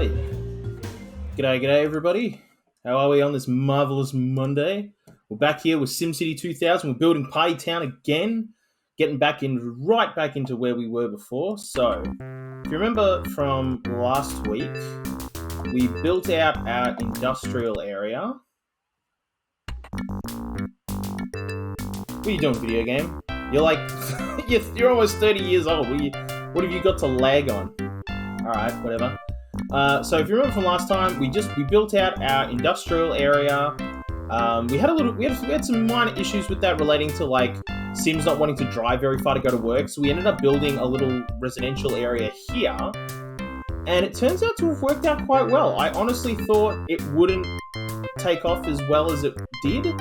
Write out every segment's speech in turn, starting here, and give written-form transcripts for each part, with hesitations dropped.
Party. G'day everybody. How are we on this marvellous Monday? We're back here with SimCity 2000. We're building Party Town again, getting right back into where we were before. So, if you remember from last week, we built out our industrial area. What are you doing, video game? You're like, you're almost 30 years old. What have you got to lag on? Alright, whatever. So if you remember from last time, we built out our industrial area. We had some minor issues with that relating to like Sims not wanting to drive very far to go to work. So we ended up building a little residential area here, and it turns out to have worked out quite well. I honestly thought it wouldn't take off as well as it did,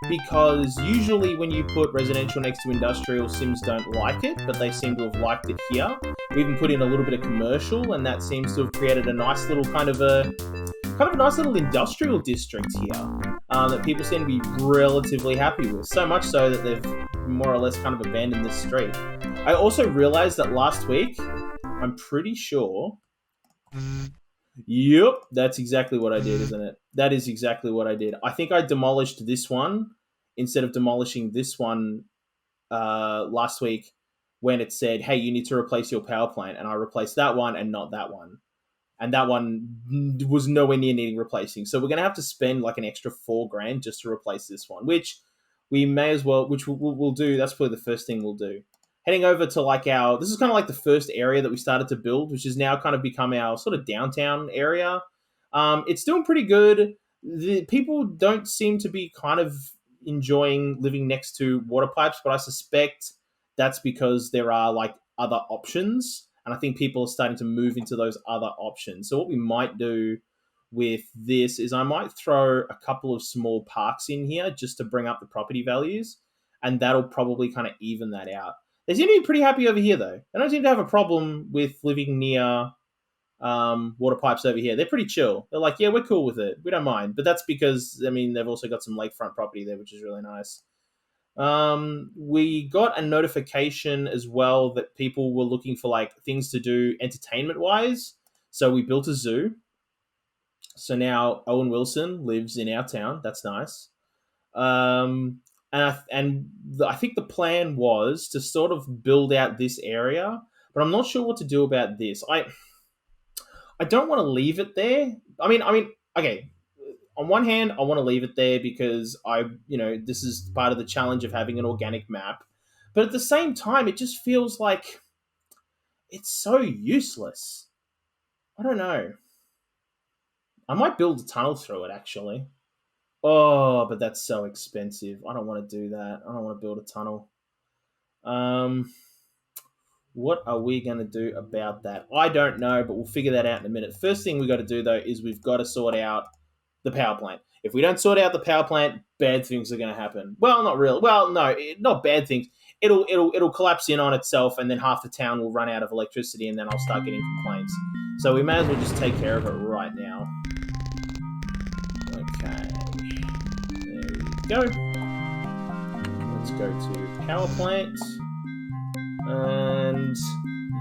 because usually when you put residential next to industrial, Sims don't like it, but they seem to have liked it here. We even put in a little bit of commercial, and that seems to have created a nice little kind of a nice little industrial district here that people seem to be relatively happy with. So much so that they've more or less kind of abandoned this street. I also realized that last week, I'm pretty sure. Yep, that's exactly what I did, isn't it? That is exactly what I did. I think I demolished this one instead of demolishing this one last week when it said, hey, you need to replace your power plant. And I replaced that one and not that one. And that one was nowhere near needing replacing. So we're going to have to spend like an extra $4,000 just to replace this one, which we may as well, which we'll do. That's probably the first thing we'll do. Heading over to like this is kind of like the first area that we started to build, which has now kind of become our sort of downtown area. It's doing pretty good. The people don't seem to be kind of enjoying living next to water pipes, but I suspect that's because there are like other options. And I think people are starting to move into those other options. So what we might do with this is I might throw a couple of small parks in here just to bring up the property values. And that'll probably kind of even that out. They seem to be pretty happy over here, though. They don't seem to have a problem with living near water pipes over here. They're pretty chill. They're like, yeah, we're cool with it. We don't mind. But that's because, I mean, they've also got some lakefront property there, which is really nice. We got a notification as well that people were looking for like things to do entertainment-wise. So we built a zoo. So now Owen Wilson lives in our town. That's nice. And I think the plan was to sort of build out this area, but I'm not sure what to do about this. I don't want to leave it there. I mean, okay. On one hand, I want to leave it there because this is part of the challenge of having an organic map. But at the same time, it just feels like it's so useless. I don't know. I might build a tunnel through it, actually. Oh, but that's so expensive. I don't want to do that. I don't want to build a tunnel. What are we going to do about that? I don't know, but we'll figure that out in a minute. First thing we got to do, though, is we've got to sort out the power plant. If we don't sort out the power plant, bad things are going to happen. Well, not really. Well, no, not bad things. It'll collapse in on itself, and then half the town will run out of electricity, and then I'll start getting complaints. So we may as well just take care of it right now. Okay. There we go. Let's go to power plant. And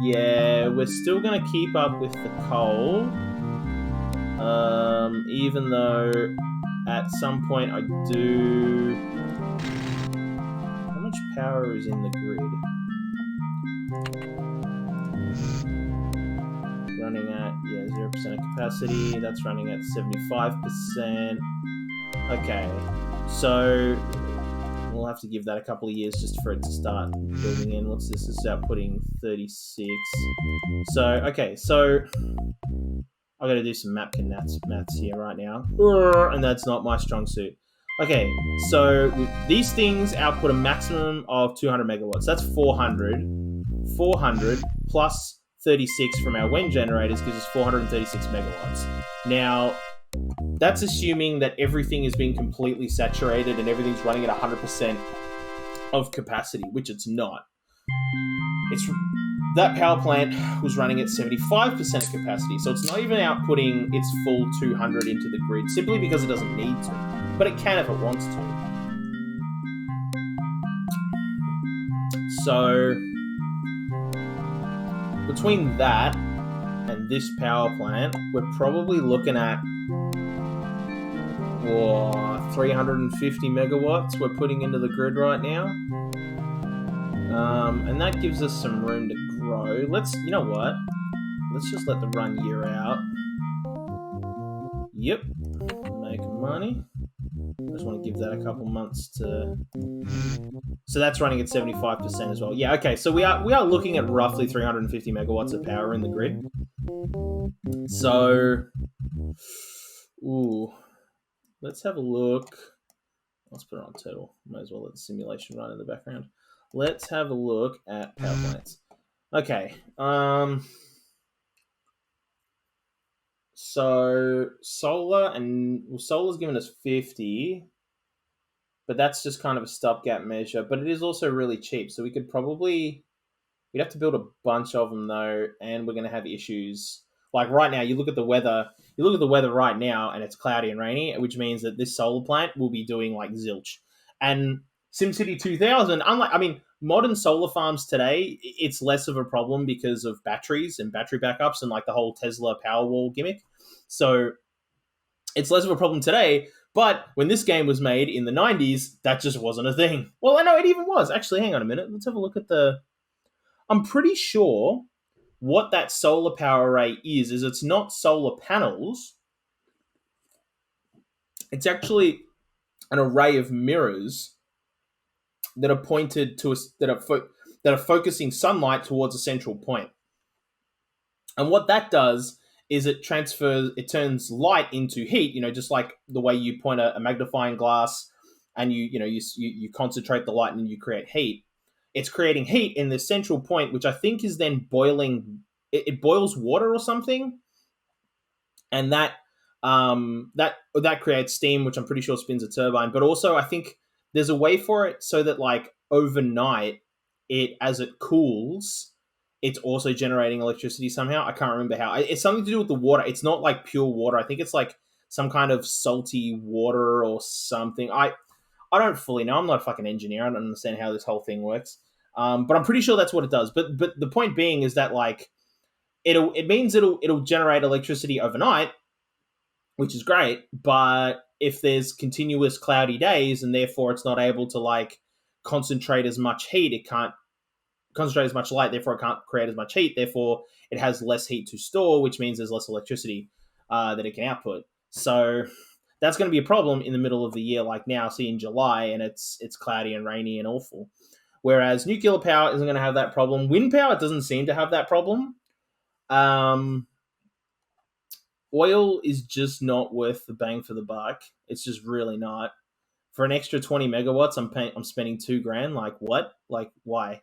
yeah, we're still going to keep up with the coal. Even though at some point I do... How much power is in the grid? Running at, 0% of capacity. That's running at 75%. Okay, so we'll have to give that a couple of years just for it to start building in. What's this? This is outputting 36. So, okay, so I got to do some maths here right now. And that's not my strong suit. Okay, so these things output a maximum of 200 megawatts. That's 400. 400 plus 36 from our wind generators gives us 436 megawatts. Now, that's assuming that everything is being completely saturated and everything's running at 100% of capacity, which it's not. That power plant was running at 75% of capacity, so it's not even outputting its full 200 into the grid, simply because it doesn't need to. But it can if it wants to. So, between that and this power plant, we're probably looking at 350 megawatts we're putting into the grid right now. And that gives us some room to grow. You know what? Let's just let the run year out. Yep. Making money. I just want to give that a couple months to... So that's running at 75% as well. Yeah, okay. So we are looking at roughly 350 megawatts of power in the grid. So... Ooh. Let's have a look. Let's put it on total. Might as well let the simulation run in the background. Let's have a look at power plants. Okay. So solar's given us 50, but that's just kind of a stopgap measure. But it is also really cheap, so we'd have to build a bunch of them though, and we're going to have issues. Like right now, you look at the weather right now, and it's cloudy and rainy, which means that this solar plant will be doing like zilch. And SimCity 2000, modern solar farms today, it's less of a problem because of batteries and battery backups and like the whole Tesla Powerwall gimmick. So it's less of a problem today. But when this game was made in the 90s, that just wasn't a thing. Well, I know it even was. Actually, hang on a minute. Let's have a look at I'm pretty sure what that solar power array is it's not solar panels. It's actually an array of mirrors that are pointed to that are focusing sunlight towards a central point. And what that does is it turns light into heat, just like the way you point a magnifying glass and you concentrate the light and you create heat. It's creating heat in this central point, which I think is then boiling. It boils water or something, and that creates steam, which I'm pretty sure spins a turbine. But also, I think there's a way for it so that like overnight, as it cools, it's also generating electricity somehow. I can't remember how. It's something to do with the water. It's not like pure water. I think it's like some kind of salty water or something. I don't fully know. I'm not a fucking engineer. I don't understand how this whole thing works. But I'm pretty sure that's what it does. But the point being is that like it'll generate electricity overnight, which is great. But if there's continuous cloudy days and therefore it's not able to like concentrate as much heat, it can't concentrate as much light, therefore it can't create as much heat, therefore it has less heat to store, which means there's less electricity that it can output. So that's going to be a problem in the middle of the year, like now, see in July, and it's cloudy and rainy and awful. Whereas nuclear power isn't going to have that problem. Wind power doesn't seem to have that problem. Oil is just not worth the bang for the buck. It's just really not. For an extra 20 megawatts, I'm spending $2,000. Like what? Like why?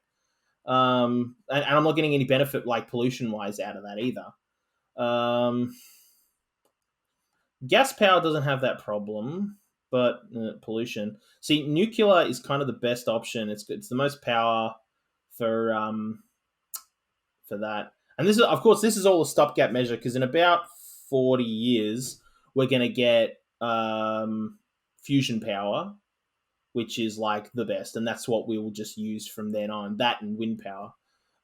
And I'm not getting any benefit like pollution wise out of that either. Gas power doesn't have that problem, but pollution. See, nuclear is kind of the best option. It's the most power for that. And this is all a stopgap measure because in about 40 years we're going to get fusion power, which is like the best, and that's what we will just use from then on. That and wind power,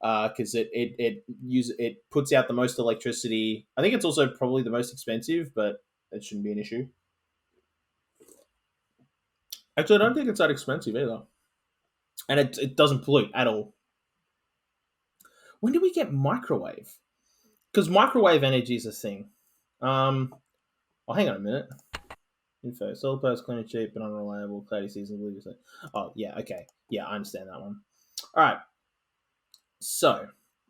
because it puts out the most electricity. I think it's also probably the most expensive, but that shouldn't be an issue. Actually, I don't think it's that expensive either, and it doesn't pollute at all. When do we get microwave? Because microwave energy is a thing. Oh, hang on a minute. Info. Solar power is clean and cheap but unreliable. Cloudy season. Oh, yeah, okay. Yeah, I understand that one. All right. So,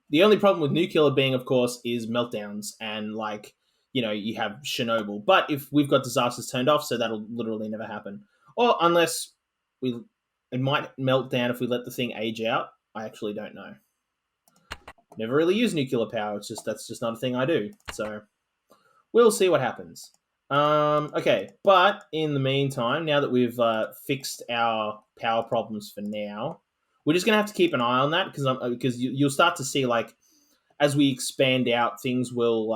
the only problem with nuclear being, of course, is meltdowns and, like, you have Chernobyl. But if we've got disasters turned off, so that'll literally never happen. Or unless it might melt down if we let the thing age out. I actually don't know. Never really use nuclear power. That's just not a thing I do. So, we'll see what happens. Okay, but in the meantime, now that we've fixed our power problems for now, we're just gonna have to keep an eye on that because you'll start to see like as we expand out, things will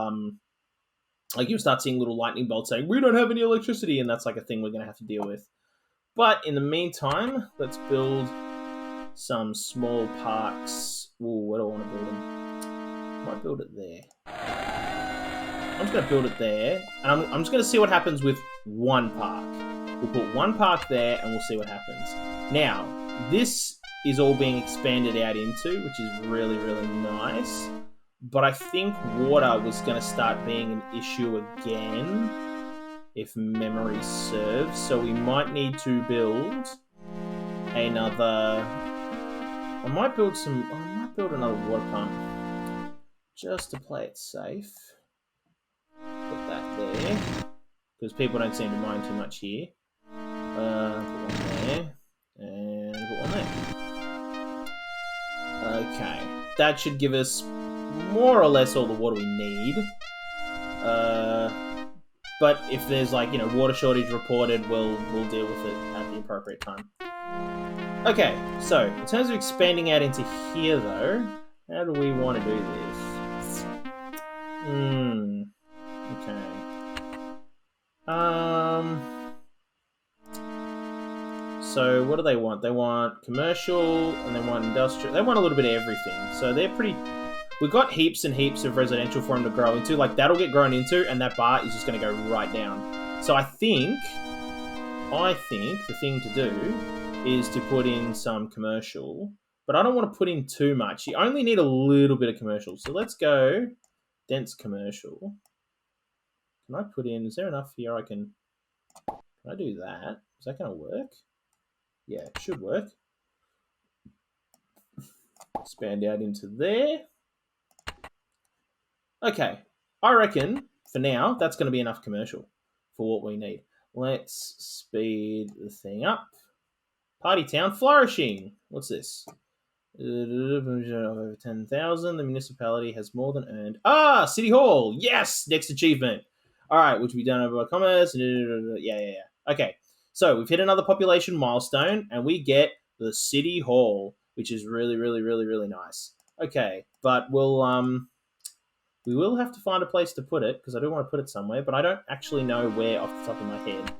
like you'll start seeing little lightning bolts saying we don't have any electricity, and that's like a thing we're gonna have to deal with. But in the meantime, let's build some small parks. Ooh, what do I want to build them? might build it there. I'm just going to build it there. And I'm just going to see what happens with one park. We'll put one park there and we'll see what happens. Now, this is all being expanded out into, which is really, really nice. But I think water was going to start being an issue again, if memory serves. So we might need to build another... I might build another water pump just to play it safe. Put that there, because people don't seem to mind too much here. Put one there, and put one there. Okay, that should give us more or less all the water we need. But if there's water shortage reported, we'll deal with it at the appropriate time. Okay, so in terms of expanding out into here, though, how do we want to do this? Okay. So what do they want? They want commercial and they want industrial. They want a little bit of everything. So they're pretty... We've got heaps and heaps of residential for them to grow into. Like, that'll get grown into, and that bar is just going to go right down. So I think the thing to do is to put in some commercial. But I don't want to put in too much. You only need a little bit of commercial. So let's go dense commercial. Can I put in... Is there enough here I can... Can I do that? Is that going to work? Yeah, it should work. Expand out into there. Okay, I reckon for now that's going to be enough commercial for what we need. Let's speed the thing up. Party town flourishing. What's this? Over 10,000. The municipality has more than earned. City Hall. Yes, next achievement. All right, which we done over by commerce. Yeah. Okay, so we've hit another population milestone, and we get the City Hall, which is really, really, really, really nice. Okay, but we will have to find a place to put it, because I do want to put it somewhere, but I don't actually know where off the top of my head.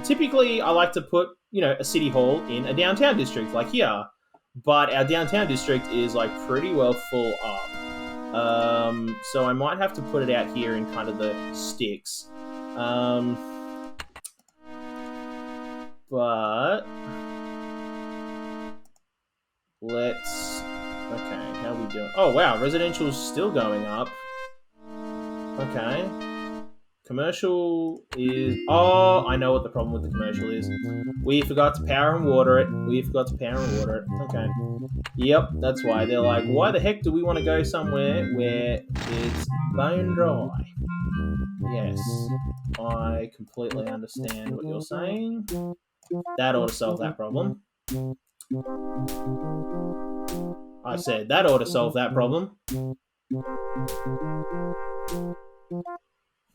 Typically, I like to put, a city hall in a downtown district, like here. But our downtown district is, pretty well full up. So I might have to put it out here in kind of the sticks. But... Let's... Okay, how are we doing? Oh, wow, residential's still going up. Okay. Commercial is... Oh, I know what the problem with the commercial is. We forgot to power and water it. Okay. Yep, that's why. They're like, why the heck do we want to go somewhere where it's bone dry? Yes, I completely understand what you're saying. That ought to solve that problem. I said that ought to solve that problem.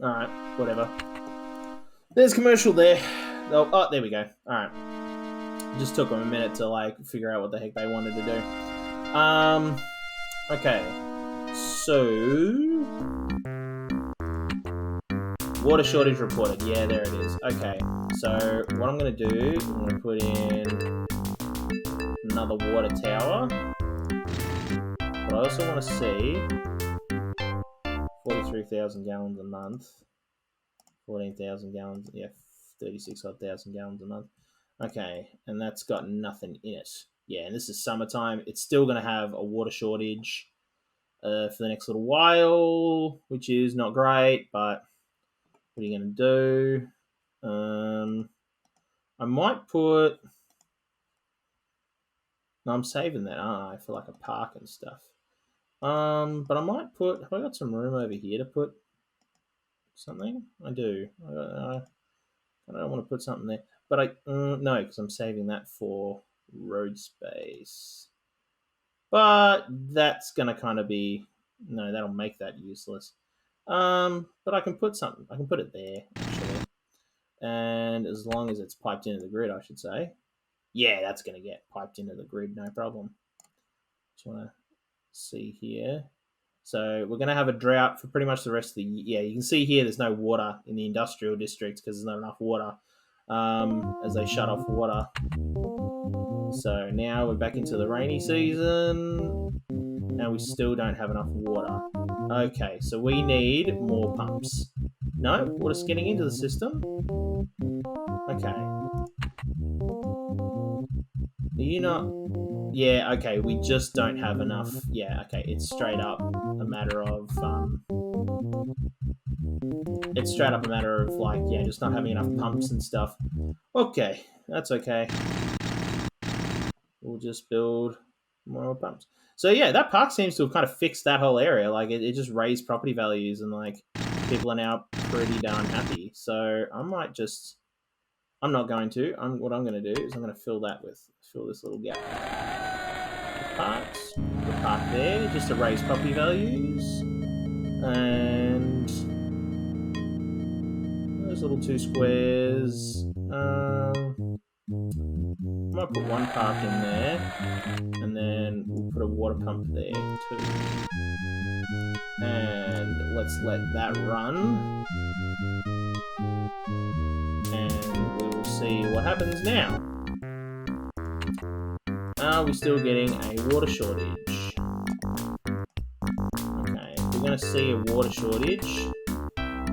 Alright, whatever. There's commercial there. Oh, there we go. Alright. Just took them a minute to, figure out what the heck they wanted to do. Okay. So... Water shortage reported. Yeah, there it is. Okay. So, what I'm going to do, I'm going to put in another water tower. But I also want to see 43,000 gallons a month. 14,000 gallons. Yeah, 36,000 gallons a month. Okay, and that's got nothing in it. Yeah, and this is summertime. It's still going to have a water shortage for the next little while, which is not great, but what are you going to do? I might put... No, I'm saving that, aren't I, for a park and stuff. But I might put... Have I got some room over here to put something? I do. I don't want to put something there. But no, because I'm saving that for road space. But that's going to kind of be... No, that'll make that useless. But I can put something. I can put it there, actually. And as long as it's piped into the grid, I should say. Yeah, that's going to get piped into the grid, no problem. Just want to see here. So we're going to have a drought for pretty much the rest of the year. Yeah, you can see here there's no water in the industrial districts because there's not enough water as they shut off water. So now we're back into the rainy season. and we still don't have enough water. Okay, so we need more pumps. No? Water's getting into the system? Okay. Are you not... Yeah, okay, we just don't have enough. Yeah, okay, it's straight up a matter of... It's straight up a matter of, like, yeah, just not having enough pumps and stuff. Okay, that's okay. We'll just build more pumps. So, yeah, that park seems to have kind of fixed that whole area. Like, it just raised property values, and, like, people are now pretty darn happy. So, I might just... I'm not going to. What I'm going to do is I'm going to fill this little gap. Parks. The park there, just to raise property values. And those little 2 squares. I might put 1 park in there, and then we'll put a water pump there too. And let's let that run. And we will see what happens now. Are we still getting a water shortage? Okay, if we're going to see a water shortage,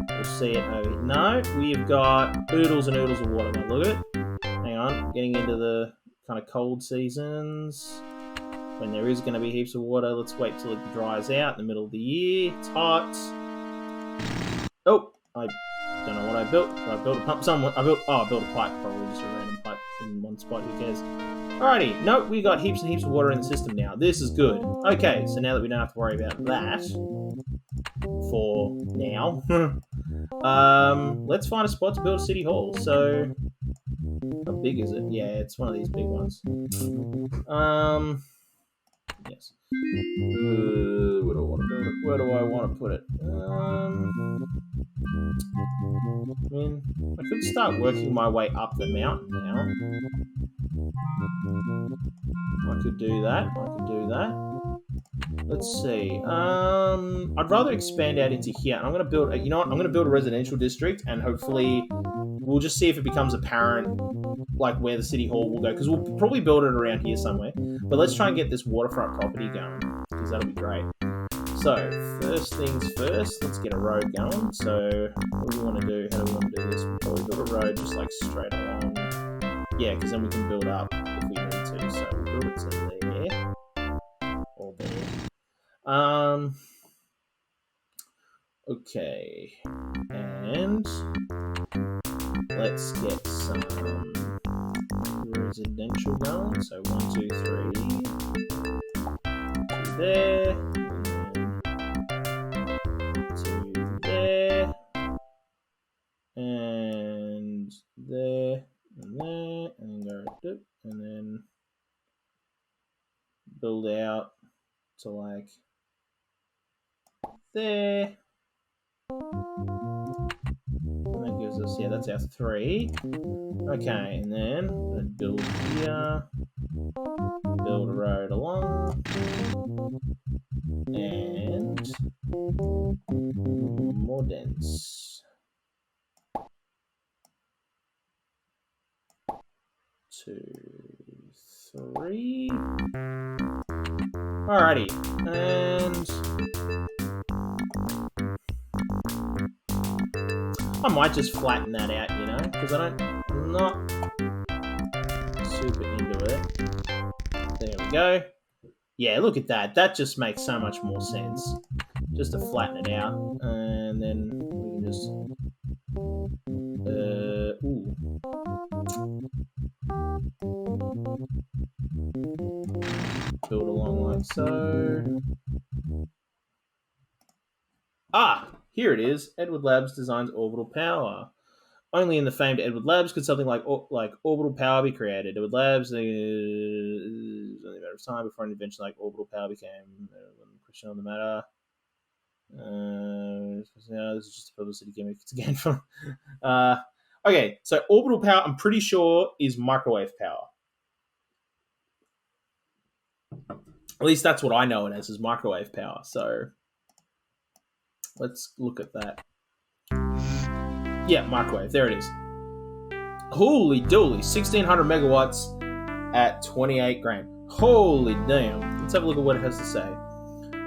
we'll see it over here. No, we've got oodles and oodles of water. Now look at it. Hang on, getting into the kind of cold seasons when there is going to be heaps of water. Let's wait till it dries out in the middle of the year. It's hot. Oh, I don't know what I built. I built a pump somewhere. I built a pipe, probably just a random pipe in one spot. Who cares? Alrighty, nope, we got heaps and heaps of water in the system now. This is good. Okay, so now that we don't have to worry about that for now, let's find a spot to build a city hall. So, how big is it? Yeah, it's one of these big ones. Yes. Where do I want to build it? Where do I want to put it? I mean, I could start working my way up the mountain now. I could do that. Let's see. I'd rather expand out into here. I'm going to build... You know what? I'm going to build a residential district, and hopefully we'll just see if it becomes apparent, like, where the city hall will go, because we'll probably build it around here somewhere. But let's try and get this waterfront property going, because that'll be great. So, first things first, let's get a road going. So, what do we want to do? How do we want to do this? We'll probably build a road just, like, straight along. Yeah, because then we can build up if we need to. So, we'll build it to there. Or there. Okay. And let's get some residential going. So 1, 2, 3. 2 there. And 2 there. And there. And there. And go and then build out to like there. And that gives us, yeah, that's our 3. Okay, and then I'm going to build here, build a road along, and more dense. 2, 3. Alrighty, and I might just flatten that out, you know, because I'm not super into it. There we go. Yeah, look at that. That just makes so much more sense. Just to flatten it out, and then we can just build along like so. Ah, here it is. Edward Labs designs orbital power. Only in the famed Edward Labs could something like orbital power be created. Edward Labs is only a matter of time before an invention like orbital power became a question on the matter. This is just a publicity gimmick. It's again from. Okay, so orbital power, I'm pretty sure, is microwave power. At least that's what I know it as, is microwave power. So let's look at that. Yeah, microwave. There it is. Holy dooly. 1,600 megawatts at 28 grand. Holy damn. Let's have a look at what it has to say.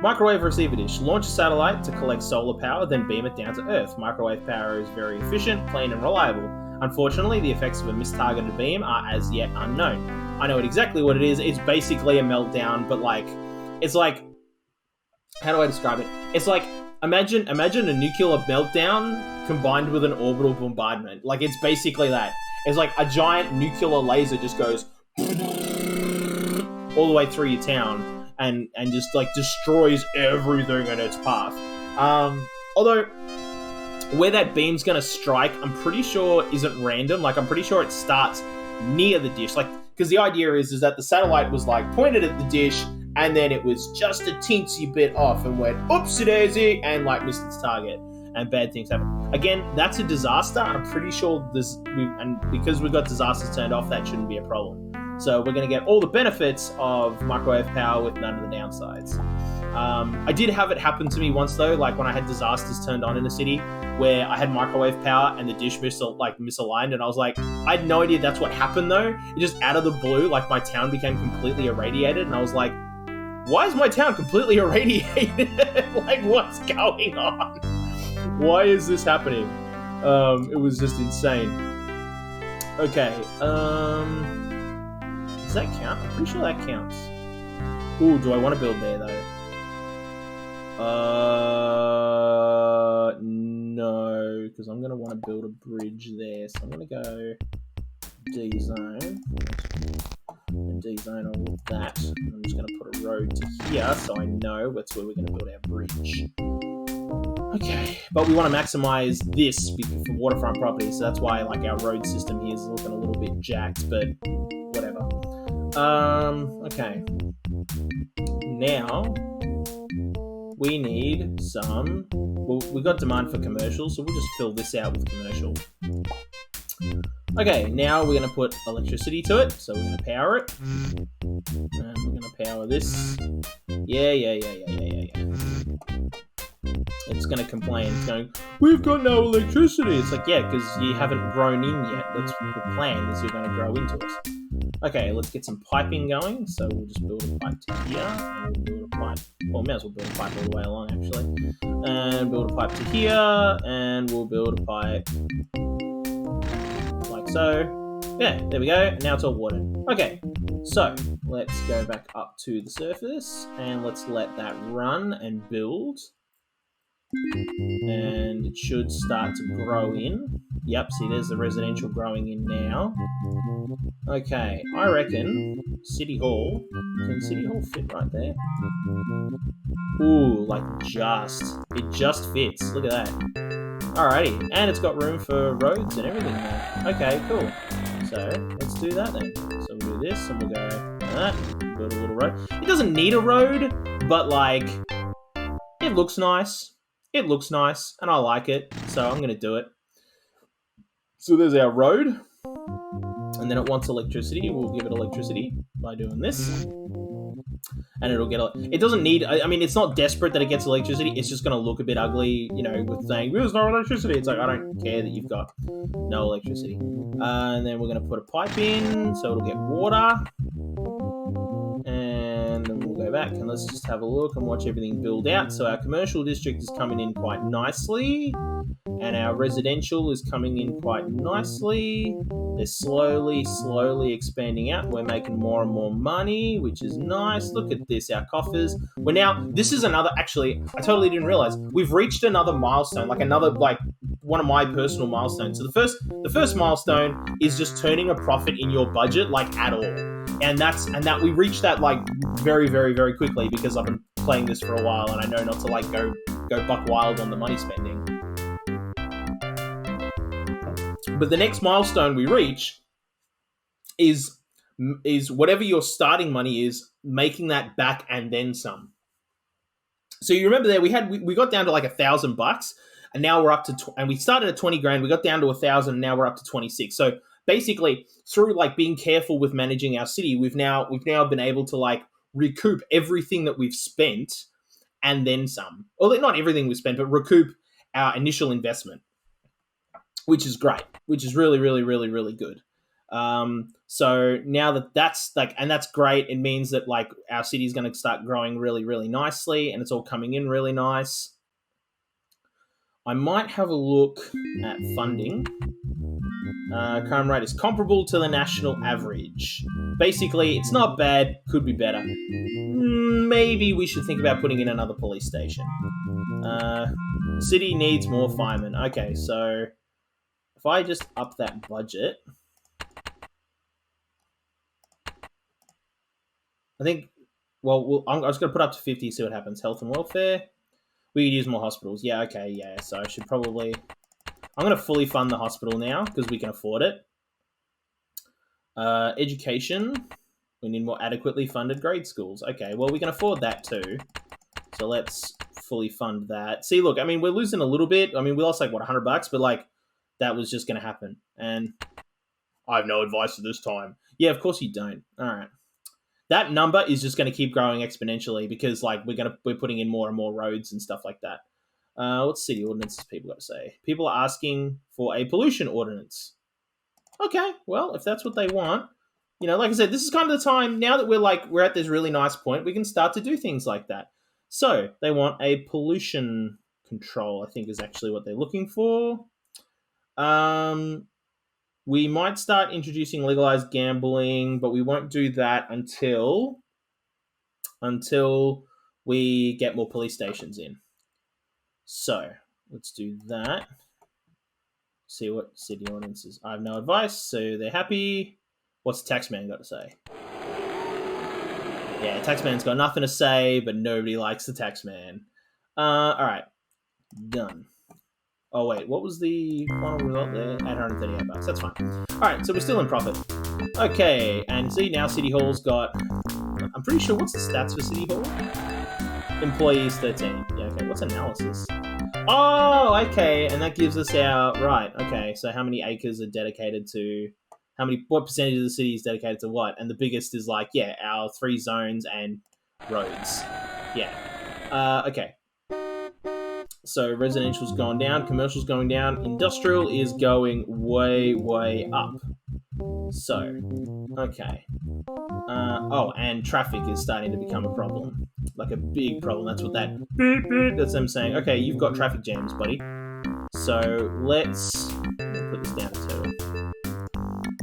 Microwave receiver dish. Launch a satellite to collect solar power, then beam it down to Earth. Microwave power is very efficient, clean, and reliable. Unfortunately, the effects of a mistargeted beam are as yet unknown. I know exactly what it is. It's basically a meltdown, but it's like, how do I describe it? It's like, imagine a nuclear meltdown combined with an orbital bombardment. Like, it's basically that. It's like a giant nuclear laser just goes all the way through your town and just like destroys everything in its path. Although where that beam's gonna strike, I'm pretty sure isn't random. Like, I'm pretty sure it starts near the dish. Like, because the idea is that the satellite was like pointed at the dish, and then it was just a teensy bit off and went oopsie daisy and like missed its target, and bad things happen. Again, that's a disaster. I'm pretty sure because we've got disasters turned off, that shouldn't be a problem. So we're going to get all the benefits of microwave power with none of the downsides. I did have it happen to me once though, like when I had disasters turned on in a city where I had microwave power and the dish misaligned, and I was like, I had no idea that's what happened though. It just out of the blue, like my town became completely irradiated, and I was like, why is my town completely irradiated? Like, what's going on? Why is this happening? It was just insane. Okay, does that count? I'm pretty sure that counts. Ooh, do I want to build there though? No, because I'm going to want to build a bridge there. So I'm going to go D-zone. D-zone all of that. I'm just going to put a road to here so I know that's where we're going to build our bridge. Okay, but we want to maximize this for waterfront property, so that's why like our road system here is looking a little bit jacked, but whatever. Okay. Now we need some. Well, we've got demand for commercial, so we'll just fill this out with commercial. Okay, now we're going to put electricity to it, so we're going to power it. And we're going to power this. Yeah. It's going to complain. It's going, we've got no electricity. It's like, yeah, because you haven't grown in yet. That's the plan, is you're going to grow into it. Okay, let's get some piping going. So we'll just build a pipe to here, and we'll build a pipe. Well, we may as well build a pipe all the way along, actually. And build a pipe to here, and we'll build a pipe like so. Yeah, there we go. And now it's all watered. Okay, so let's go back up to the surface, and let's let that run and build. And it should start to grow in. Yep, see, there's the residential growing in now. Okay, I reckon City Hall. Can City Hall fit right there? Ooh, like it just fits. Look at that. Alrighty, and it's got room for roads and everything now. Okay, cool. So let's do that then. So we'll do this, and we'll go like that. Build a little road. It doesn't need a road, but like, it looks nice. It looks nice, and I like it, so I'm going to do it. So there's our road, and then it wants electricity. We'll give it electricity by doing this, and it'll get. It doesn't need. I mean, it's not desperate that it gets electricity. It's just going to look a bit ugly, you know, with saying there's no electricity. It's like, I don't care that you've got no electricity. And then we're going to put a pipe in, so it'll get water. And then we'll go back and let's just have a look and watch everything build out. So our commercial district is coming in quite nicely, and our residential is coming in quite nicely. They're slowly expanding out. We're making more and more money, which is nice. Look at this, our coffers. This is another, actually, I totally didn't realize, we've reached another milestone, like one of my personal milestones. So the first milestone is just turning a profit in your budget, like at all. And that we reached that like very, very, very quickly because I've been playing this for a while and I know not to like go buck wild on the money spending. But the next milestone we reach is whatever your starting money is, making that back and then some. So you remember there we got down to like $1,000, and now we're up to and we started at 20 grand. We got down to 1,000, and now we're up to 26. So basically, through like being careful with managing our city, we've now been able to like recoup everything that we've spent and then some. Well, not everything we've spent, but recoup our initial investment, which is great, which is really, really, really, really good. So now that's like, and that's great. It means that like our city is going to start growing really, really nicely, and it's all coming in really nice. I might have a look at funding. Crime rate is comparable to the national average. Basically, it's not bad, could be better. Maybe we should think about putting in another police station. City needs more firemen. Okay, so if I just up that budget, I think, well, I was going to put up to 50, see what happens. Health and welfare. We could use more hospitals. Yeah, okay, yeah. So I should probably... I'm going to fully fund the hospital now because we can afford it. Education. We need more adequately funded grade schools. Okay, well, we can afford that too. So let's fully fund that. See, look, I mean, we're losing a little bit. I mean, we lost like, what, $100? But like, that was just going to happen. And I have no advice at this time. Yeah, of course you don't. All right. That number is just going to keep growing exponentially because like we're putting in more and more roads and stuff like that. What city ordinances people got to say? People are asking for a pollution ordinance. Okay, well, if that's what they want, you know, like I said, this is kind of the time now that we're at this really nice point, we can start to do things like that. So they want a pollution control, I think is actually what they're looking for. We might start introducing legalized gambling, but we won't do that until we get more police stations in. So let's do that. See what city ordinances. I have no advice, so they're happy. What's the taxman got to say? Yeah, taxman's got nothing to say, but nobody likes the taxman. All right, done. Oh wait, what was the final result there? $838. That's fine. All right, so we're still in profit. Okay, and see now City Hall's got. I'm pretty sure. What's the stats for City Hall? Employees 13. Yeah. Okay. What's analysis? Oh, okay, and that gives us our right. Okay, so how many acres are dedicated to? What percentage of the city is dedicated to what? And the biggest is like, yeah, our 3 zones and roads. Yeah. Okay. So residential's going down, commercial's going down, industrial is going way, way up. So, okay. And traffic is starting to become a problem. Like a big problem. That's what that's them saying. Okay, you've got traffic jams, buddy. So let's put this down to 2.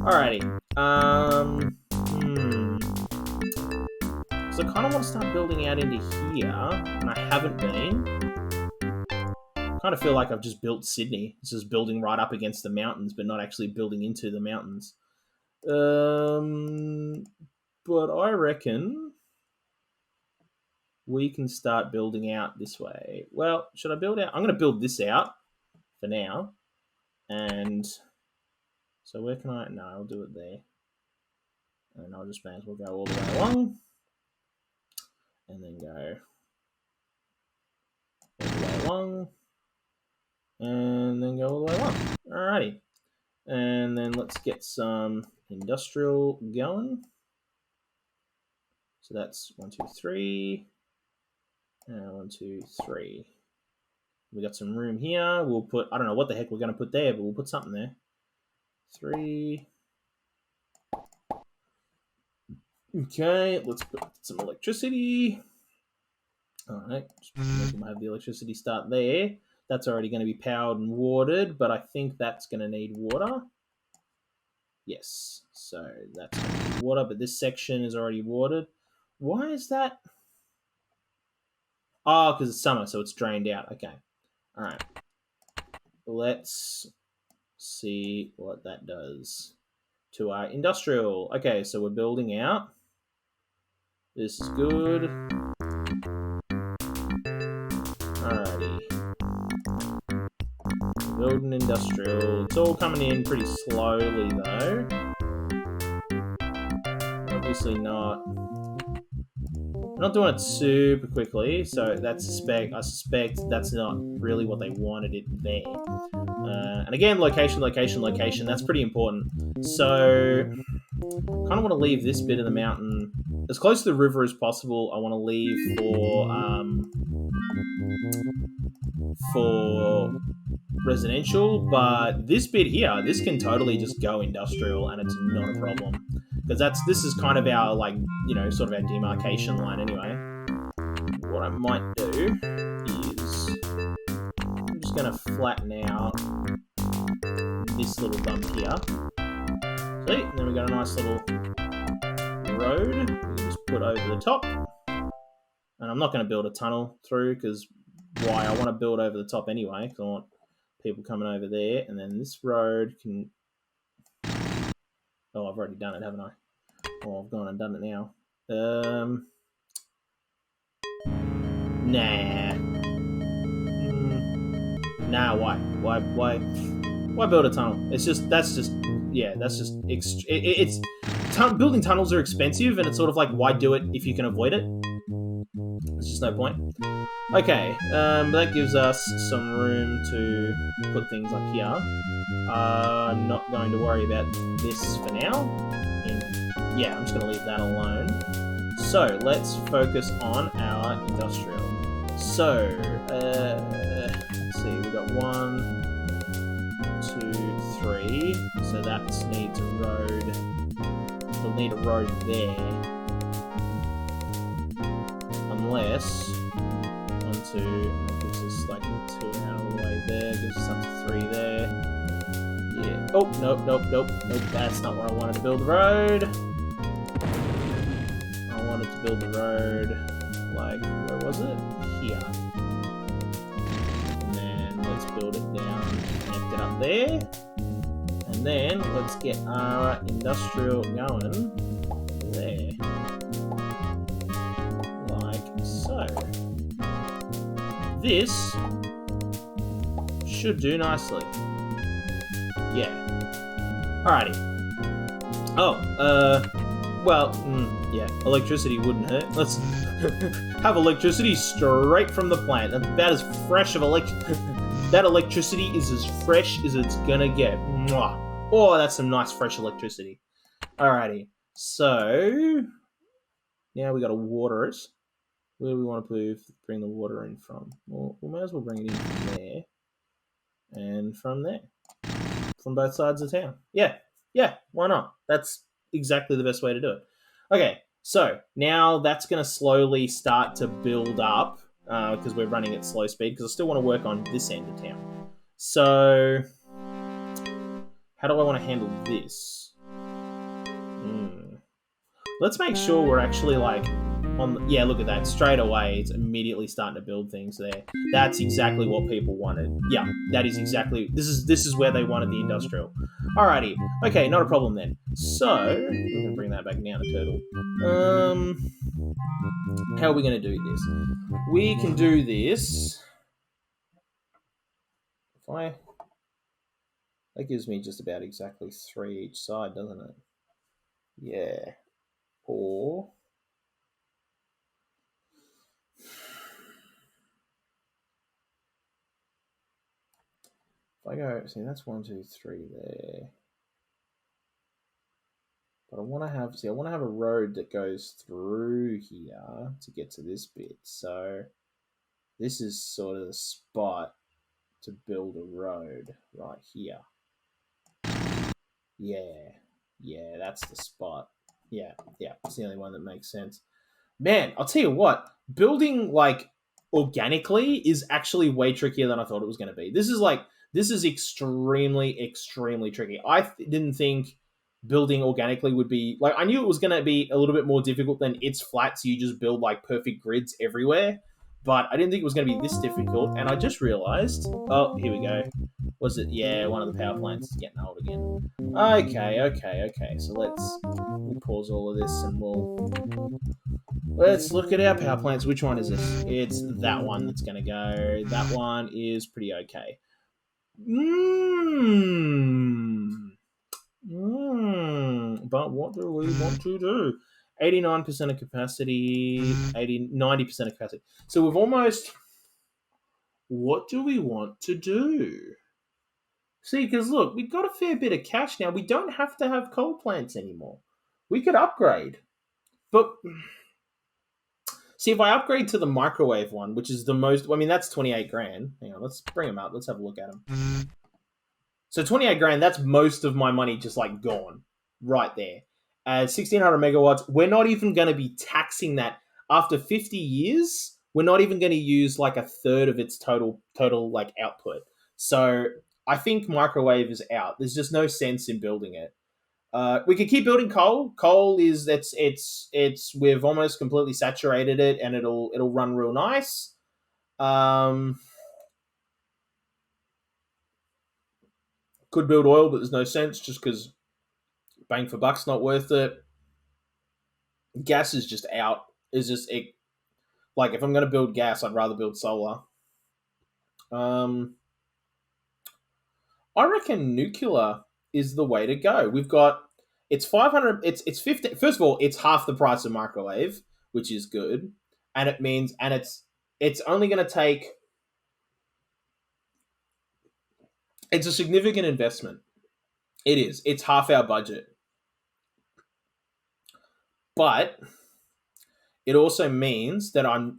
Alrighty. So I kind of want to start building out into here, and I haven't been. I kind of feel like I've just built Sydney. It's just building right up against the mountains, but not actually building into the mountains. But I reckon we can start building out this way. Well, should I build out? I'm going to build this out for now. And so where can I? No, I'll do it there. And I'll just may as well go all the way along. And then go all the way along. And then go all the way along. Alrighty. And then let's get some industrial going. So that's 1, 2, 3. 1, 2, 3. We got some room here. We'll put, I don't know what the heck we're going to put there, but we'll put something there. 3. Okay, let's put some electricity. All right, we'll have the electricity start there. That's already going to be powered and watered, but I think that's going to need water. Yes, so that's going to need water, but this section is already watered. Why is that? Oh, because it's summer, so it's drained out. Okay. All right. Let's see what that does to our industrial. Okay, so we're building out. This is good. Alrighty. Building industrial. It's all coming in pretty slowly, though. Obviously not. We're not doing it super quickly, so I suspect that's not really what they wanted it there. And again, location, that's pretty important. So, kind of want to leave this bit of the mountain as close to the river as possible. I want to leave for residential, but this bit here, this can totally just go industrial, and it's not a problem because this is kind of our sort of our demarcation line anyway. What I might do is I'm just gonna flatten out this little bump here. See, and then we got a nice little road we just put over the top. And I'm not going to build a tunnel through because why? I want to build over the top anyway because I want people coming over there. And then this road can... Oh, I've already done it, haven't I? Oh, I've gone and done it now. Nah. Nah, why? Why build a tunnel? Building tunnels are expensive, and it's sort of like, why do it if you can avoid it? There's just no point. Okay, that gives us some room to put things up here. I'm not going to worry about this for now. I'm just going to leave that alone. So, let's focus on our industrial. So, let's see, we've got 1, 2, 3. So that needs a road. We'll need a road there. Unless 1, 2, and that gives us like 2 out of the way there, gives us up to 3 there. Yeah. Oh, nope. That's not where I wanted to build the road. I wanted to build the road, like, where was it? Here. And then let's build it down, connect it up there. And then let's get our industrial going there. So, this should do nicely. Yeah. Alrighty. Yeah, electricity wouldn't hurt. Let's have electricity straight from the plant. That's about as fresh of that electricity is as fresh as it's gonna get. Mwah. Oh, that's some nice fresh electricity. Alrighty. So, now we gotta water it. Where do we want to bring the water in from? Well, we may as well bring it in from there. And from there. From both sides of town. Yeah, why not? That's exactly the best way to do it. Okay, so now that's going to slowly start to build up because we're running at slow speed because I still want to work on this end of town. So, how do I want to handle this? Let's make sure we're actually look at that. Straight away, it's immediately starting to build things there. That's exactly what people wanted. Yeah, that is exactly... This is where they wanted the industrial. Alrighty. Okay, not a problem then. So, we're going to bring that back down to turtle. How are we going to do this? We can do this... That gives me just about exactly 3 each side, doesn't it? Yeah. Or... If I go, see, that's 1, 2, 3 there. But I want to have a road that goes through here to get to this bit. So this is sort of the spot to build a road right here. Yeah, that's the spot. Yeah, it's the only one that makes sense. Man, I'll tell you what, building organically is actually way trickier than I thought it was going to be. This is extremely, extremely tricky. I didn't think building organically would be... I knew it was going to be a little bit more difficult than it's flat, so you just build, perfect grids everywhere. But I didn't think it was going to be this difficult, and I just realized... Oh, here we go. Was it? Yeah, one of the power plants is getting old again. Okay. So we'll pause all of this, and let's look at our power plants. Which one is this? It's that one that's going to go. That one is pretty okay. But what do we want to do? 89% of capacity, 90% of capacity. So we've almost... What do we want to do? See, because look, we've got a fair bit of cash now. We don't have to have coal plants anymore. We could upgrade. But... See, if I upgrade to the microwave one, which is the most, I mean, that's 28 grand. Hang on, let's bring them up. Let's have a look at them. So 28 grand, that's most of my money just like gone right there. 1600 megawatts, we're not even going to be taxing that. After 50 years, we're not even going to use like a third of its total like output. So I think microwave is out. There's just no sense in building it. We could keep building coal. Coal is it's we've almost completely saturated it, and it'll run real nice. Could build oil, but there's no sense just because bang for buck's not worth it. Gas is just out. It's just it. Like if I'm going to build gas, I'd rather build solar. I reckon nuclear is the way to go. We've got it's 500. It's 50. First of all, it's half the price of microwave, which is good, and it means it's only going to take. It's a significant investment. It is. It's half our budget, but it also means that I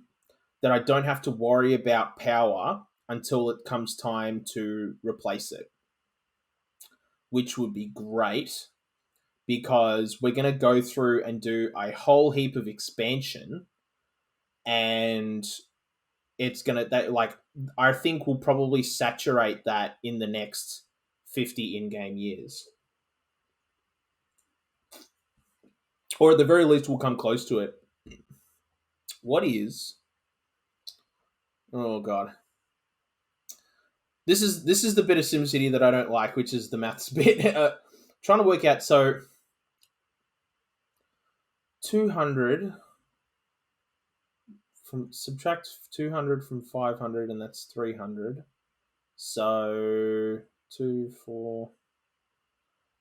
don't have to worry about power until it comes time to replace it, which would be great because we're going to go through and do a whole heap of expansion, and it's going to that like I think we'll probably saturate that in the next 50 in-game years. Or at the very least we'll come close to it. What is Oh god. This is the bit of SimCity that I don't like, which is the maths bit. Trying to work out, so 200 from subtract 200 from 500, and that's 300. So 2, 4.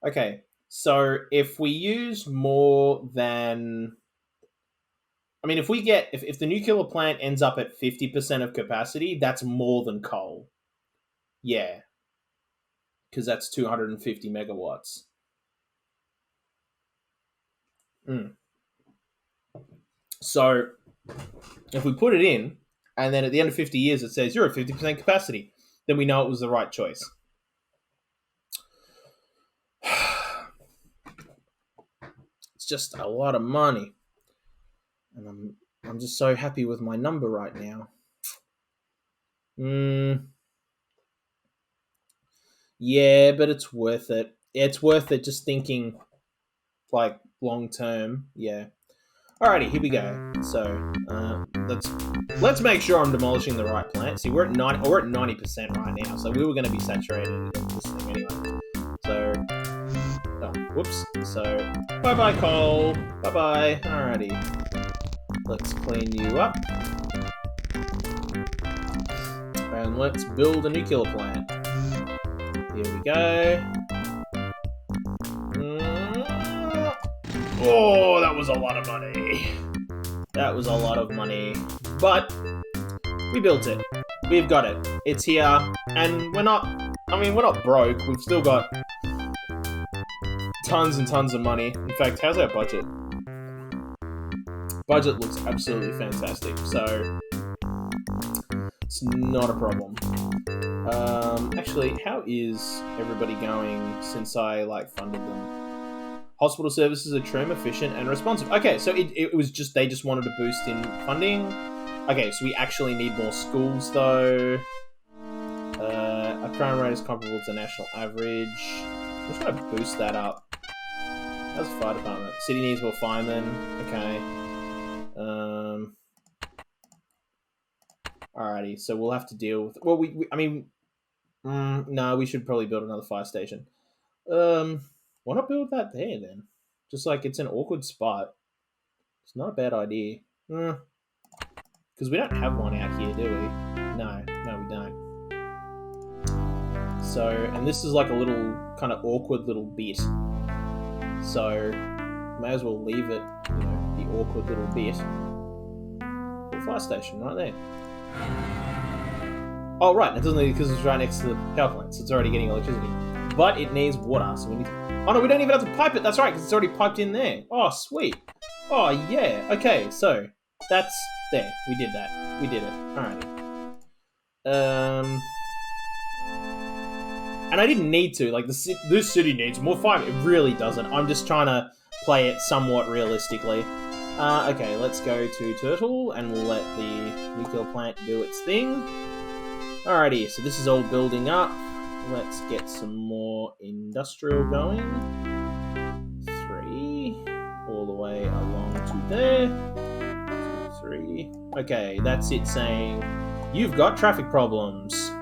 Okay, so if we use more than, I mean, if the nuclear plant ends up at 50% of capacity, that's more than coal. Yeah, because that's 250 megawatts. So if we put it in, and then at the end of 50 years it says you're at 50% capacity, then we know it was the right choice. It's just a lot of money. And I'm just so happy with my number right now. Yeah, but it's worth it. It's worth it just thinking like long term. Yeah. Alrighty, here we go. So let's make sure I'm demolishing the right plant. See, we're at 90% right now, so we were going to be saturated in this thing anyway. So, whoops. So, bye coal. Bye. Alrighty, let's clean you up, and let's build a nuclear plant. Here we go. Oh, that was a lot of money. That was a lot of money. But we built it. We've got it. It's here. And we're not broke. We've still got tons and tons of money. In fact, how's our budget? Budget looks absolutely fantastic. So it's not a problem. Actually, how is everybody going since I funded them? Hospital services are trim, efficient, and responsive. Okay, so it was just, they just wanted to boost in funding. Okay, so we actually need more schools, though. Our crime rate is comparable to the national average. I'm just going to boost that up. How's the fire department? City needs more firemen. Okay. Alrighty, so we'll have to deal with... Well, no, we should probably build another fire station. Why not build that there, then? Just it's an awkward spot. It's not a bad idea. Because we don't have one out here, do we? No, we don't. So, and this is a little kind of awkward little bit. So, may as well leave it, the awkward little bit. The fire station right there. Oh, right, it doesn't need, because it's right next to the power plant, so it's already getting electricity. But it needs water, so we need to... Oh, no, we don't even have to pipe it. That's right, because it's already piped in there. Oh, sweet. Oh, yeah. Okay, so That's there. We did that. We did it. Alrighty. And I didn't need to. Like this city needs more fiber. It really doesn't. I'm just trying to play it somewhat realistically. Okay, let's go to Turtle, and we'll let the nuclear plant do its thing. Alrighty, so this is all building up. Let's get some more industrial going. 3, all the way along to there. 2, 3. Okay, that's it saying, you've got traffic problems.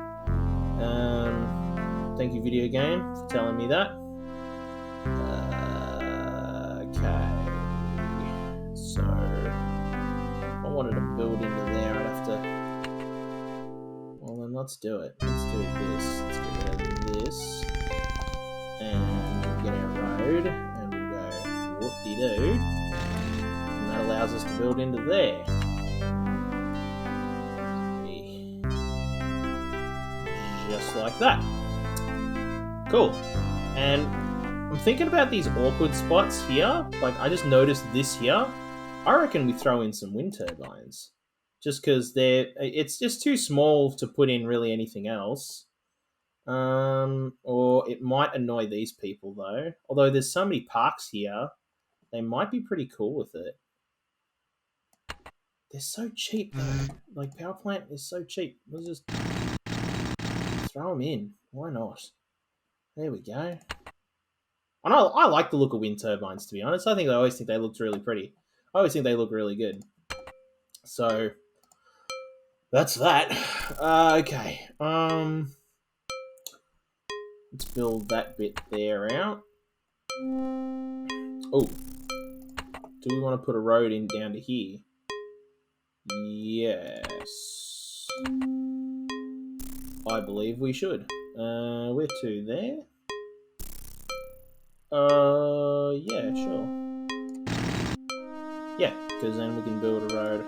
Thank you, video game, for telling me that. Okay. So, if I wanted to build into there, I'd have to... Well, then let's do it. Let's do this. Let's get rid of this. And we'll get our road. And we'll go whoop-de-doo. And that allows us to build into there. Just like that. Cool. And I'm thinking about these awkward spots here. Like, I just noticed this here. I reckon we throw in some wind turbines. Just because it's just too small to put in really anything else. Or it might annoy these people, though. Although there's so many parks here, they might be pretty cool with it. They're so cheap, though. Like, power plant is so cheap. Let's just throw them in. Why not? There we go. I like the look of wind turbines, to be honest. I always think they looked really pretty. I always think they look really good. So, that's that. Okay. Let's build that bit there out. Oh. Do we want to put a road in down to here? Yes. I believe we should. Where to? There? Yeah, sure. Yeah, because then we can build a road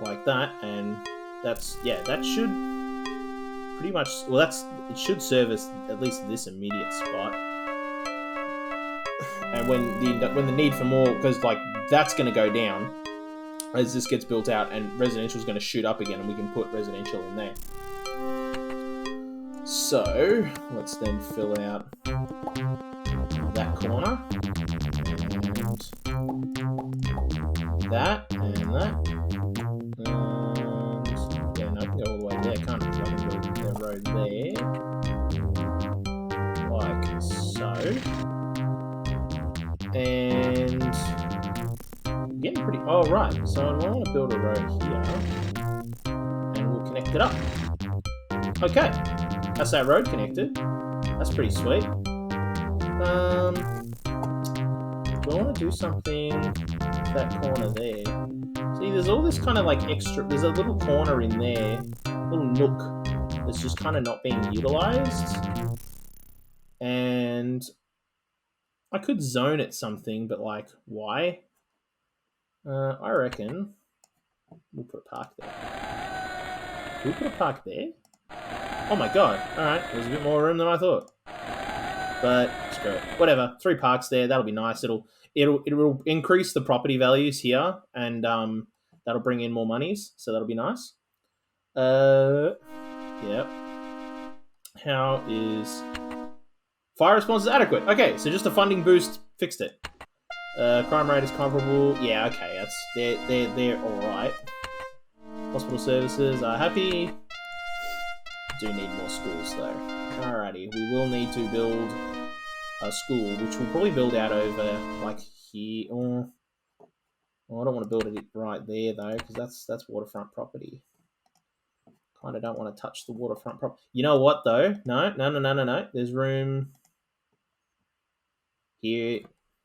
like that, and that's, yeah, that should pretty much, well, it should service at least this immediate spot. And when the need for more, because like that's going to go down as this gets built out, and residential is going to shoot up again, and we can put residential in there. So let's then fill out that corner, and that, and that, and yeah, no, I can go all the way there, can't I? So I can build the road there, like so, and getting pretty. Oh right, so I want to build a road here, and we'll connect it up. Okay, that's that road connected. That's pretty sweet. Do I want to do something that corner there? See, there's all this kind of like extra. There's a little corner in there, little nook that's just kind of not being utilized, and I could zone it something, but like, why? I reckon we'll put a park there. Can we put a park there? Oh my god! All right, there's a bit more room than I thought. But screw it. Whatever. 3 parks there. That'll be nice. It'll increase the property values here, and that'll bring in more monies. So that'll be nice. Yep. How is fire response is adequate? Okay, so just a funding boost fixed it. Crime rate is comparable. Yeah, okay. That's they're all right. Hospital services are happy. Do need more schools though. Alrighty, we will need to build a school, which we'll probably build out over like here. Oh, I don't want to build it right there though, because that's waterfront property. Kind of don't want to touch the waterfront property. You know what though? No. There's room here.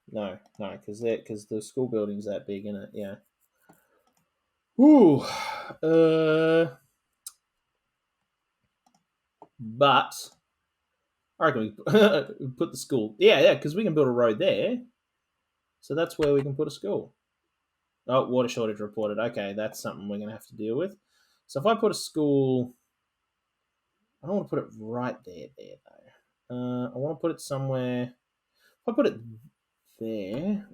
No, because the school building's that big, isn't it? Yeah. Ooh. But I reckon we put the school. Yeah, because we can build a road there. So that's where we can put a school. Oh, water shortage reported. Okay, that's something we're going to have to deal with. So if I put a school... I don't want to put it right there though. I want to put it somewhere... If I put it there...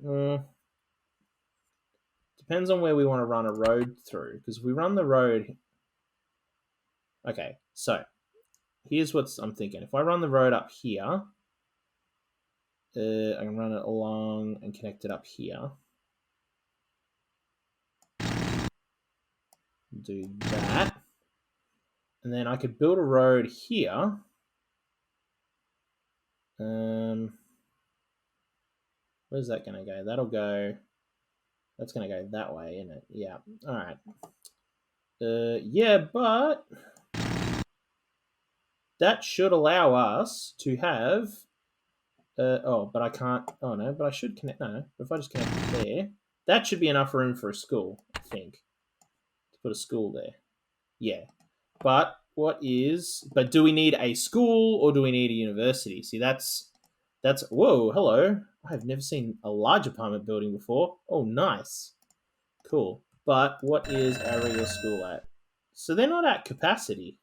depends on where we want to run a road through. Because if we run the road... Okay, so here's what I'm thinking. If I run the road up here, I can run it along and connect it up here. Do that. And then I could build a road here. Where's that going to go? That'll go... That's going to go that way, isn't it? Yeah. All right. Yeah, but... That should allow us to have... but I can't... Oh, no, but I should connect... No, if I just connect it there, that should be enough room for a school, I think. To put a school there. Yeah. But what is... But do we need a school or do we need a university? See, that's... Whoa, hello. I've never seen a large apartment building before. Oh, nice. Cool. But what is our regular school at? So they're not at capacity.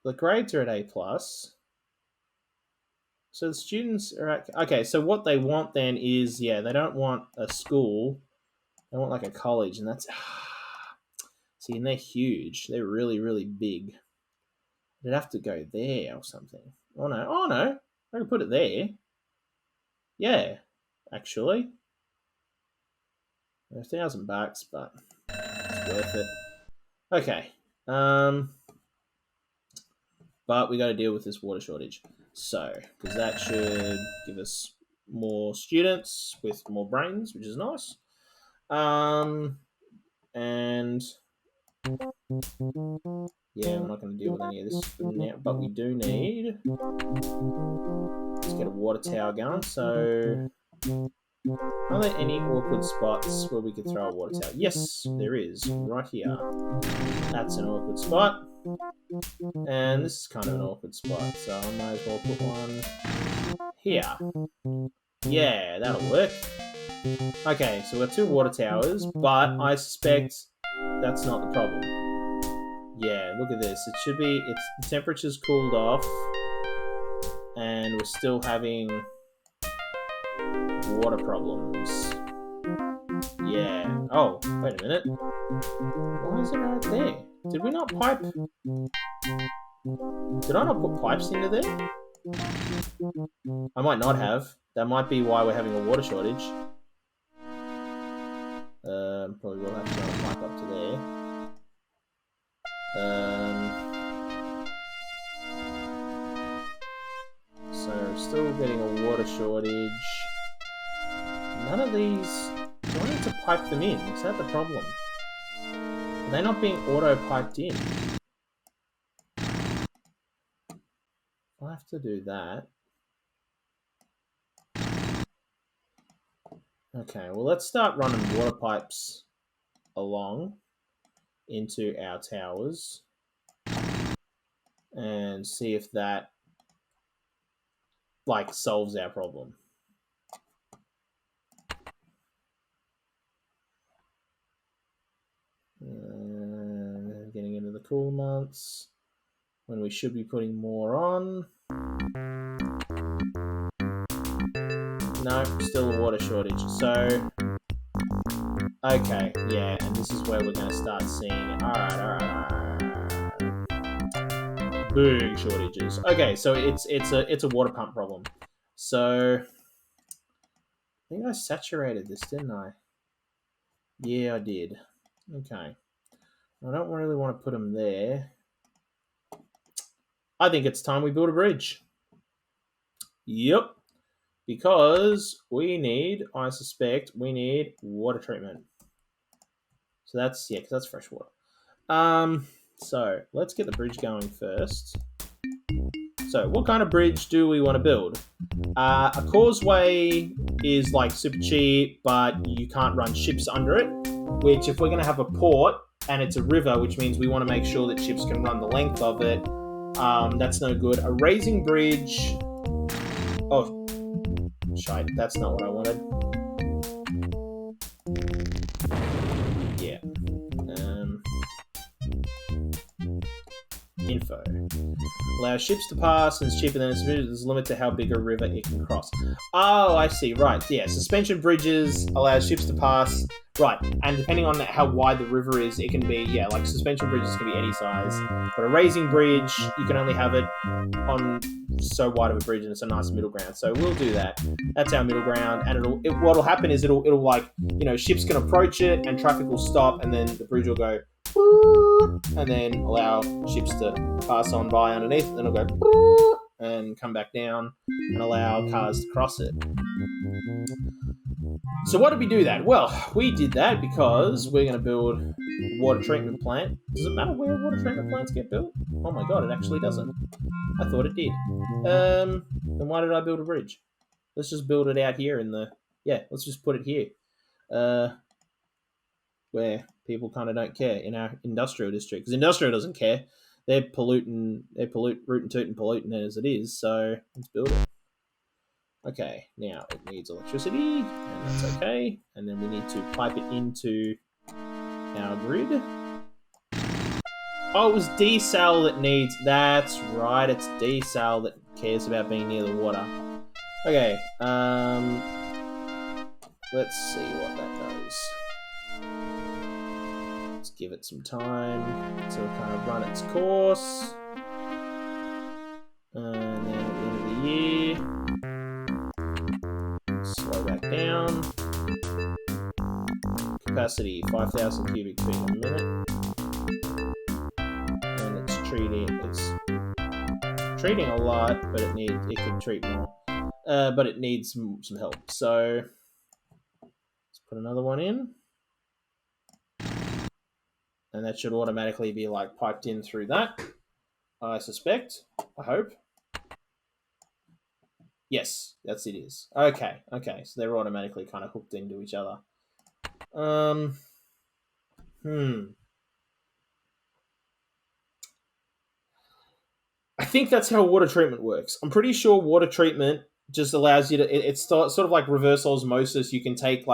The grades are at A+. So the students are at... Okay, so what they want then is... Yeah, they don't want a school. They want like a college, and that's... See, and they're huge. They're really, really big. They'd have to go there or something. Oh, no. Oh, no. I can put it there. Yeah, actually. $1,000, but it's worth it. Okay. But we got to deal with this water shortage. So, because that should give us more students with more brains, which is nice. And yeah, we're not going to deal with any of this for now, but we do need... Let's get a water tower going. So, are there any awkward spots where we could throw a water tower? Yes, there is. Right here. That's an awkward spot. And this is kind of an awkward spot, so I might as well put one here. Yeah, that'll work. Okay, so we've got 2 water towers, but I suspect that's not the problem. Yeah, look at this. It should be... the temperature's cooled off, and we're still having water problems. Yeah. Oh, wait a minute. Why is it right there? Did we not pipe... Did I not put pipes into there? I might not have. That might be why we're having a water shortage. Probably will have to run a pipe up to there. So, still getting a water shortage. None of these... Do I need to pipe them in? Is that the problem? Are they not being auto-piped in? I'll have to do that. Okay, well, let's start running water pipes along into our towers and see if that, like, solves our problem. Getting into the cool months when we should be putting more on. No, still a water shortage. So, okay, yeah, and this is where we're going to start seeing it. Alright. Big shortages. Okay, so it's a water pump problem. So, I think I saturated this, didn't I? Yeah, I did. Okay. I don't really want to put them there. I think it's time we build a bridge. Yep. Because I suspect we need water treatment. So that's, yeah, because that's fresh water. So let's get the bridge going first. So what kind of bridge do we want to build? A causeway is like super cheap, but you can't run ships under it, which if we're going to have a port and it's a river, which means we want to make sure that ships can run the length of it, that's no good. A raising bridge... Oh, shite, that's not what I wanted. Yeah. Info. Allow ships to pass and it's cheaper than there's a limit to how big a river it can cross. Oh, I see. Right. Yeah. Suspension bridges allow ships to pass. Right. And depending on how wide the river is, it can be, yeah, like suspension bridges can be any size. But a raising bridge, you can only have it on so wide of a bridge and it's a nice middle ground. So we'll do that. That's our middle ground. And what'll happen is it'll like, ships can approach it and traffic will stop and then the bridge will go and then allow ships to pass on by underneath, and then it'll go and come back down and allow cars to cross it. So why did we do that? Well, we did that because we're going to build a water treatment plant. Does it matter where water treatment plants get built? Oh my god, it actually doesn't. I thought it did. Then why did I build a bridge? Let's just build it out here let's just put it here. Where people kind of don't care in our industrial district. Because industrial doesn't care. They're rootin' tootin' polluting it as it is, so let's build it. Okay, now it needs electricity, and that's okay. And then we need to pipe it into our grid. Oh, it was desal that needs... That's right, it's desal that cares about being near the water. Okay, let's see what that does. Give it some time to kind of run its course. And then at the end of the year, slow back down. Capacity 5,000 cubic feet a minute. And it's treating a lot, but it could treat more. But it needs some help. So let's put another one in. And that should automatically be like piped in through that, I suspect. I hope. Yes, it is. Okay. So they're automatically kind of hooked into each other. I think that's how water treatment works. I'm pretty sure water treatment just allows you to... It's sort of like reverse osmosis. You can take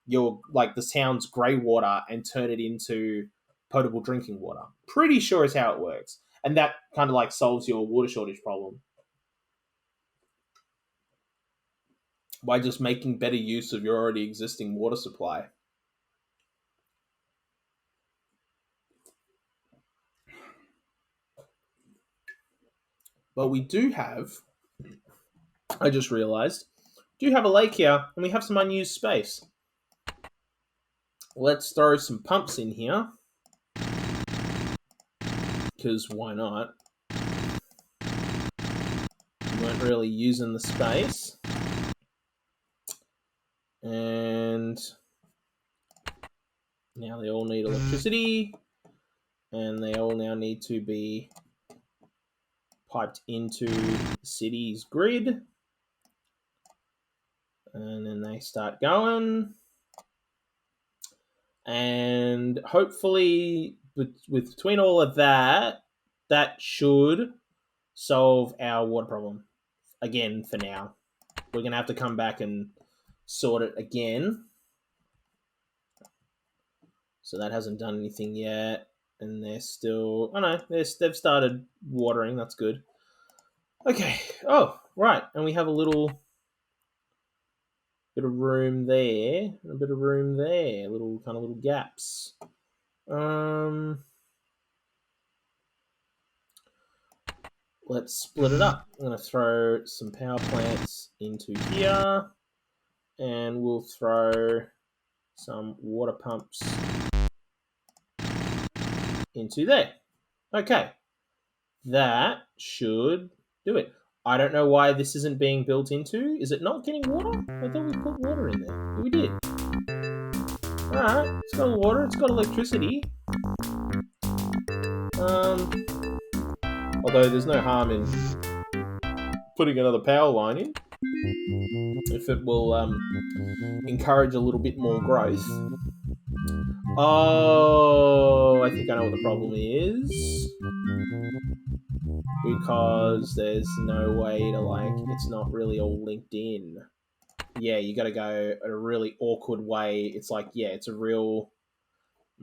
your the town's grey water and turn it into potable drinking water. Pretty sure is how it works. And that kind of solves your water shortage problem. By just making better use of your already existing water supply. But we do have, I just realized, do have a lake here and we have some unused space. Let's throw some pumps in here. Because why not? We weren't really using the space. And now they all need electricity. And they all now need to be piped into the city's grid. And then they start going. And hopefully, between all of that, that should solve our water problem. Again, for now. We're going to have to come back and sort it again. So that hasn't done anything yet. And they're still... Oh no, they've started watering. That's good. Okay. Oh, right. And we have a little bit of room there. And a bit of room there. Little gaps. Let's split it up. I'm going to throw some power plants into here. And we'll throw some water pumps into there. Okay. That should do it. I don't know why this isn't being built into. Is it not getting water? I thought we put water in there. We did. Alright. It's got water. It's got electricity. Although there's no harm in putting another power line in. If it will encourage a little bit more growth. Oh, I think I know what the problem is. Because there's no way to, it's not really all linked in. Yeah, you gotta go a really awkward way. It's it's a real...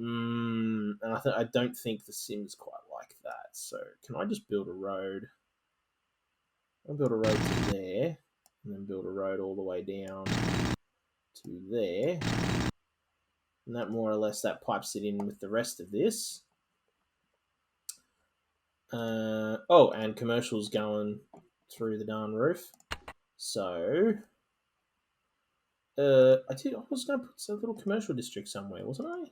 And I don't think The Sims quite like that. So can I just build a road? I'll build a road to there, and then build a road all the way down to there. And that more or less, that pipes it in with the rest of this. And commercials going through the darn roof. So, I was going to put a little commercial district somewhere, wasn't I?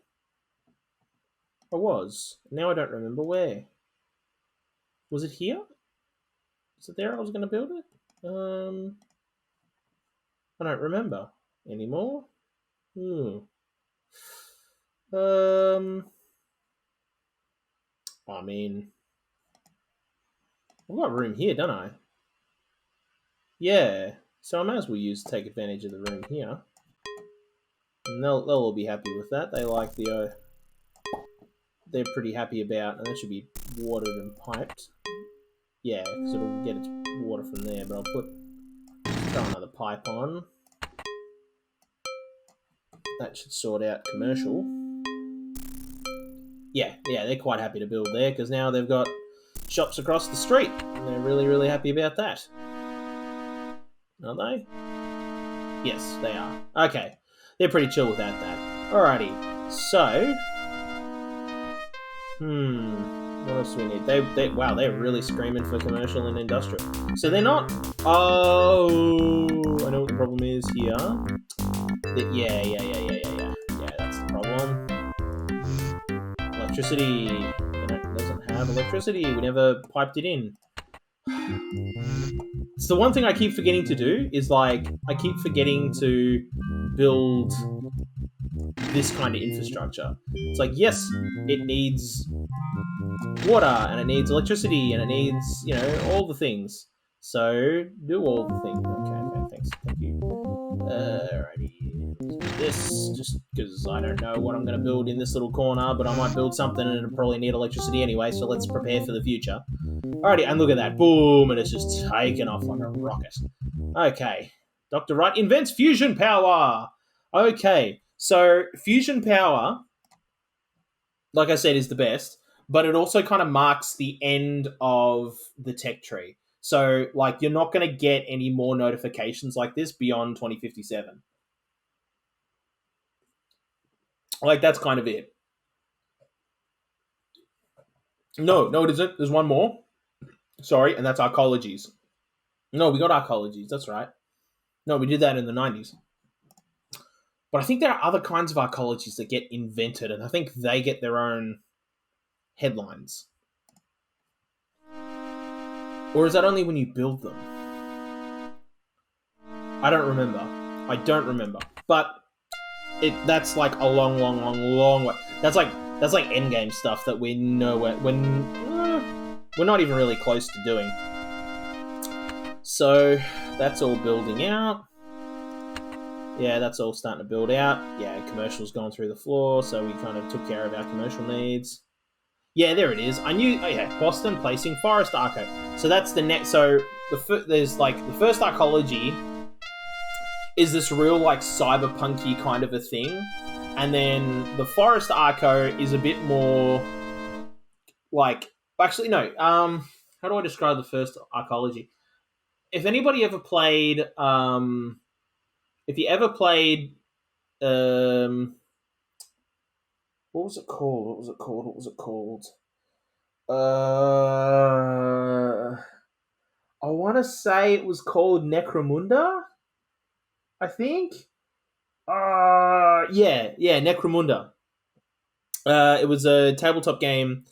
I was. Now I don't remember where. Was it here? Is it there I was going to build it? I don't remember anymore. I mean, I've got room here, don't I? Yeah. So I might as well take advantage of the room here. And they'll all be happy with that. They like the... they're pretty happy about... And that should be watered and piped. Yeah, because it'll get its water from there. But I'll throw another pipe on. That should sort out commercial. Yeah, they're quite happy to build there because now they've got shops across the street. And they're really, really happy about that. Aren't they? Yes, they are. Okay. They're pretty chill without that. Alrighty. So... what else do we need? Wow, they're really screaming for commercial and industrial. So they're not... Oh, I know what the problem is here. Yeah, that's the problem. Electricity. It doesn't have electricity. We never piped it in. It's the one thing I keep forgetting to do is, like, I keep forgetting to build this kind of infrastructure. It's like, yes, it needs water, and it needs electricity, and it needs, all the things. So, do all the things. Okay, thanks. Thank you. Alrighty. This, just because I don't know what I'm going to build in this little corner, but I might build something and it'll probably need electricity anyway, so let's prepare for the future. Alrighty, and look at that. Boom, and it's just taken off like a rocket. Okay. Dr. Wright invents fusion power. Okay, so fusion power, like I said, is the best, but it also kind of marks the end of the tech tree. So, like, you're not going to get any more notifications like this beyond 2057. Like, that's kind of it. No, it isn't. There's one more. Sorry, and that's arcologies. No, we got arcologies. That's right. No, we did that in the 90s. But I think there are other kinds of arcologies that get invented, and I think they get their own headlines. Or is that only when you build them? I don't remember. But that's like a long way. That's like endgame stuff that we know we're not even really close to doing. So that's all building out. Yeah, that's all starting to build out. Yeah, commercial's gone through the floor, so we kind of took care of our commercial needs. Yeah, there it is. I knew. Oh yeah, Boston placing Forest Arco. So that's the next. So there's like the first arcology is this real like cyberpunky kind of a thing, and then the Forest Arco is a bit more like. Actually, no. How do I describe the first arcology? If anybody ever played, if you ever played, what was it called? I want to say it was called Necromunda. I think. Necromunda. It was a tabletop game,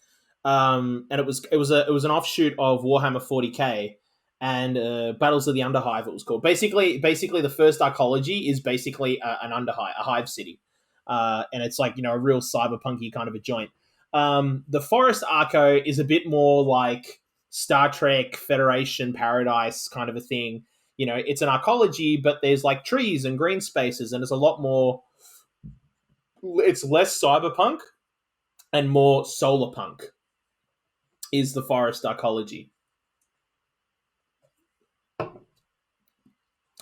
and it was an offshoot of Warhammer 40k. And Battles of the Underhive, it was called. Basically, the first arcology is basically an underhive, a hive city, and it's like a real cyberpunky kind of a joint. The Forest Arco is a bit more like Star Trek Federation Paradise kind of a thing. It's an arcology, but there's like trees and green spaces, and it's a lot more. It's less cyberpunk and more solar punk. Is the Forest Arcology.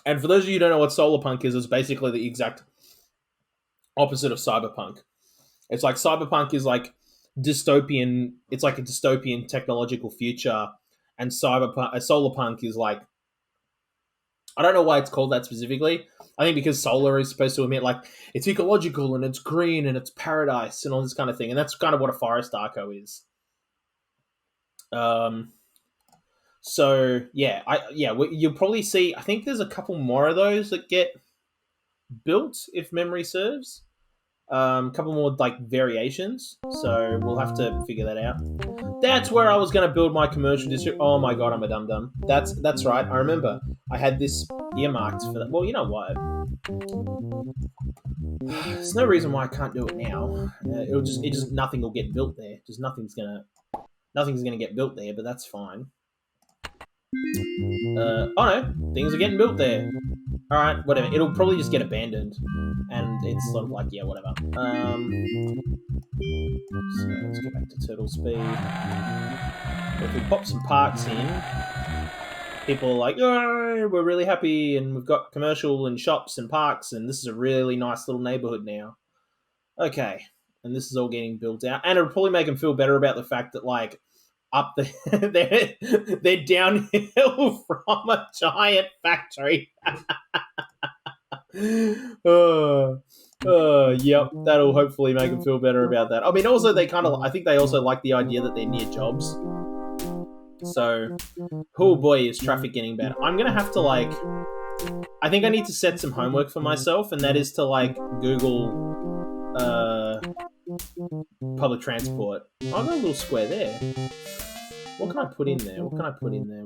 And for those of you who don't know what solar punk is, it's basically the exact opposite of cyberpunk. It's like cyberpunk is like dystopian. It's like a dystopian technological future, and solar punk is like, I don't know why it's called that specifically. I think because solar is supposed to emit like it's ecological and it's green and it's paradise and all this kind of thing, and that's kind of what a forest arco is. So yeah, you'll probably see. I think there's a couple more of those that get built if memory serves. A couple more like variations. So we'll have to figure that out. That's where I was going to build my commercial district. Oh my god, I'm a dum dum. That's right. I remember I had this earmarked for that. Well, you know what? There's no reason why I can't do it now. Nothing will get built there. Just nothing's gonna get built there. But that's fine. Oh no, things are getting built there. All right, whatever. It'll probably just get abandoned, and it's sort of like, yeah, whatever. So let's go back to turtle speed. If we pop some parks in, people are like, oh, we're really happy, and we've got commercial and shops and parks, and this is a really nice little neighborhood now. Okay, and this is all getting built out, and it'll probably make them feel better about the fact that like up there, they're downhill from a giant factory. Yep, that'll hopefully make them feel better about that. I mean, also I think they also like the idea that they're near jobs. So, oh boy, is traffic getting bad. I'm gonna have to like, I think I need to set some homework for myself, and that is to like Google public transport. I've got a little square there. What can I put in there? What can I put in there?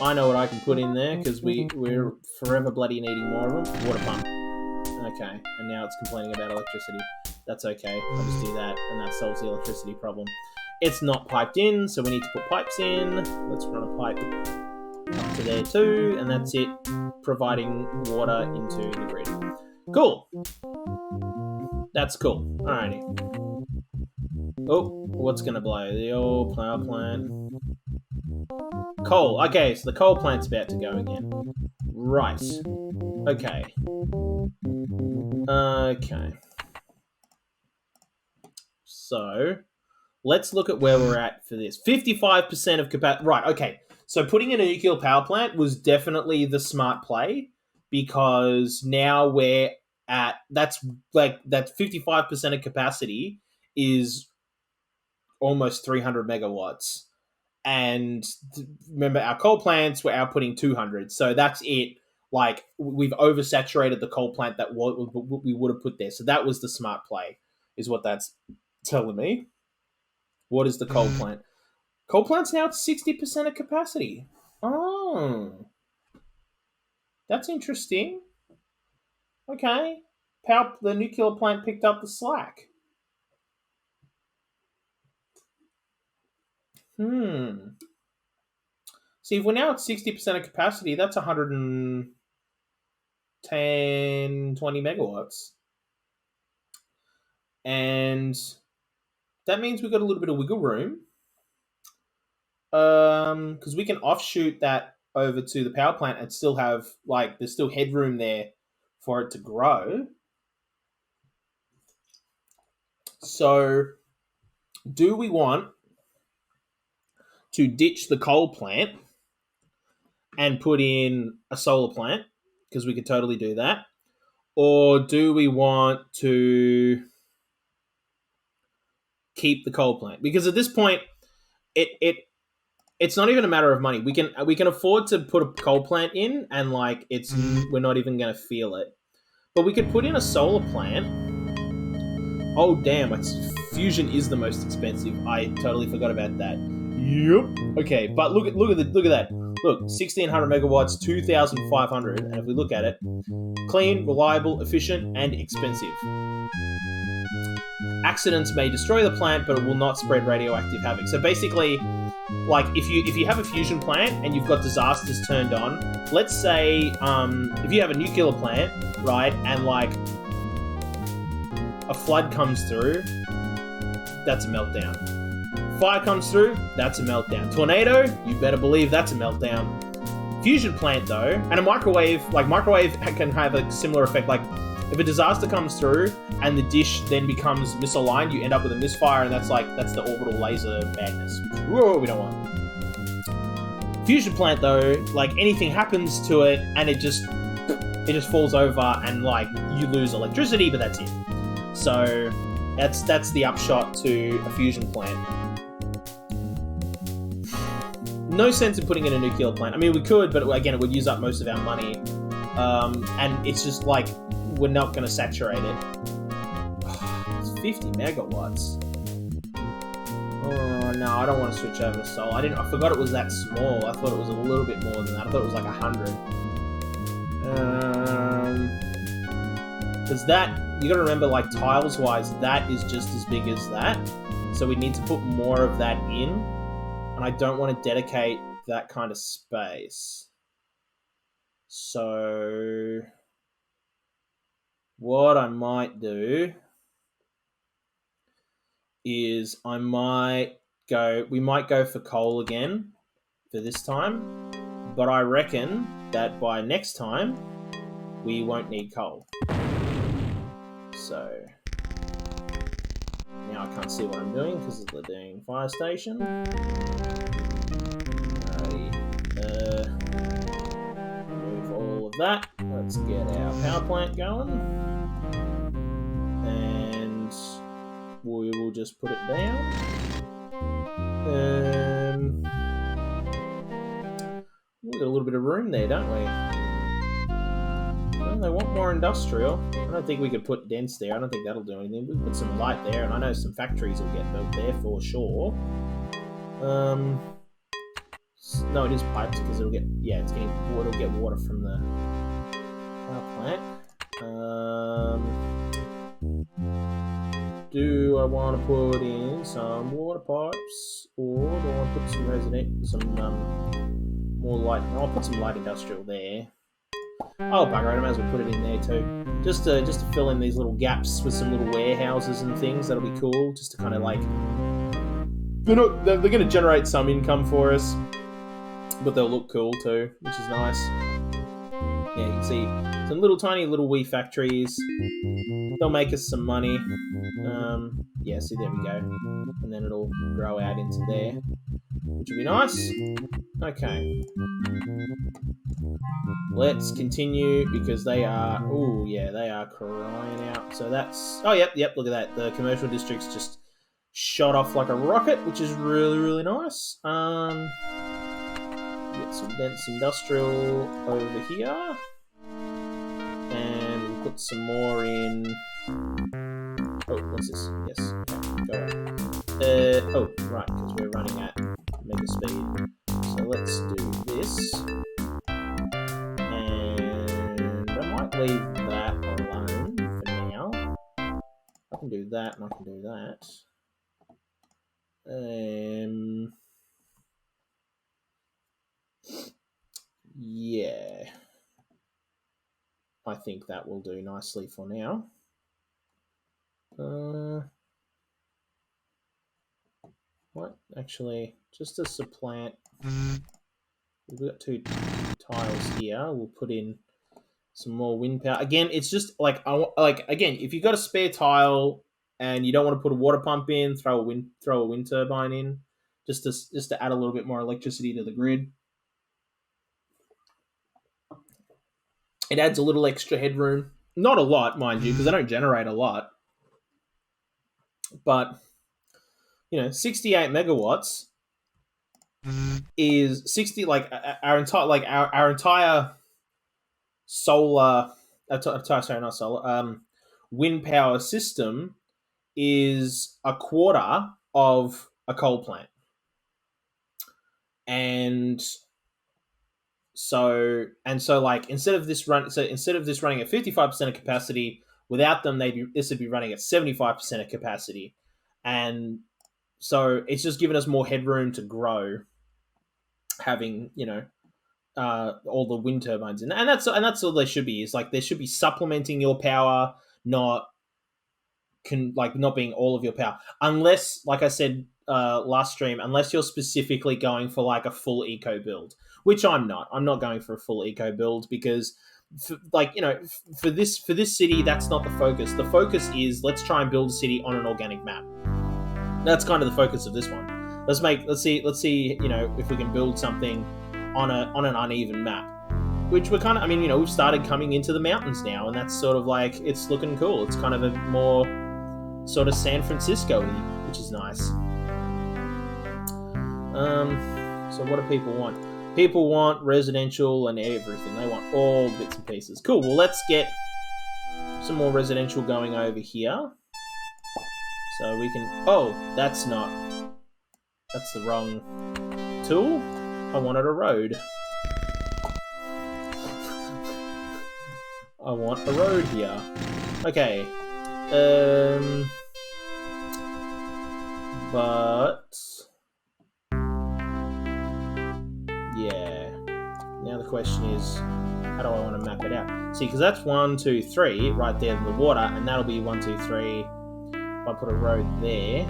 I know what I can put in there, because we're forever bloody needing more of them. Water pump. Okay, and now it's complaining about electricity. That's okay. I'll just do that, and that solves the electricity problem. It's not piped in, so we need to put pipes in. Let's run a pipe up to there too, and that's it, providing water into the grid. Cool. That's cool. Alrighty. Oh, what's gonna blow? The old power plant. Coal. Okay, so the coal plant's about to go again. Right. Okay. Okay. So, let's look at where we're at for this. 55% of capacity. Right, okay. So putting in a nuclear power plant was definitely the smart play, because now we're at, that's like, that 55% of capacity is almost 300 megawatts. And remember, our coal plants were outputting 200. So that's it. Like, we've oversaturated the coal plant that we would have put there. So that was the smart play, is what that's telling me. What is the coal plant? Coal plant's now at 60% of capacity. Oh. That's interesting. Okay. The nuclear plant picked up the slack. See, if we're now at 60% of capacity, that's 110, 20 megawatts. And that means we've got a little bit of wiggle room. Because we can offshoot that over to the power plant and still have, like, there's still headroom there for it to grow. So, do we want to ditch the coal plant and put in a solar plant? Because we could totally do that. Or do we want to keep the coal plant? Because at this point, it's not even a matter of money. We can afford to put a coal plant in, and like we're not even going to feel it. But we could put in a solar plant. Oh damn! Fusion is the most expensive. I totally forgot about that. Yep. Okay, but look at that. Look, 1,600 megawatts, 2,500, and if we look at it, clean, reliable, efficient, and expensive. Accidents may destroy the plant, but it will not spread radioactive havoc. So basically, like if you have a fusion plant and you've got disasters turned on, let's say if you have a nuclear plant, right, and like a flood comes through, that's a meltdown. Fire comes through, that's a meltdown. Tornado, you better believe that's a meltdown. Fusion plant though, and a microwave can have a similar effect. Like If a disaster comes through and the dish then becomes misaligned, you end up with a misfire, and that's the orbital laser madness. Whoa, we don't want. Fusion plant though, like anything happens to it and it just falls over and like you lose electricity, but that's it. So that's the upshot to a fusion plant. No sense in putting in a nuclear plant. I mean, we could, but again, it would use up most of our money. And it's just like, we're not going to saturate it. It's 50 megawatts. Oh, no, I don't want to switch over to solar. I forgot it was that small. I thought it was a little bit more than that. I thought it was like 100. Because that, you got to remember, like, tiles-wise, that is just as big as that. So we need to put more of that in. And I don't want to dedicate that kind of space. So what I might do is we might go for coal again for this time, but I reckon that by next time we won't need coal. So now I can't see what I'm doing because they're doing fire station. Move all of that. Let's get our power plant going. And we will just put it down. We've got a little bit of room there, don't we? Well, they want more industrial. I don't think we could put dense there. I don't think that'll do anything. We put some light there, and I know some factories will get built there for sure. No, it is piped because it'll get water from the power plant. Do I want to put in some water pipes, or do I want to put some more light? No, I'll put some light industrial there. Oh bugger, I might as well put it in there too, just to fill in these little gaps with some little warehouses and things. That'll be cool, just to kind of like they're going to generate some income for us. But they'll look cool too, which is nice. Yeah, you can see some tiny little wee factories. They'll make us some money. Yeah, see, there we go. And then it'll grow out into there, which will be nice. Okay. Let's continue because they are crying out. So that's, oh, yep, look at that. The commercial district's just shot off like a rocket, which is really, really nice. Get some dense industrial over here, and we'll put some more in. Oh, what's this? Yes, go away. Oh, right, because we're running at mega speed. So let's do this, and I might leave that alone for now. I can do that, and I can do that. Yeah, I think that will do nicely for now. What? Actually, just to supplant, we've got 2 tiles here. We'll put in some more wind power. Again, it's just like again, if you've got a spare tile and you don't want to put a water pump in, throw a wind turbine in, just to add a little bit more electricity to the grid. It adds a little extra headroom. Not a lot, mind you, because I don't generate a lot. But, 68 megawatts is 60, like, our entire solar, wind power system is a quarter of a coal plant. And so like instead of this running at 55% of capacity, without them this would be running at 75% of capacity. And so it's just given us more headroom to grow, having, all the wind turbines in. And that's all they should be, is like they should be supplementing your power, not being all of your power. Unless, like I said last stream, unless you're specifically going for like a full eco build, which I'm not. I'm not going for a full eco build because like, you know, for this city, that's not the focus. The focus is let's try and build a city on an organic map. That's kind of the focus of this one. Let's see, you know, if we can build something on an uneven map. Which we're kind of, I mean, you know, we've started coming into the mountains now, and that's sort of like, it's looking cool. It's kind of a more sort of San Francisco-y, which is nice. So what do people want? People want residential and everything. They want all bits and pieces. Cool. Well, let's get some more residential going over here. So we can... Oh, that's the wrong tool. I wanted a road. I want a road here. Okay. But... yeah. Now the question is, how do I want to map it out? See, because that's 1, 2, 3 right there in the water, and that'll be 1, 2, 3. If I put a road there,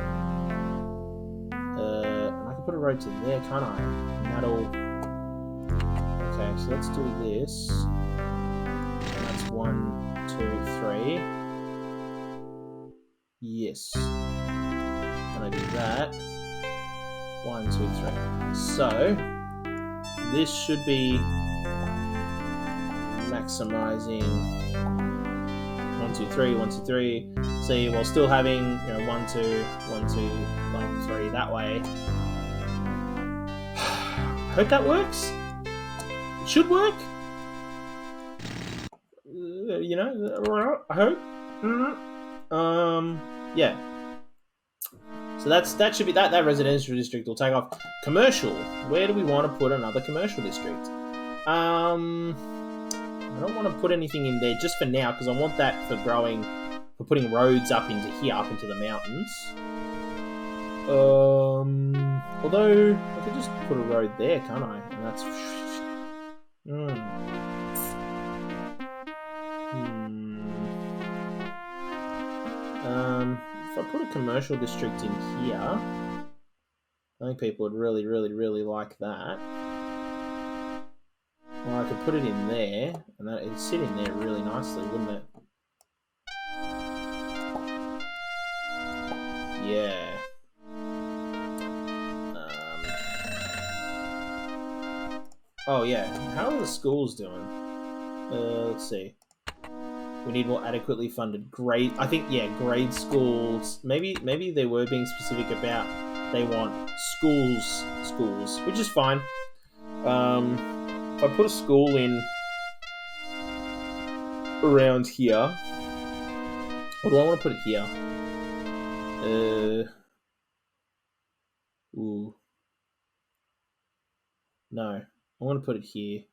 and I can put a road to there, can't I? And that'll... Okay, so let's do this. That's 1, 2, 3. Yes. And I do that. 1, 2, 3. So this should be maximizing 1, 2, 3, 1, 2, 3. See, while still having, you know, 1, 2, 1, 2, like 3 that way. Hope that works. It should work. You know, I hope. Yeah. So that should be that residential district will take off. Commercial. Where do we want to put another commercial district? I don't want to put anything in there just for now because I want that for growing, for putting roads up into here, up into the mountains. Although I could just put a road there, can't I? And that's. If I put a commercial district in here, I think people would really, really, really like that. Or I could put it in there, and that it'd sit in there really nicely, wouldn't it? Yeah. Oh yeah. How are the schools doing? Let's see. We need more adequately funded grade. I think, yeah, grade schools. Maybe they were being specific about they want schools, which is fine. If I put a school in around here, or do I want to put it here? Ooh. No, I want to put it here.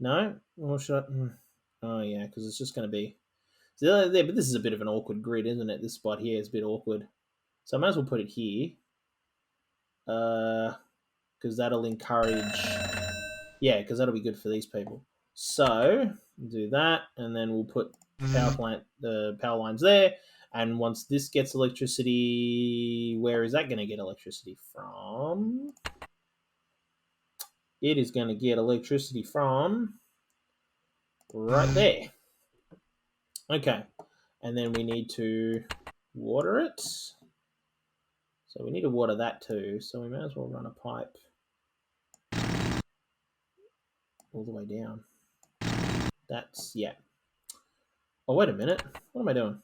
No, or should I? Oh yeah, because it's just going to be there. But this is a bit of an awkward grid, isn't it? This spot here is a bit awkward, so I might as well put it here. Because that'll encourage. Yeah, because that'll be good for these people. So do that, and then we'll put the power lines there. And once this gets electricity, where is that going to get electricity from? It is going to get electricity from right there. Okay, and then we need to water it. So we need to water that too. So we may as well run a pipe all the way down. That's, yeah. Oh, wait a minute. What am I doing?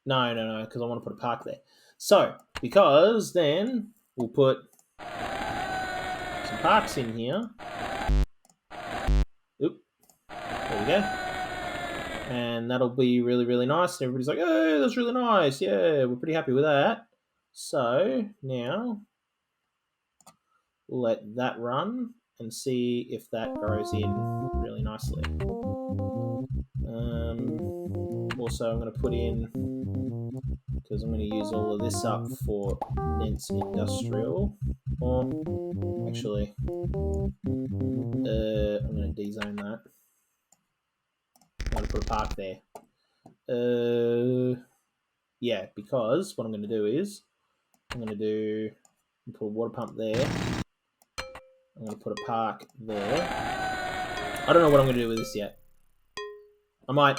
No, because I want to put a park there. So, because then we'll put some parks in here. Oop. There we go. And that'll be really, really nice. And everybody's like, oh, that's really nice. Yeah, we're pretty happy with that. So, now, we'll let that run and see if that grows in really nicely. Also, I'm going to put in, because I'm going to use all of this up for Nent's Industrial. Or, actually, I'm going to dezone that. I'm going to put a park there. Yeah, because what I'm going to do is, I'm going to put a water pump there. I'm going to put a park there. I don't know what I'm going to do with this yet. I might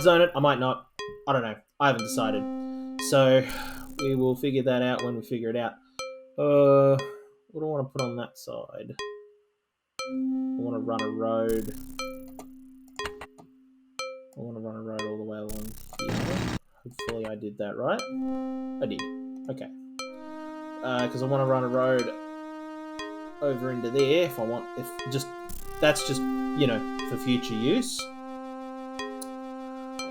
zone it. I might not. I don't know. I haven't decided. So we will figure that out when we figure it out. What do I want to put on that side? I want to run a road. I want to run a road all the way along here. Hopefully I did that right. I did. Okay. Because I want to run a road over into there that's just, you know, for future use.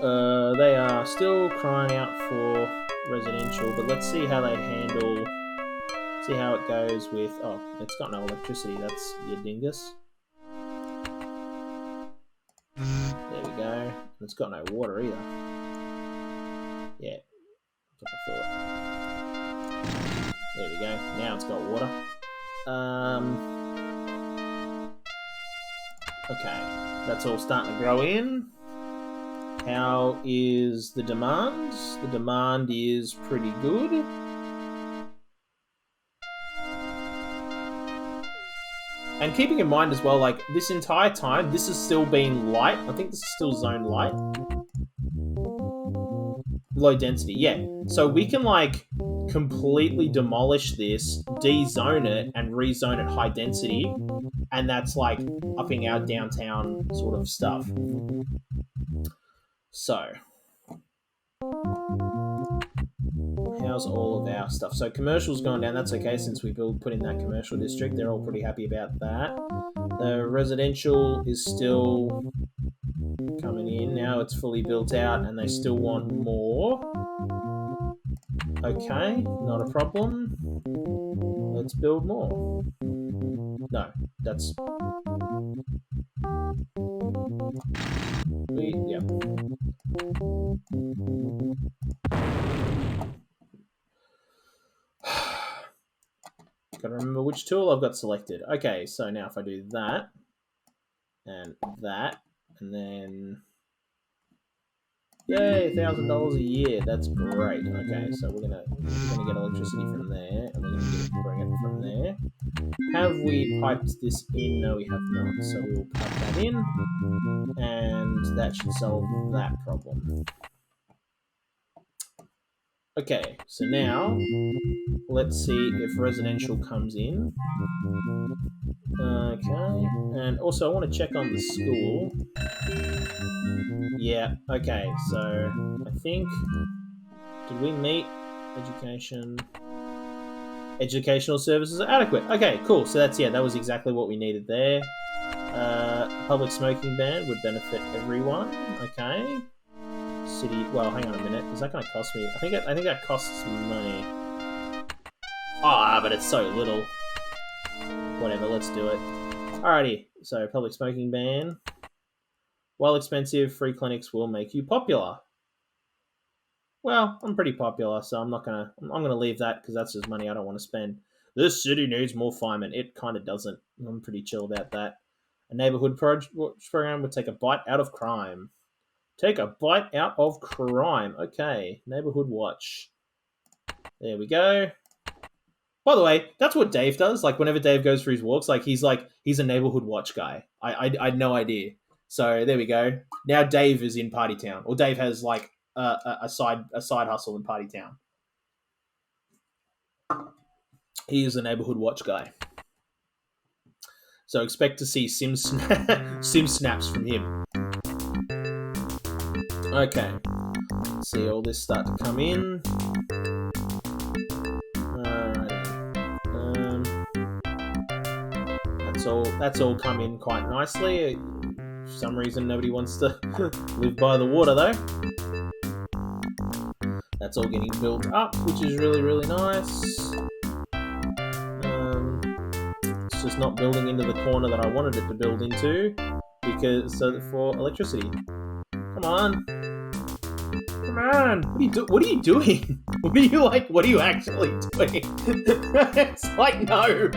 They are still crying out for residential, but let's see how they handle, see how it goes with, oh, it's got no electricity, that's your dingus. There we go. It's got no water either. Yeah, that's what I thought. There we go. Now it's got water. Okay, that's all starting to grow in. How is the demand? The demand is pretty good. And keeping in mind as well, like, this entire time, this has still been light. I think this is still zone light. Low density, yeah. So we can, like, completely demolish this, de-zone it, and rezone it high density. And that's, like, upping our downtown sort of stuff. So, how's all of our stuff? So commercial's gone down. That's okay since we put in that commercial district. They're all pretty happy about that. The residential is still coming in. Now it's fully built out and they still want more. Okay, not a problem. Let's build more. No, that's... Yep. Gotta remember which tool I've got selected. Okay, so now if I do that, and then... Yay, $1,000 a year. That's great. Okay, so we're gonna get electricity from there, and we're gonna bring it from there. Have we piped this in? No, we have not. So we will pipe that in, and that should solve that problem. Okay, so now let's see if residential comes in. Okay, and also I want to check on the school. Yeah, okay, so I think, did we meet education? Educational services are adequate. Okay, cool. So that's, yeah, that was exactly what we needed there. Public smoking ban would benefit everyone. Okay. City, well, hang on a minute. Is that going to cost me? I think that costs money. Ah, but it's so little. Whatever, let's do it. Alrighty, so public smoking ban. While expensive, free clinics will make you popular. Well, I'm pretty popular, so I'm gonna leave that because that's just money I don't want to spend. This city needs more firemen. It kind of doesn't. I'm pretty chill about that. A neighborhood program would take a bite out of crime. Take a bite out of crime. Okay, neighborhood watch. There we go. By the way, that's what Dave does. Like, whenever Dave goes for his walks, he's a neighborhood watch guy. I had no idea. So there we go. Now Dave is in Party Town, or Dave has like a side hustle in Party Town. He is a neighborhood watch guy. So expect to see sim snaps from him. Okay. See all this start to come in. That's all come in quite nicely. For some reason, nobody wants to live by the water, though. That's all getting built up, which is really, really nice. It's just not building into the corner that I wanted it to build into, for electricity. Come on. Come on. What are you doing? What are you actually doing? It's like, no.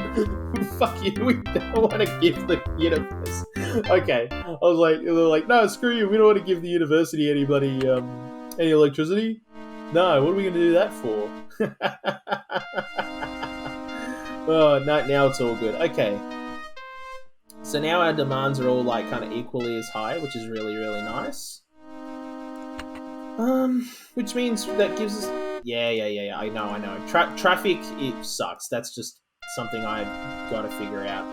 Fuck you. We don't want to give the universe. Okay. I was like, they're like, no, screw you. We don't want to give the university anybody any electricity. No, what are we going to do that for? Oh, no, now it's all good. Okay. So now our demands are all like kind of equally as high, which is really, really nice. Which means that gives us... Yeah. I know. Traffic, it sucks. That's just something I've got to figure out.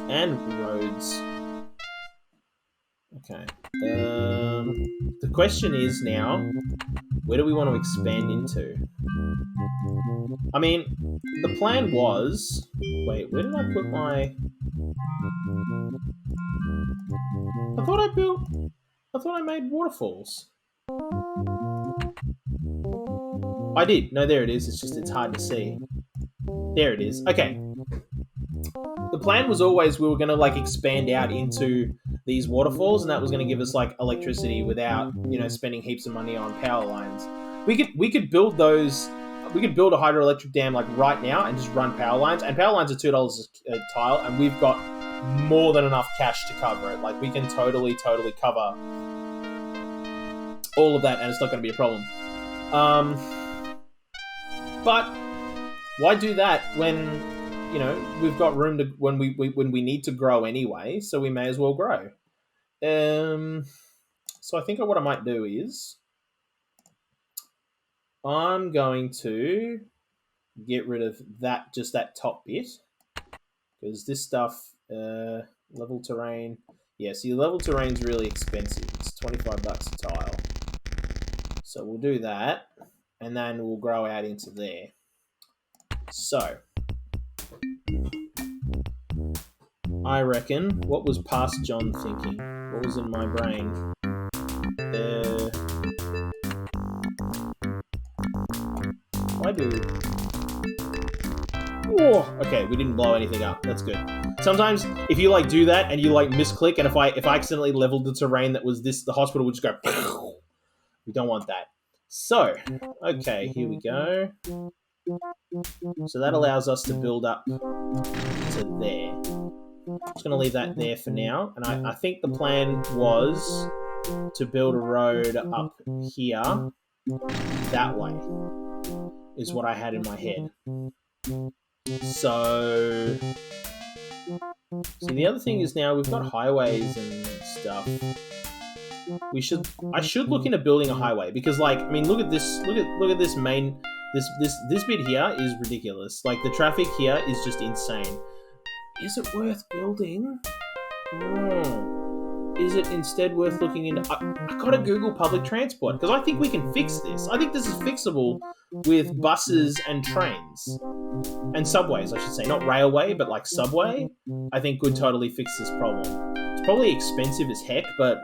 And roads. Okay. The question is now, where do we want to expand into? I mean, the plan was... Wait, where did I put my... I thought I made waterfalls. I did. No, there it is. It's just, it's hard to see. There it is. Okay. The plan was always we were going to like expand out into these waterfalls, and that was going to give us like electricity without, you know, spending heaps of money on power lines. We could build those. We could build a hydroelectric dam like right now and just run power lines. And power lines are $2 a tile, and we've got more than enough cash to cover it. Like we can totally cover all of that, and it's not going to be a problem. But why do that when, you know, we've got room to when we need to grow anyway, so we may as well grow. So I think what I might do is I'm going to get rid of that, just that top bit, because this stuff, level terrain. Yeah, see, level terrain's really expensive. It's $25 a tile. So we'll do that, and then we'll grow out into there. So I reckon, what was past John thinking? What was in my brain? Why do... Whoa, okay, we didn't blow anything up. That's good. Sometimes, if you like do that and you like misclick, and if I accidentally leveled the terrain that was this, the hospital would just go... We don't want that. So, okay, here we go. So that allows us to build up to there. I'm just going to leave that there for now. And I think the plan was to build a road up here that way, is what I had in my head. So, see, the other thing is now we've got highways and stuff. I should look into building a highway, because, like, I mean, look at this main, this bit here is ridiculous. Like, the traffic here is just insane. Is it worth building? Is it instead worth looking into... I gotta Google public transport, because I think we can fix this. I think this is fixable with buses and trains. And subways, I should say. Not railway, but like subway. I think could totally fix this problem. It's probably expensive as heck, but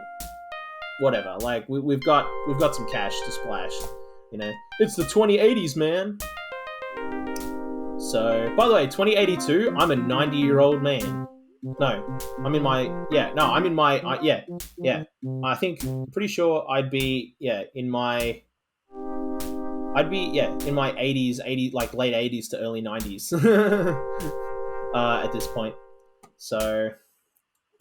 whatever. Like, we've got some cash to splash. You know? It's the 2080s, man! So, by the way, 2082, I'm a 90-year-old man. No, I'm in my... Yeah, no, I'm in my... yeah. I think, pretty sure I'd be, in my... in my 80s, like late 80s to early 90s at this point. So,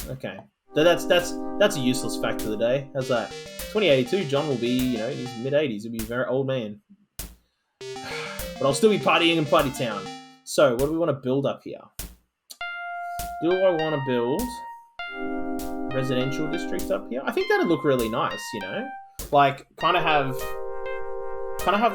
okay. So that's a useless fact of the day. How's that? 2082, John will be, you know, in his mid-80s. He'll be a very old man. But I'll still be partying in Party Town. So, what do we want to build up here? Do I want to build residential district up here? I think that'd look really nice, you know? Like, kind of have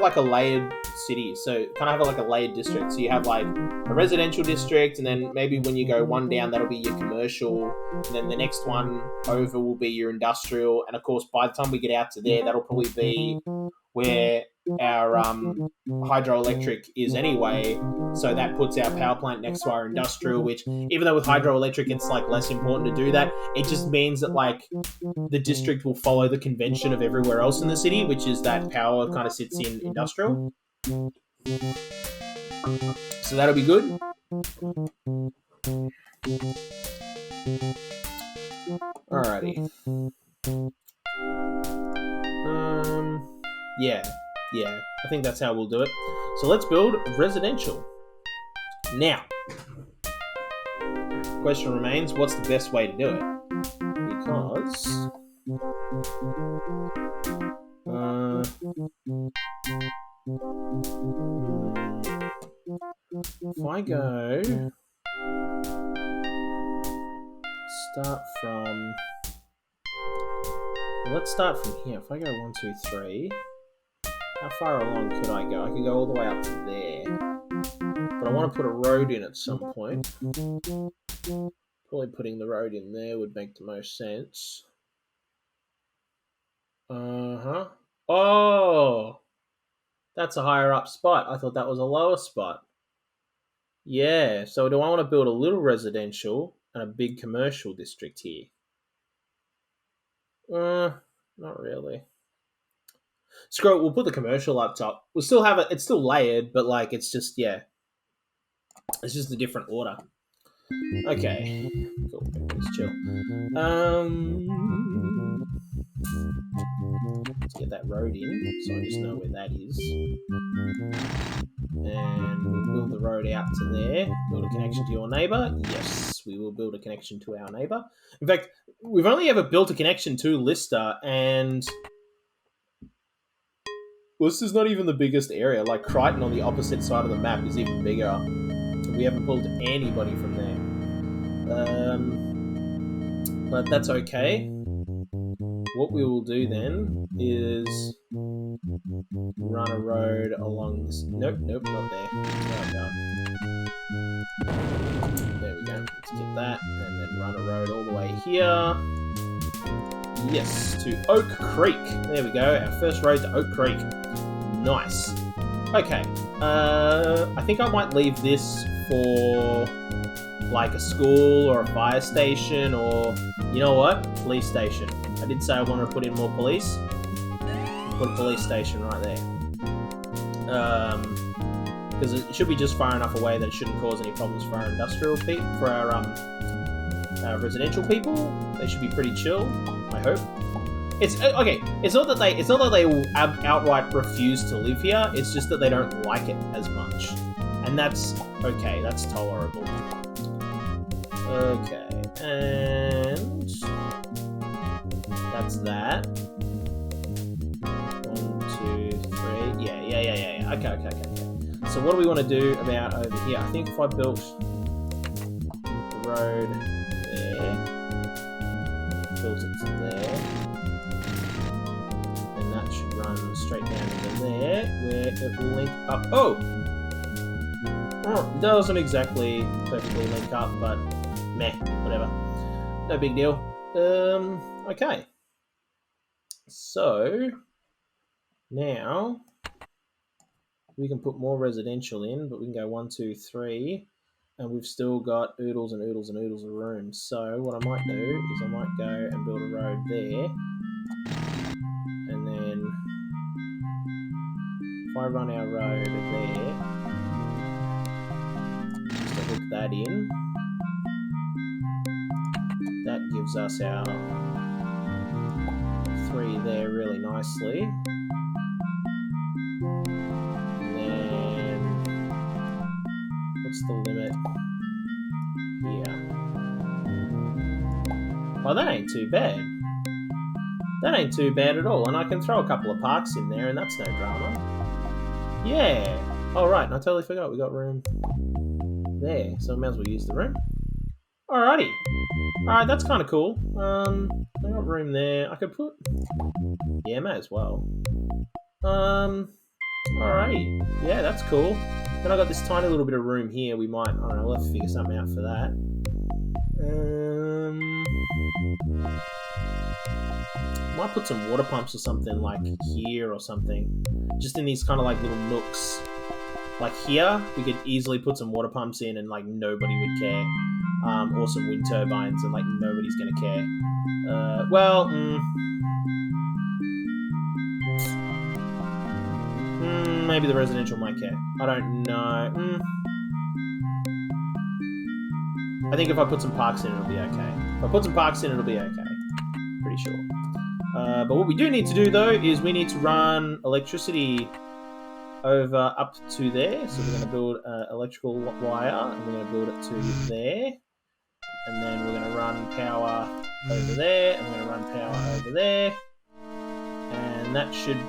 like a layered city. So, kind of have like a layered district. So, you have like a residential district, and then maybe when you go one down, that'll be your commercial. And then the next one over will be your industrial. And of course, by the time we get out to there, that'll probably be where our hydroelectric is anyway. So that puts our power plant next to our industrial, which, even though with hydroelectric it's like less important to do that, it just means that like the district will follow the convention of everywhere else in the city, which is that power kind of sits in industrial. So that'll be good. Alrighty. Yeah, I think that's how we'll do it. So let's build residential. Now, question remains, what's the best way to do it? Because if I go Start from... Let's start from here. If I go 1, 2, 3... How far along could I go? I could go all the way up to there. But I want to put a road in at some point. Probably putting the road in there would make the most sense. Uh-huh. Oh! That's a higher up spot. I thought that was a lower spot. Yeah, so do I want to build a little residential and a big commercial district here? Not really. Screw it, we'll put the commercial up top. We'll still have it, it's still layered, but like, it's just, yeah. It's just a different order. Okay. Cool, let's chill. Let's get that road in, so I just know where that is. And we'll build the road out to there. Build a connection to your neighbour. Yes, we will build a connection to our neighbour. In fact, we've only ever built a connection to Lister, and Lister's not even the biggest area. Like, Crichton on the opposite side of the map is even bigger. We haven't pulled anybody from there. But that's okay. What we will do then is run a road along this. Nope, not there. There we go. Let's get that, and then run a road all the way here. Yes, to Oak Creek. There we go. Our first road to Oak Creek. Nice. Okay. I think I might leave this for like a school or a fire station, or you know what? Police station. I did say I wanted to put in more police. Put a police station right there. Because it should be just far enough away that it shouldn't cause any problems for our industrial people, for our residential people. They should be pretty chill, I hope. It's okay. It's not that they outright refuse to live here. It's just that they don't like it as much, and that's okay. That's tolerable. Okay, and that's that. 1, 2, 3. Yeah. Okay. So what do we want to do about over here? I think if I built the road there, built it to there, and that should run straight down into there, where it will link up. Oh, it doesn't exactly perfectly link up, but meh, whatever. No big deal. Okay. So now we can put more residential in, but we can go 1, 2, 3, and we've still got oodles and oodles and oodles of room. So what I might do is I might go and build a road there, and then if I run our road there, just to hook that in, that gives us our 3 there really nicely. And then what's the limit here? Oh, that ain't too bad. That ain't too bad at all. And I can throw a couple of parks in there, and that's no drama. Yeah. All right, and I totally forgot we got room there, so we might as well use the room. Alrighty. Alright, that's kind of cool. I got room there. I could put... Yeah, may as well. Alrighty. Yeah, that's cool. Then I got this tiny little bit of room here. We might... I don't know, we'll have to figure something out for that. Might put some water pumps or something like here or something. Just in these kind of like little nooks. Like here, we could easily put some water pumps in and like nobody would care. Or some wind turbines and like nobody's gonna care. Maybe the residential might care. I don't know. I think if I put some parks in, it'll be okay. If I put some parks in, it'll be okay. Pretty sure. But what we do need to do, though, is we need to run electricity over up to there. So we're going to build an electrical wire, and we're going to build it to there. And then we're going to run power over there, and we're going to run power over there. And that should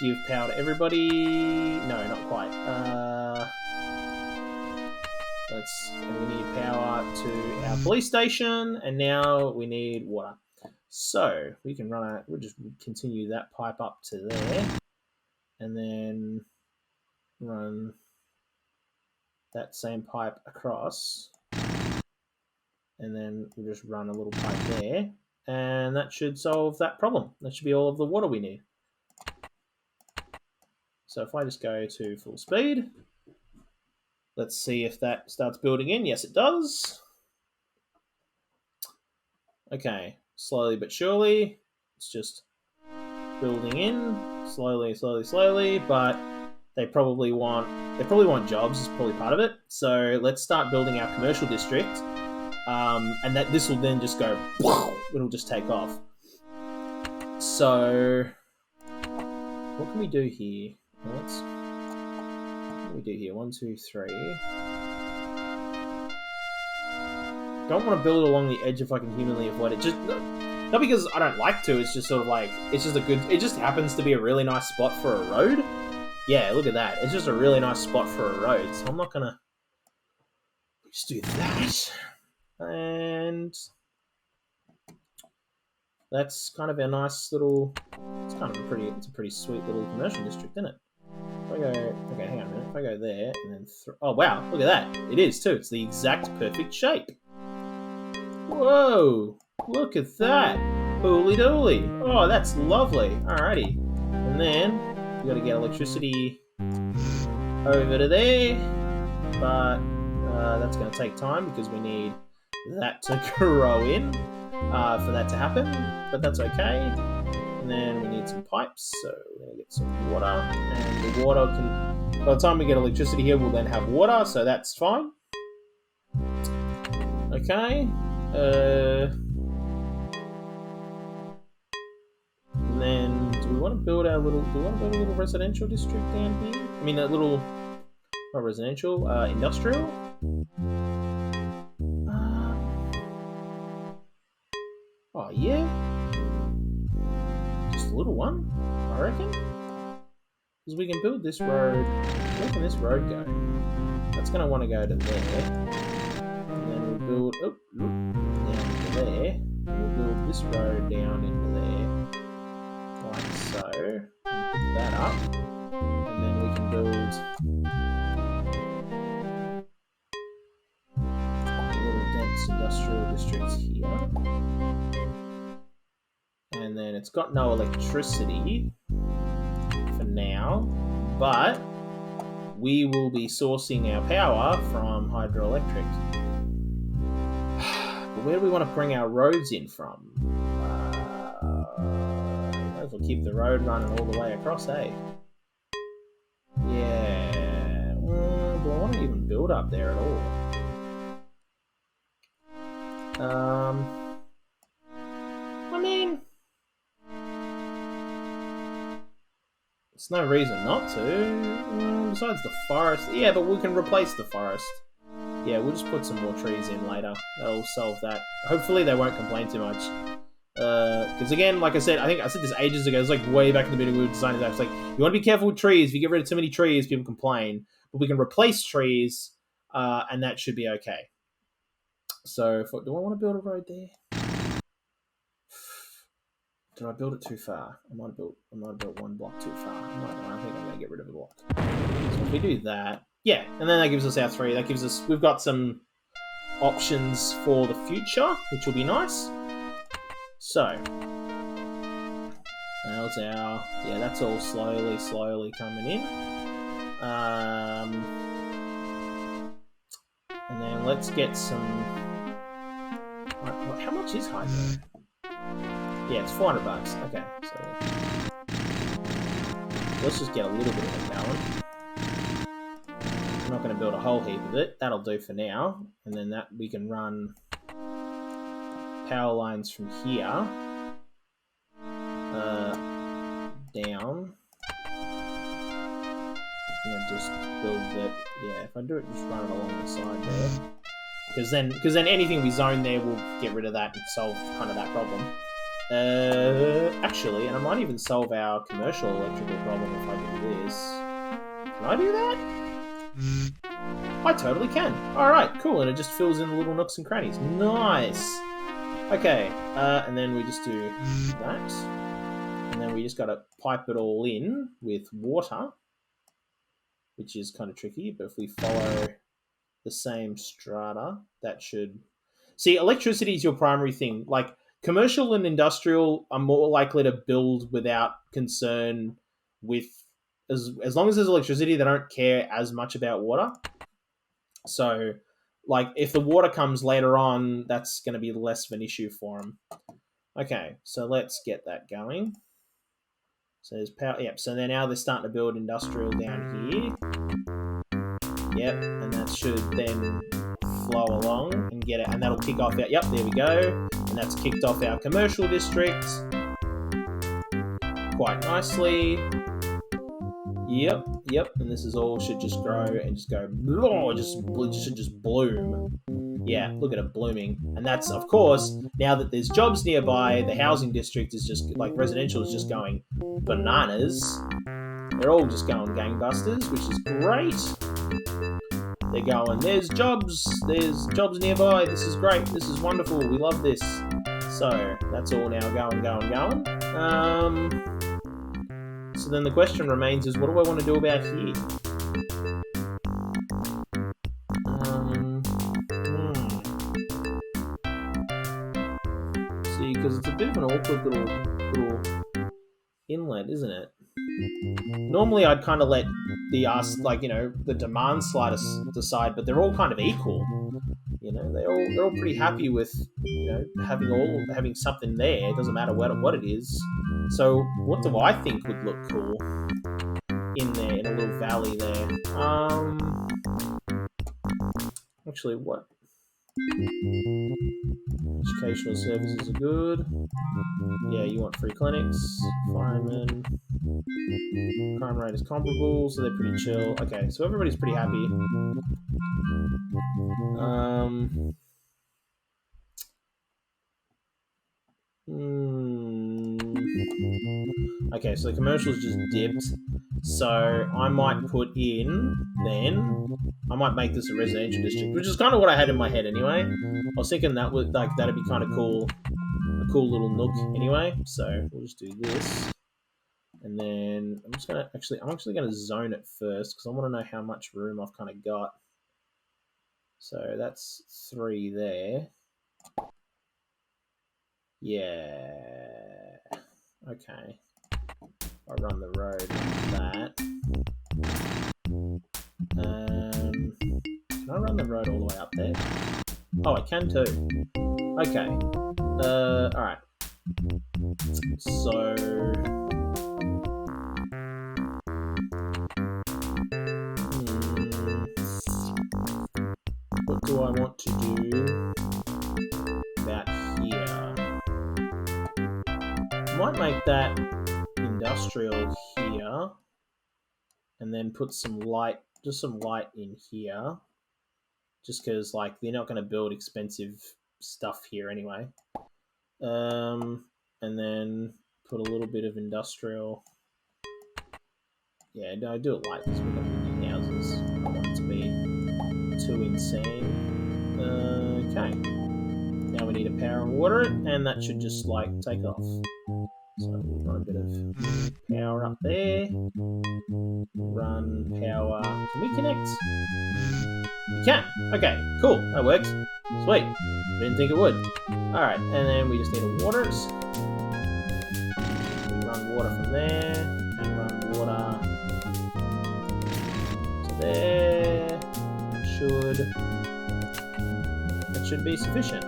give power to everybody. No, not quite. And we need power to our police station, and now we need water. So we can we'll just continue that pipe up to there, and then run that same pipe across, and then we'll just run a little pipe there, and that should solve that problem. That should be all of the water we need. So if I just go to full speed, let's see if that starts building in. Yes, it does. Okay, slowly but surely. It's just building in slowly, but they probably want jobs is probably part of it. So let's start building our commercial district, and that this will then just go. It'll just take off. So what can we do here? Well, what can we do here? 1, 2, 3. Don't want to build along the edge if I can humanly avoid it. Just not because I don't like to. It's just sort of like it's just it just happens to be a really nice spot for a road. Yeah, look at that. It's just a really nice spot for a road. So I'm not gonna just do that. And that's kind of a nice little. It's a pretty sweet little commercial district, isn't it? If I go, okay, hang on a minute. If I go there and then oh wow, look at that. It is too. It's the exact perfect shape. Whoa! Look at that! Holy dooly! Oh, that's lovely. Alrighty, and then we got to get electricity over to there, but that's going to take time because we need that to grow in for that to happen. But that's okay. And then we need some pipes, so we're going to get some water, and the water can. By the time we get electricity here, we'll then have water, so that's fine. Okay. And then, do we want to build a little residential district down here? I mean, not residential, industrial. Oh yeah, just a little one, I reckon. Because we can build this road. Where can this road go? That's going to want to go to there. And then we'll build down to there. We'll build this road down into there. Like so. And put that up. And then we can build little dense industrial districts here. And then it's got no electricity for now, but we will be sourcing our power from hydroelectric. But where do we want to bring our roads in from? Might as well keep the road running all the way across, eh? Yeah. Do I want to even build up there at all? I mean, there's no reason not to. Besides the forest. Yeah, but we can replace the forest. Yeah, we'll just put some more trees in later. That'll solve that. Hopefully they won't complain too much. Because again, like I said, I think I said this ages ago. It was like way back in the beginning we were designing that. It's like, you want to be careful with trees. If you get rid of too many trees, people complain. But we can replace trees, and that should be okay. So, do I want to build a road there? Did I build it too far? I might have built one block too far. I think I'm going to get rid of a block. So if we do that, yeah, and then that gives us our 3. That gives us, we've got some options for the future, which will be nice. So, that's our, yeah, that's all slowly coming in. And then let's get some, how much is hydro? Yeah, it's $400. Okay, so let's just get a little bit of a gallon. I'm not going to build a whole heap of it. That'll do for now. And then that we can run power lines from here down. And just build that. Yeah, if I do it, just run it along the side there. Because then anything we zone there will get rid of that and solve kind of that problem. Actually, and I might even solve our commercial electrical problem if I do this. Can I do that? I totally can. All right, cool. And it just fills in the little nooks and crannies. Nice. Okay, and then we just do that. And then we just got to pipe it all in with water, which is kind of tricky. But if we follow the same strata, that should... See, electricity is your primary thing. Like, commercial and industrial are more likely to build without concern with... As long as there's electricity, they don't care as much about water. So, like, if the water comes later on, that's going to be less of an issue for them. Okay, so let's get that going. So there's power. Yep. So now they're starting to build industrial down here. Yep, and that should then flow along and get it, and that'll kick off our... Yep, there we go. And that's kicked off our commercial district quite nicely. Yep, and this is all should just grow and just go, should just bloom. Yeah, look at it blooming. And that's, of course, now that there's jobs nearby, the housing district is just, like, residential is just going bananas. They're all just going gangbusters, which is great. They're going, there's jobs nearby, this is great, this is wonderful, we love this. So, that's all now going. So then the question remains is, what do I want to do about here? See, because it's a bit of an awkward little inlet, isn't it? Normally I'd kind of let the demand side decide, but they're all kind of equal. You know, they're all pretty happy with, having something there. It doesn't matter what it is. So what do I think would look cool in there, in a little valley there? Actually, what? Educational services are good. Yeah, you want free clinics. Firemen. Crime rate is comparable, so they're pretty chill. Okay, so everybody's pretty happy. Okay, so the commercial's just dipped. So I might put in then. I might make this a residential district, which is kind of what I had in my head anyway. I was thinking that would that'd be kind of cool, a cool little nook anyway. So we'll just do this, and then I'm actually gonna zone it first because I want to know how much room I've kind of got. So that's 3 there. Yeah. Okay. I run the road like that. Can I run the road all the way up there? Oh, I can too. Okay. Alright. So... what do I want to do about here? I might make that industrial here, and then put some light in here, just because they're not going to build expensive stuff here anyway. And then put a little bit of industrial. Yeah, no, do it light because we've got new houses. I don't want it to be too insane. Okay. Now we need to power and water it, and that should just take off. So we'll run a bit of power up there. Run power. Can we connect? We can. Okay, cool. That works. Sweet. Didn't think it would. Alright, and then we just need to water it. We run water from there, and run water to there. That should be sufficient.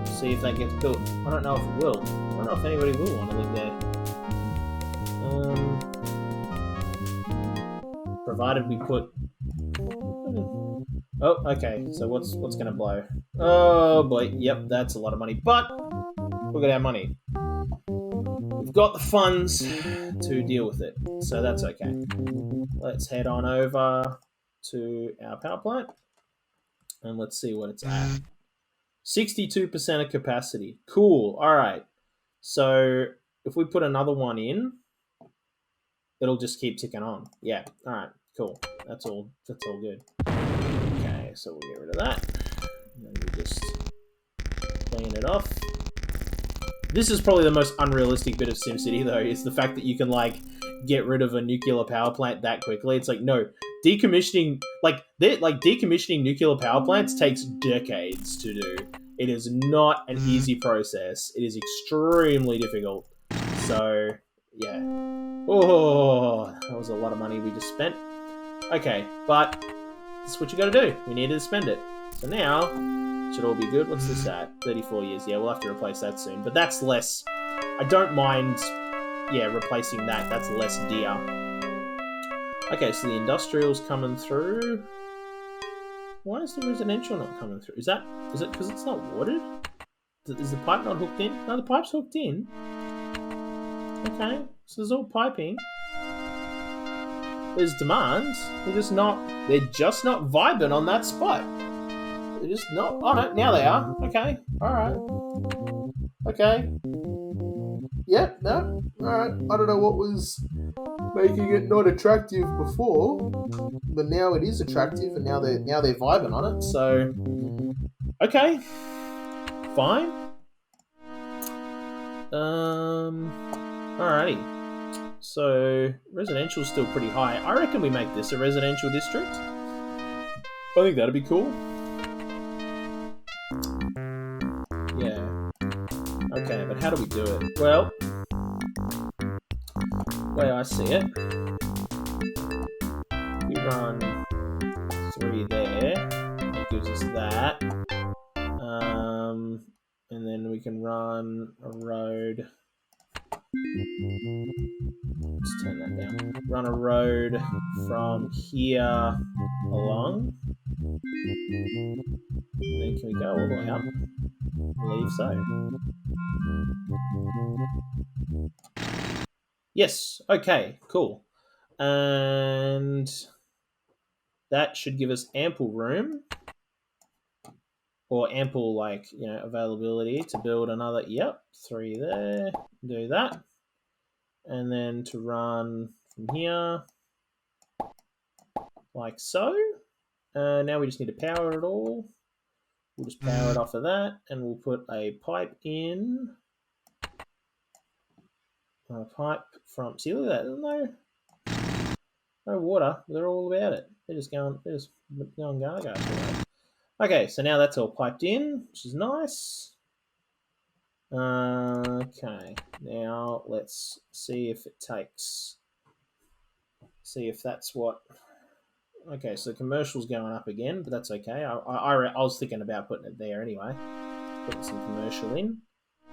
See if that gets built. I don't know if it will. I don't know if anybody will want to live there. Provided we put... Oh, okay. So what's going to blow? Oh, boy. Yep, that's a lot of money. But look at our money. We've got the funds to deal with it. So that's okay. Let's head on over to our power plant. And let's see what it's at. 62% of capacity. Cool. All right. So if we put another one in, it'll just keep ticking on. Yeah. All right. Cool. That's all good. Okay, so we'll get rid of that. And then we just clean it off. This is probably the most unrealistic bit of SimCity, though, is the fact that you can, like, get rid of a nuclear power plant that quickly. It's like, no, decommissioning nuclear power plants takes decades to do. It is not an easy process. It is extremely difficult. So, yeah. Oh, that was a lot of money we just spent. Okay, but that's what you gotta do. We needed to spend it. So now, should all be good. What's this at? 34 years. Yeah, we'll have to replace that soon. But that's less. I don't mind, replacing that. That's less dear. Okay, so the industrial's coming through. Why is the residential not coming through? Is it because it's not watered? Is the pipe not hooked in? No, the pipe's hooked in. Okay, so there's all piping. There's demand. They're just not vibing on that spot. They're just not on it. Now they are. Okay. Alright. Okay. Yep, no. Alright. I don't know what was making it not attractive before, but now it is attractive and now they're vibing on it, so okay. Fine. Alrighty. So residential's still pretty high. I reckon we make this a residential district. I think that'd be cool. Yeah. Okay, but how do we do it? Well, the way I see it, we run 3 there. That gives us that. And then we can run a road. Let's turn that down. Run a road from here along. And then can we go all the way up? I believe so. Yes. Okay. Cool. And that should give us ample room, or ample, availability to build another. Yep, 3 there. Do that, and then to run from here, like so. Now we just need to power it all. We'll just power it off of that, and we'll put a pipe in. A pipe from. See, look at that. There's no water. They're all about it. They're just going gaga. Okay, so now that's all piped in, which is nice. Okay, now let's see if it takes. See if that's what. Okay, so the commercial's going up again, but that's okay. I was thinking about putting it there anyway. Putting some commercial in.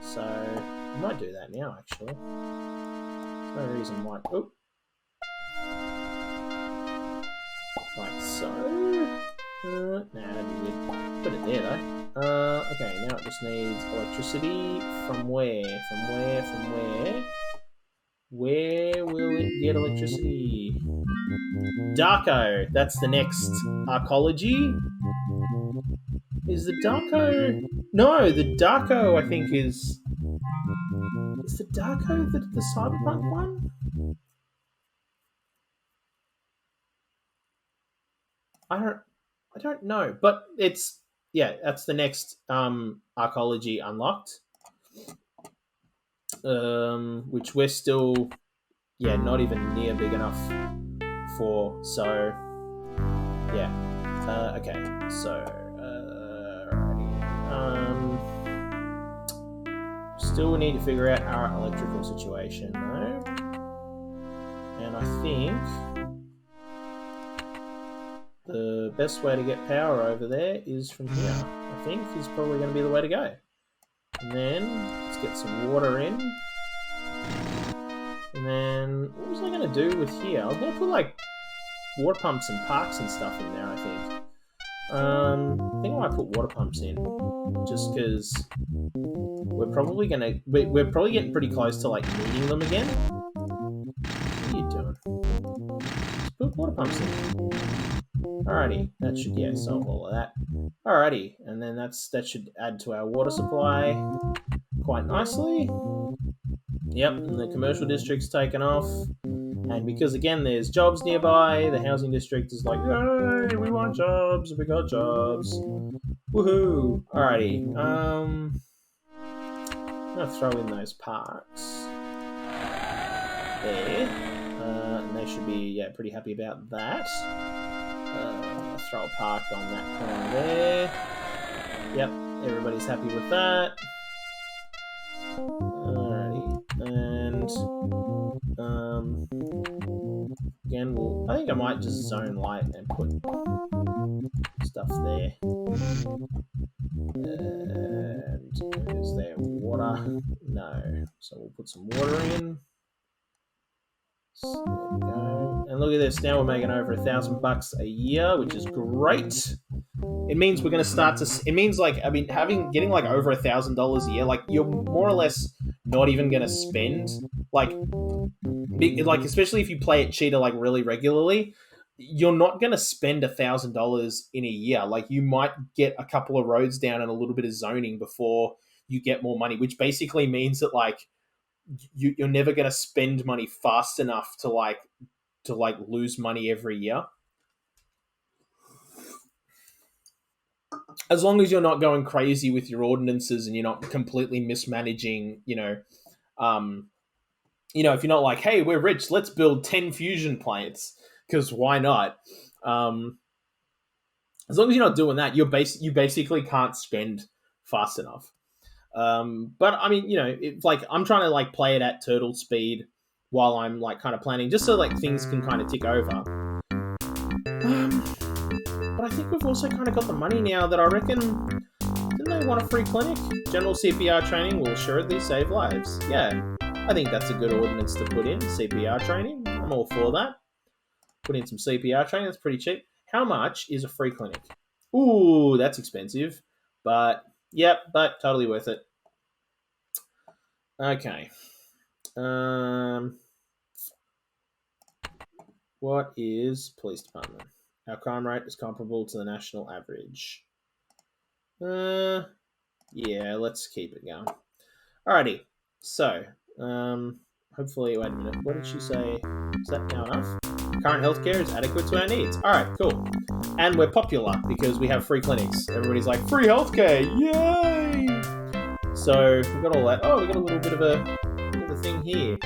So I might do that now, actually. There's no reason why. Oh. Like so. Nah, that'd be weird. Put it there, though. Okay, now it just needs electricity. From where? From where? Where will it get electricity? Darko. That's the next arcology. Is the Darko... No, the Darko, I think, is... Is the Darko the cyberpunk one? I don't know, but it's... Yeah, that's the next arcology unlocked. Which we're still... Yeah, not even near big enough for, so... Yeah. Okay, so... Still need to figure out our electrical situation, though. And I think the best way to get power over there is from here. I think is probably going to be the way to go. And then let's get some water in. And then what was I going to do with here? I was going to put like water pumps and parks and stuff in there, I think. I think I might put water pumps in, just because we're probably getting pretty close to like needing them again. What are you doing? Just put water pumps in. Alrighty, that should solve all of that. Alrighty, and then that should add to our water supply quite nicely. Yep, and the commercial district's taken off. And because, again, there's jobs nearby, the housing district is like, yay, we want jobs, we got jobs. Woohoo! Alrighty, I'm going to throw in those parks there. And they should be, pretty happy about that. Throw a park on that corner there. Yep, everybody's happy with that. Alrighty, and again, I think I might just zone light and put stuff there. And is there water? No, so we'll put some water in. So there we go. And look at this, now we're making over $1,000 a year, which is great. It means we're going to start to. It means getting like over $1,000 a year, like you're more or less not even going to spend like especially if you play at Cheetah like really regularly, you're not going to spend $1,000 in a year. Like you might get a couple of roads down and a little bit of zoning before you get more money, which basically means that like you're never going to spend money fast enough to lose money every year. As long as you're not going crazy with your ordinances and you're not completely mismanaging, if you're not like, hey, we're rich, let's build 10 fusion plants, because why not? As long as you're not doing that, you basically can't spend fast enough. But I mean, I'm trying to like play it at turtle speed while I'm like kind of planning, just so like things can kind of tick over. But I think we've also kind of got the money now that I reckon, didn't they want a free clinic? General CPR training will assuredly save lives. Yeah, I think that's a good ordinance to put in, CPR training. I'm all for that. Put in some CPR training, that's pretty cheap. How much is a free clinic? Ooh, that's expensive. But, but totally worth it. Okay. What is police department? Our crime rate is comparable to the national average. Yeah, let's keep it going. Alrighty. So, hopefully, wait a minute. What did she say? Is that now enough? Current healthcare is adequate to our needs. Alright, cool. And we're popular because we have free clinics. Everybody's like, free healthcare! Yay! So, we've got all that. Oh, we've got a little bit of a thing here.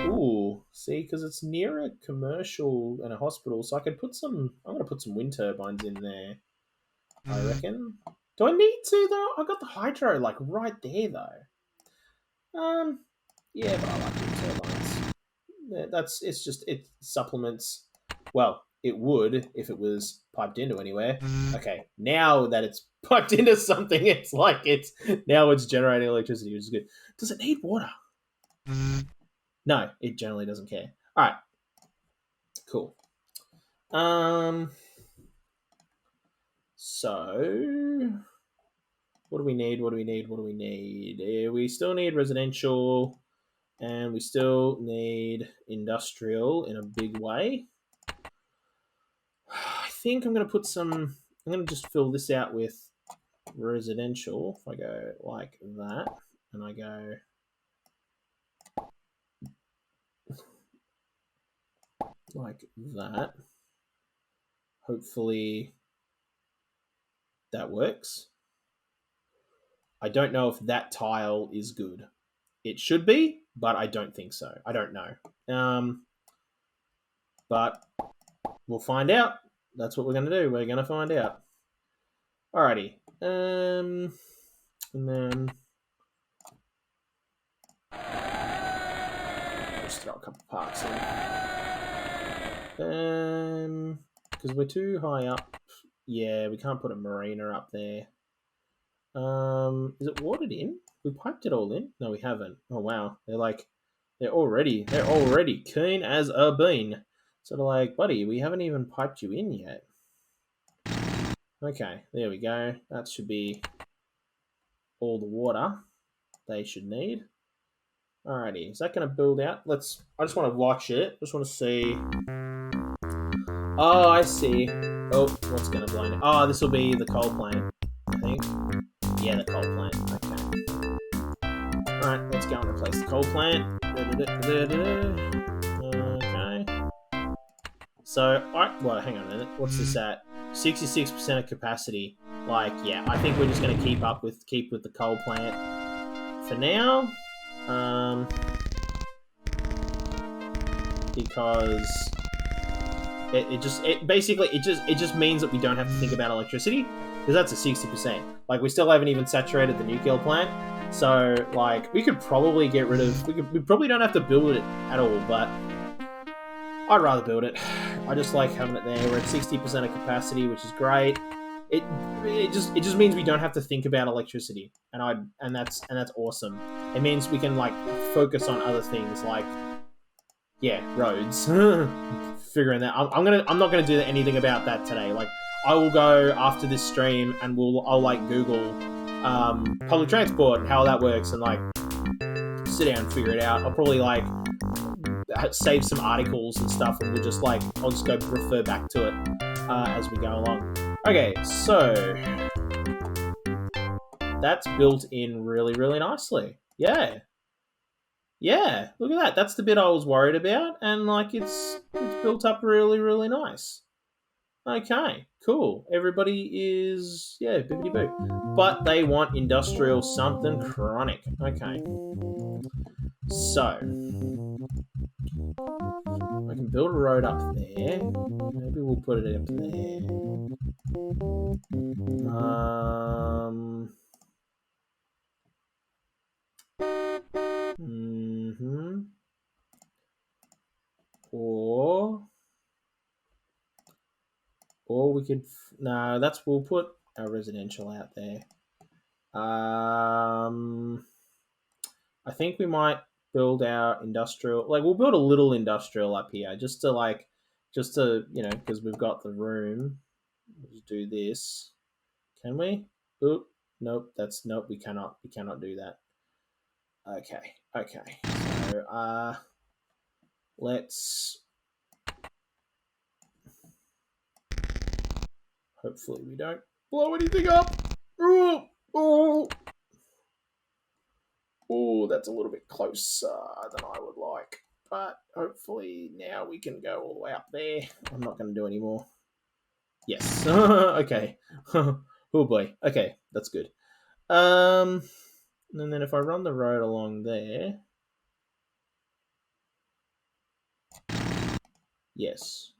Ooh, see, because it's near a commercial and a hospital, so I could put I'm going to put some wind turbines in there, I reckon. Do I need to, though? I got the hydro, like, right there, though. Yeah, but I like wind turbines. It supplements. Well, it would if it was piped into anywhere. Okay, now that it's piped into something, now it's generating electricity, which is good. Does it need water? No, it generally doesn't care. All right, cool. So what do we need? We still need residential, and we still need industrial in a big way. I think I'm going to just fill this out with residential. If I go like that, and I go like that, hopefully that works. I don't know if that tile is good. It should be, but I don't think so. I don't know. But we'll find out. That's what we're going to do. We're going to find out. Alrighty. And then just throw a couple of parks in. Because we're too high up. Yeah, we can't put a marina up there. Is it watered in? We piped it all in? No, we haven't. Oh wow. They're already keen as a bean. So they're like, buddy, we haven't even piped you in yet. Okay, there we go. That should be all the water they should need. Alrighty, is that going to build out? I just want to watch it. Just want to see. Oh, I see. Oh, what's going to blow it? Oh, this will be the coal plant, I think. Yeah, the coal plant. Okay. Alright, let's go and replace the coal plant. So, well, hang on a minute. What's this at? 66% of capacity. Like, yeah, I think we're just going to keep with the coal plant for now. Because it just means that we don't have to think about electricity, because that's a 60%. Like, we still haven't even saturated the nuclear plant, so like we could probably get rid of. We probably don't have to build it at all, but I'd rather build it. I just like having it there. We're at 60% of capacity, which is great. It just means we don't have to think about electricity, and that's awesome. It means we can like focus on other things like, yeah, roads. Figuring that I'm not gonna do anything about that today. Like, I will go after this stream and I'll like Google public transport, how that works, and like sit down and figure it out. I'll probably like save some articles and stuff, and I'll just go refer back to it as we go along. Okay, so that's built in really, really nicely. Yeah. Yeah, look at that. That's the bit I was worried about, and like it's built up really, really nice. Okay, cool. Everybody is bippity boo. But they want industrial something chronic. Okay. So I can build a road up there. Maybe we'll put it up there. Or we could we'll put our residential out there. I think we might build our industrial. Like, we'll build a little industrial up here just to because we've got the room. We'll just do this. Can we? Oop, nope. We cannot do that. Okay. So let's. Hopefully we don't blow anything up. Oh, that's a little bit closer than I would like. But hopefully now we can go all the way up there. I'm not going to do any more. Yes. Okay. Oh boy. Okay, that's good. And then if I run the road along there. Yes.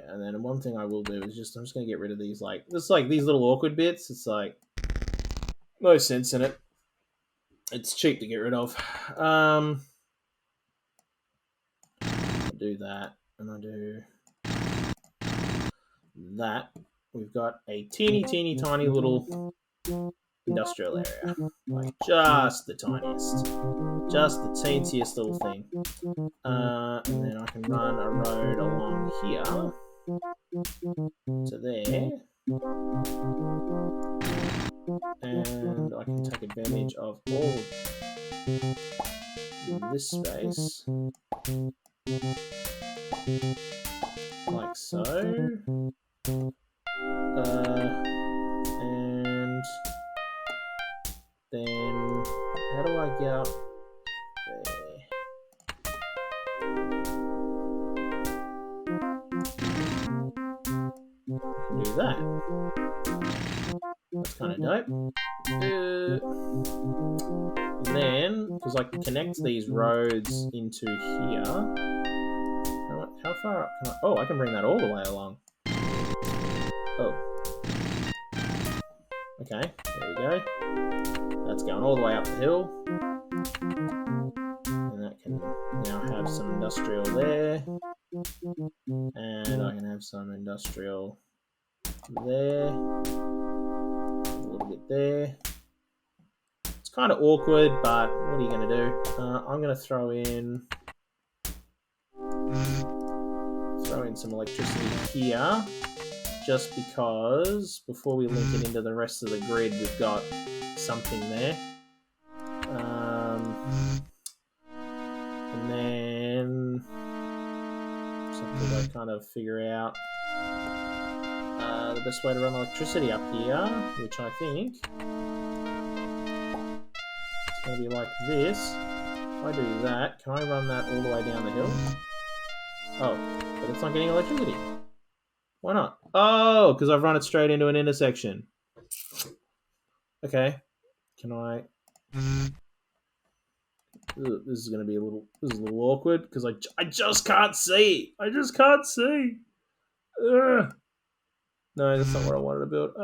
And then one thing I will do is I'm just going to get rid of these these little awkward bits. It's like no sense in it. It's cheap to get rid of. I do that, and I do that. We've got a teeny tiny little industrial area, like just the tiniest, just the teensiest little thing. And then I can run a road along here to there, and I can take advantage of all this space, like so. And then how do I get up there? I can do that. That's kind of dope. And then, because I can connect these roads into here. How far up can I? Oh, I can bring that all the way along. Oh. Okay, there we go. That's going all the way up the hill. And that can now have some industrial there. And I can have some industrial there. A little bit there. It's kind of awkward, but what are you going to do? I'm going to throw in some electricity here. Just because before we link it into the rest of the grid, we've got something there. And then something I kind of figure out the best way to run electricity up here, which I think is going to be like this. I do that, can I run that all the way down the hill? Oh, but it's not getting electricity. Why not? Oh, because I've run it straight into an intersection. Okay. Can I... This is going to be a little awkward because I just can't see. I just can't see. Ugh. No, that's not what I wanted to build.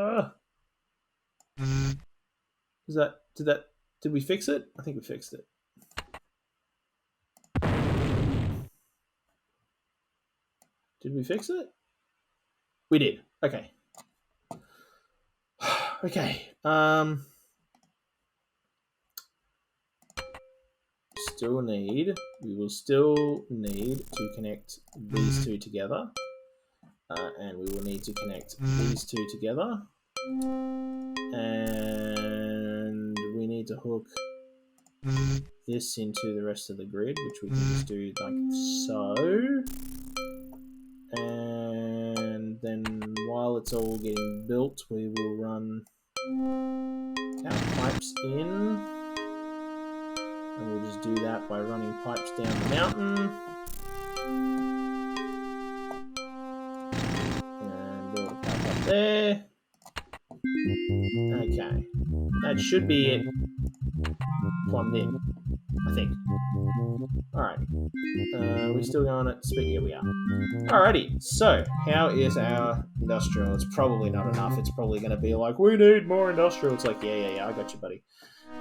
Did we fix it? I think we fixed it. Did we fix it? We did. Okay. Okay. We will still need to connect these two together. And we will need to connect these two together. And we need to hook this into the rest of the grid, which we can just do like so. And then while it's all getting built, we will run our pipes in. And we'll just do that by running pipes down the mountain. And build a pipe up there. Okay. That should be it plumbed in, I think. Alright. We're still going at speed. Here we are. Alrighty. So, how is our industrial? It's probably not enough. It's probably going to be like, we need more industrial. It's like, yeah, I got you, buddy.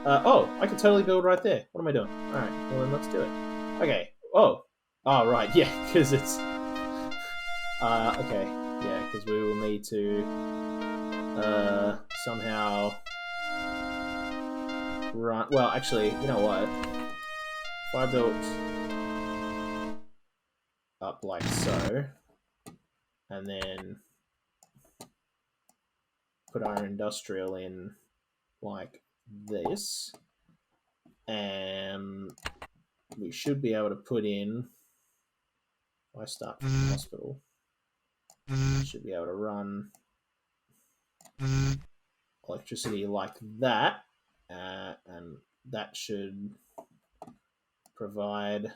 Oh, I could totally build right there. What am I doing? Alright, well then let's do it. Okay. Oh, right, yeah, because it's... okay, yeah, because we will need to somehow run... Well, actually, you know what? If I built up like so, and then put our industrial in like this, and we should be able to put in, if I start from the hospital, should be able to run electricity like that, and that should provide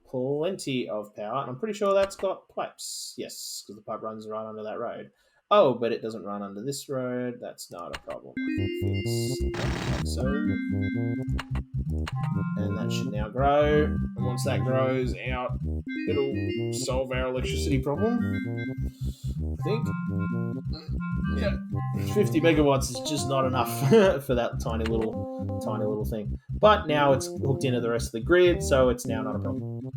plenty of power. And I'm pretty sure that's got pipes. Yes, because the pipe runs right under that road. Oh, but it doesn't run under this road. That's not a problem. I can fix that like so. And that should now grow. And once that grows out, it'll solve our electricity problem, I think. Yeah. 50 megawatts is just not enough for that tiny little thing. But now it's hooked into the rest of the grid, so it's now not a problem.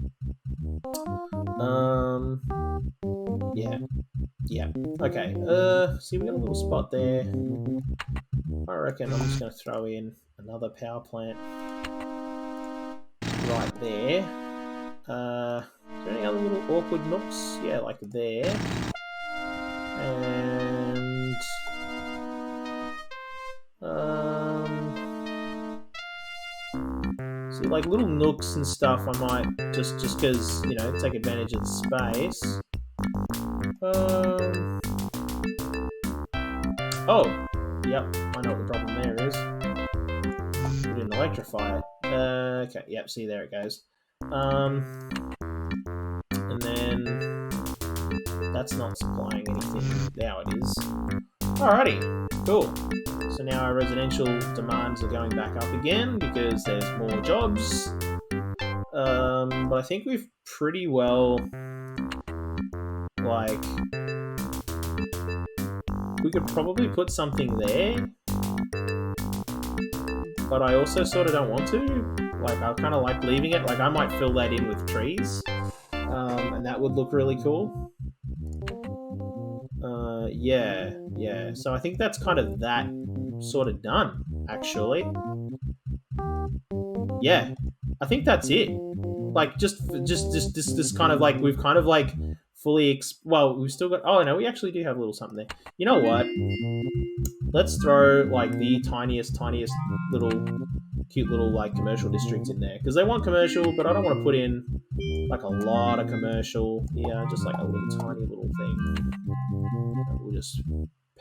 Yeah. Okay. See, we got a little spot there. I reckon I'm just going to throw in another power plant right there. Is there any other little awkward nooks? Yeah, like there. And see, like little nooks and stuff, I might just because, you know, take advantage of the space. Oh, yep, I know what the problem there is. We didn't electrify it. Okay, yep, see, there it goes. And then that's not supplying anything. Now it is. Alrighty, cool. So now our residential demands are going back up again because there's more jobs. But I think we've pretty well, like, we could probably put something there, but I also sort of don't want to. Like, I kind of like leaving it. Like, I might fill that in with trees, and that would look really cool. Yeah. So I think that's kind of that sort of done, actually. Yeah, I think that's it. Like, just this kind of like, we've kind of like fully, well, we've still got, oh no, we actually do have a little something there. You know what? Let's throw like the tiniest little, cute little like commercial district in there. Because they want commercial, but I don't want to put in like a lot of commercial here, just like a little tiny little thing. And we'll just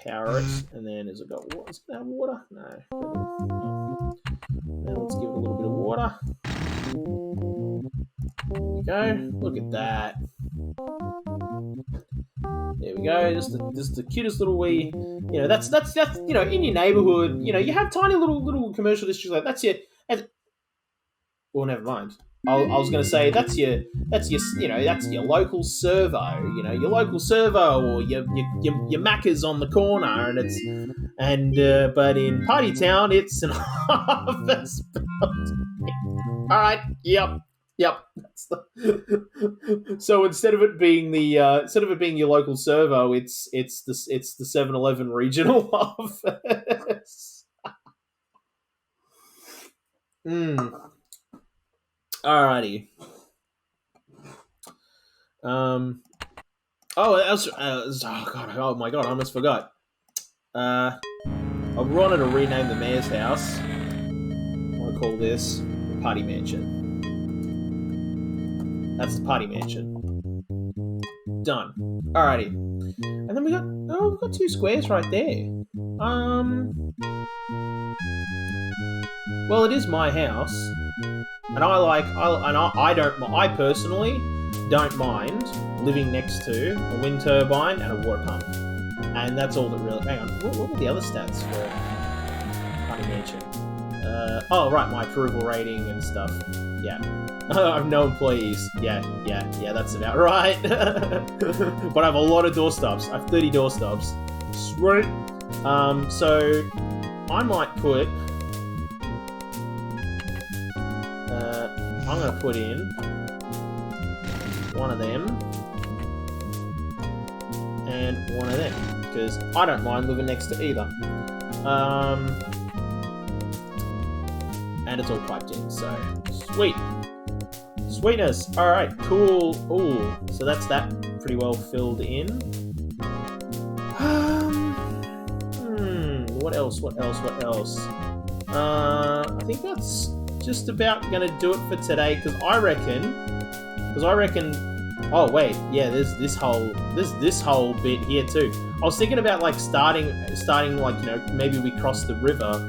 power it, and then has it got water? Is it gonna have water? No. Now let's give it a little bit of water. There we go. Look at that. There we go. Just the cutest little wee. That's in your neighborhood. You have tiny little commercial districts like that's your. Well, never mind. I was going to say that's your local servo. Your local servo or your Macca's on the corner, but in Party Town it's an office building. All right. Yep. So instead of it being your local servo, it's the 7-Eleven regional office. Alrighty. Oh, oh my god, I almost forgot. I wanted to rename the mayor's house. I want to call this the Party Mansion. That's the Party Mansion. Done. Alrighty. And then we've got 2 squares right there. Well, it is my house, and I personally don't mind living next to a wind turbine and a water pump, and that's all that really. Hang on, what were the other stats for Party Mansion? Oh right, my approval rating and stuff. Yeah, I have no employees. Yeah, that's about right. But I have a lot of doorstops. I have 30 doorstops. Sweet. So I might put. I'm going to put in one of them and one of them because I don't mind living next to either. And it's all piped in, so sweet. Sweetness. All right, cool. Ooh, so that's that pretty well filled in. What else? I think that's just about gonna do it for today because I reckon. Oh wait, yeah. There's this whole bit here too. I was thinking about like starting like maybe we cross the river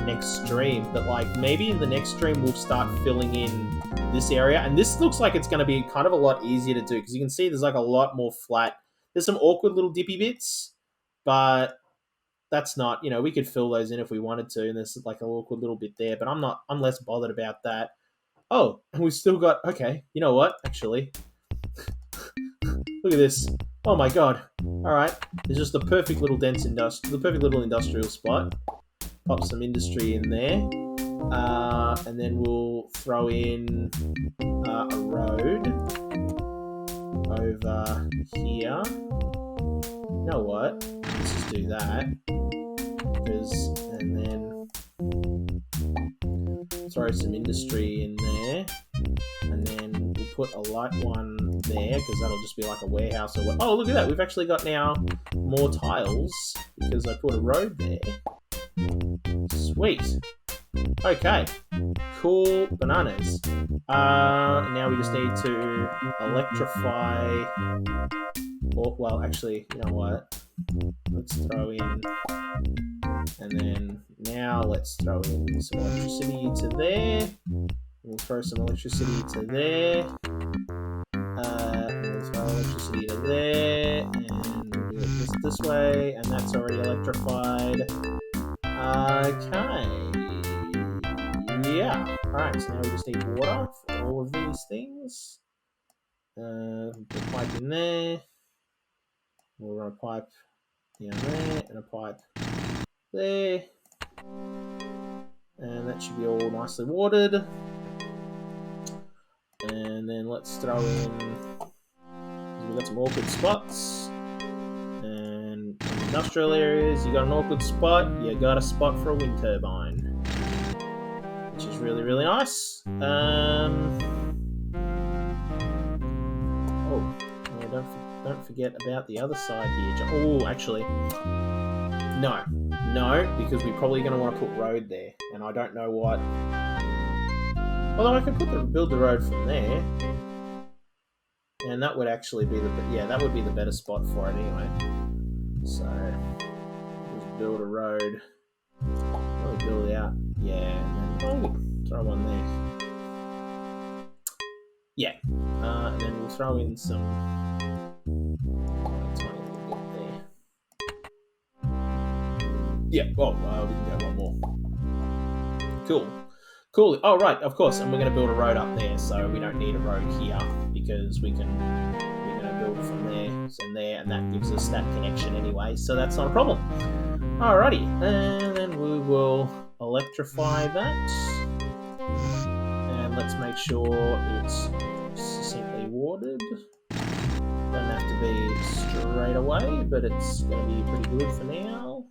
next stream, but like maybe in the next stream we'll start filling in this area, and this looks like it's gonna be kind of a lot easier to do because you can see there's like a lot more flat. There's some awkward little dippy bits, but that's not, we could fill those in if we wanted to, and there's like an awkward little bit there, but I'm less bothered about that. Oh, and we've still got, okay, you know what, actually. Look at this. Oh my god. Alright, there's just the perfect little industrial spot. Pop some industry in there. And then we'll throw in a road over here. You know what? Let's just do that. And then throw some industry in there, and then we'll put a light one there because that'll just be like a warehouse or what. Oh, look at that! We've actually got now more tiles because I put a road there. Sweet. Okay. Cool bananas. Now we just need to electrify. Well, actually, you know what? Let's throw in, and then now let's throw in some electricity to there. We'll throw some electricity to there. We'll throw electricity to there, and we'll do it this way, and that's already electrified. Okay. Yeah. Alright, so now we just need water for all of these things. Put a pipe in there. We'll run a pipe down there and a pipe there. And that should be all nicely watered. And then let's throw in, we've got some awkward spots. And in industrial areas, you got an awkward spot, you got a spot for a wind turbine. Which is really, really nice. Don't forget about the other side here. Oh, actually, no, because we're probably going to want to put road there, and I don't know what. Although I could build the road from there, and that would actually be that would be the better spot for it anyway. So just build a road. Probably build it out, yeah, and then throw one there. Yeah. And then we'll throw in some tiny little bit there. Yeah, well, we can go one more. Cool. Oh, right, of course. And we're going to build a road up there, so we don't need a road here because we're going to build from there and there, and that gives us that connection anyway, so that's not a problem. Alrighty, and then we will electrify that. And let's make sure it's succinctly watered. Doesn't have to be straight away, but it's going to be pretty good for now.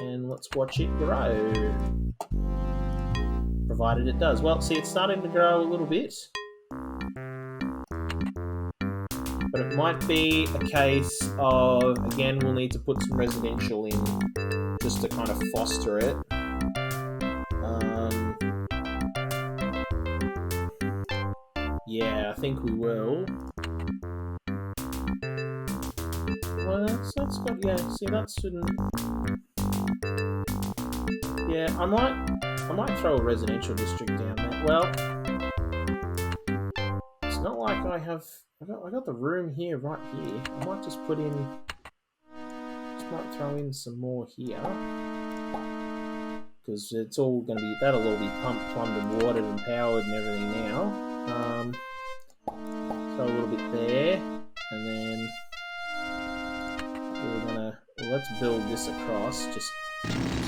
And let's watch it grow. Provided it does. Well, see, it's starting to grow a little bit. But it might be a case of, again, we'll need to put some residential in just to kind of foster it. Yeah, I think we will. Well, that's good. Yeah, see, that shouldn't... Yeah, I might throw a residential district down there. Well, it's not like I got the room here, right here. I might just put in... Just might throw in some more here. Because it's all going to be... That'll all be pumped, plumbed and watered and powered and everything now. Throw a little bit there. And then... We're going to... Well, let's build this across, just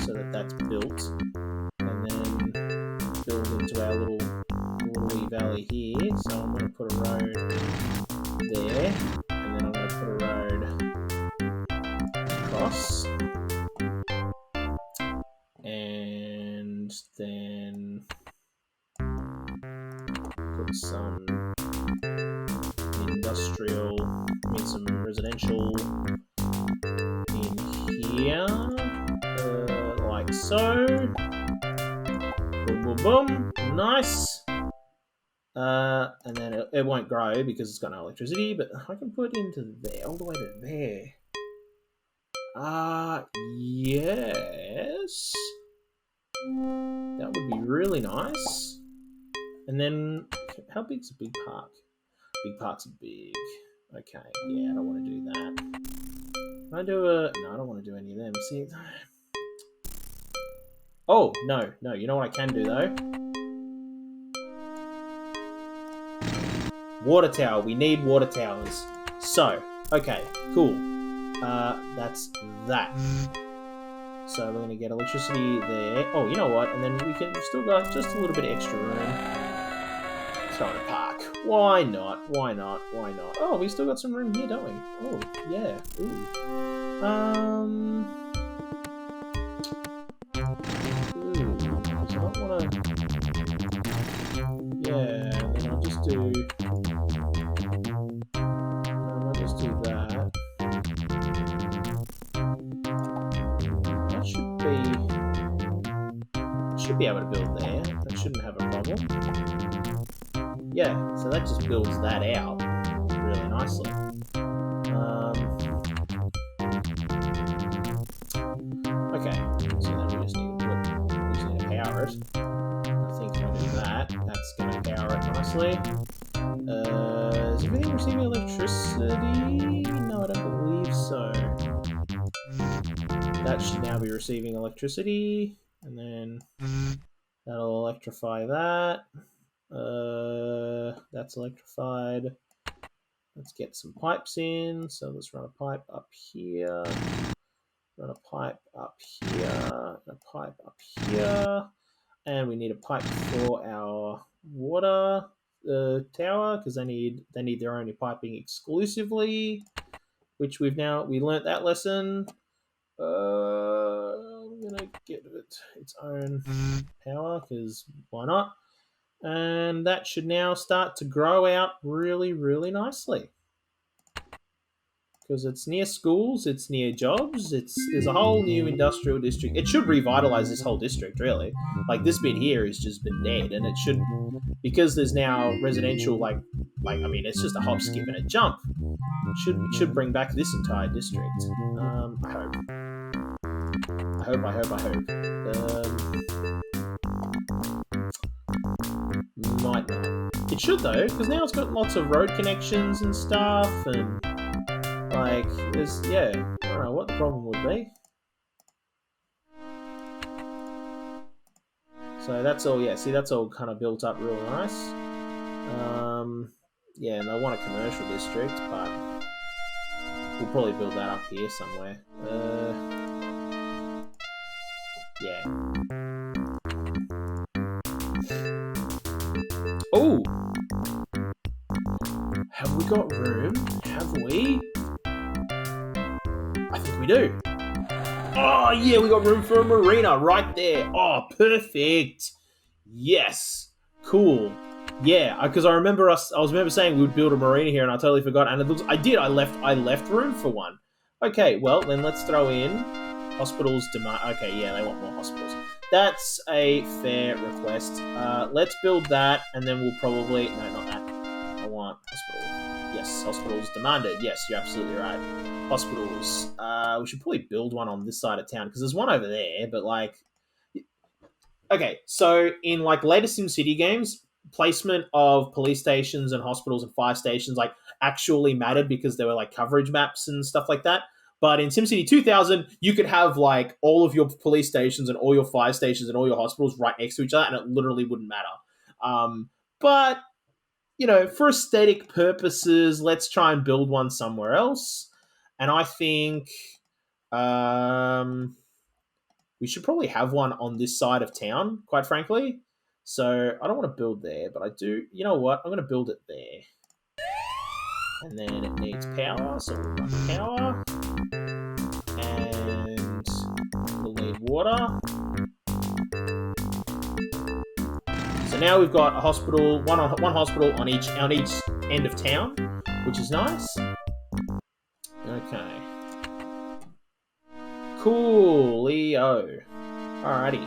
so that that's built. And then build into our little wee valley here. So I'm going to put a road there. And then I'm going to put a road across. And then put some some residential in here, like so. Boom, boom, boom. Nice. And then it won't grow because it's got no electricity, but I can put it into there, all the way to there. Yes. That would be really nice. And then, how big's a big park? Big parks are big. Okay, yeah, I don't want to do that. Can I do a... No, I don't want to do any of them. See... Oh, no, you know what I can do, though? Water tower. We need water towers. So, okay, cool. That's that. So we're going to get electricity there. Oh, you know what? And then we can still got just a little bit of extra room. Throw in a park. Why not? Oh, we still got some room here, don't we? Oh, yeah. Ooh. So I don't want to... Yeah, then I'll just do... I'll just do that. That should be able to build there. That shouldn't have a problem. Yeah, so that just builds that out really nicely. Okay, so then we just need to power it. I think if I do that, that's going to power it nicely. Is everything receiving electricity? No, I don't believe so. That should now be receiving electricity, and then that'll electrify that. That's electrified. Let's get some pipes in. So let's run a pipe up here. Run a pipe up here. A pipe up here. And we need a pipe for our water tower because they need their own piping exclusively, which we learnt that lesson. I'm gonna get it its own power because why not? And that should now start to grow out really, really nicely. Because it's near schools, it's near jobs, there's a whole new industrial district. It should revitalize this whole district, really. Like, this bit here has just been dead, and it should, because there's now residential, I mean, it's just a hop, skip, and a jump. It should bring back this entire district. I hope. might not. It should though, because now it's got lots of road connections and stuff, and like there's I don't know what the problem would be. So that's all. Yeah, see, that's all kind of built up real nice. Yeah, and I want a commercial district, but we'll probably build that up here somewhere. Yeah. Oh! Have we got room? Have we? I think we do. Oh, yeah, we got room for a marina right there. Oh, perfect. Yes. Cool. Yeah, because I was saying we would build a marina here, and I totally forgot. And it looks, I did. I left room for one. Okay, well then let's throw in hospitals demand. Okay, yeah, they want more hospitals. That's a fair request. Let's build that, and then we'll probably not that. I want hospital. Yes, hospitals demanded. Yes, you're absolutely right. Hospitals. We should probably build one on this side of town because there's one over there, but like. Okay, so in like later SimCity games, placement of police stations and hospitals and fire stations like actually mattered because there were like coverage maps and stuff like that. But in SimCity 2000, you could have like all of your police stations and all your fire stations and all your hospitals right next to each other, and it literally wouldn't matter. But you know, for aesthetic purposes, let's try and build one somewhere else. And I think we should probably have one on this side of town, quite frankly. So I don't want to build there, but I do. You know what? I'm going to build it there. And then it needs power, so we'll run power. And we'll need water. So now we've got a hospital, one hospital on each end of town, which is nice. Okay. Coolio. Alrighty.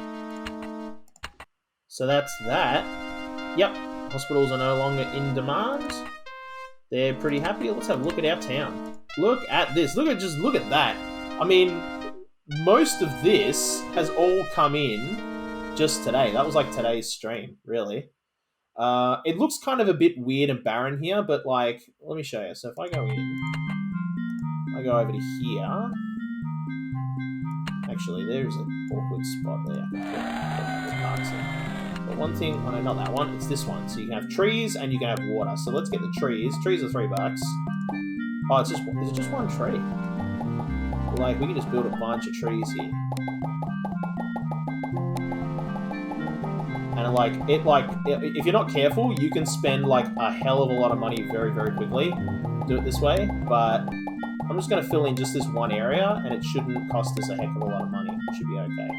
So that's that. Yep. Hospitals are no longer in demand. They're pretty happy. Let's have a look at our town. Look at this. Look at that. I mean, most of this has all come in just today. That was like today's stream, really. It looks kind of a bit weird and barren here, but like, let me show you. So if I go in, I go over to here. Actually, there's an awkward spot there. But one thing, oh no, not that one, it's this one. So you can have trees and you can have water. So let's get the trees. Trees are $3. Oh, is it just one tree? Like, we can just build a bunch of trees here. And if you're not careful, you can spend like a hell of a lot of money very, very quickly. Do it this way, but I'm just going to fill in just this one area, and it shouldn't cost us a heck of a lot of money. It should be okay.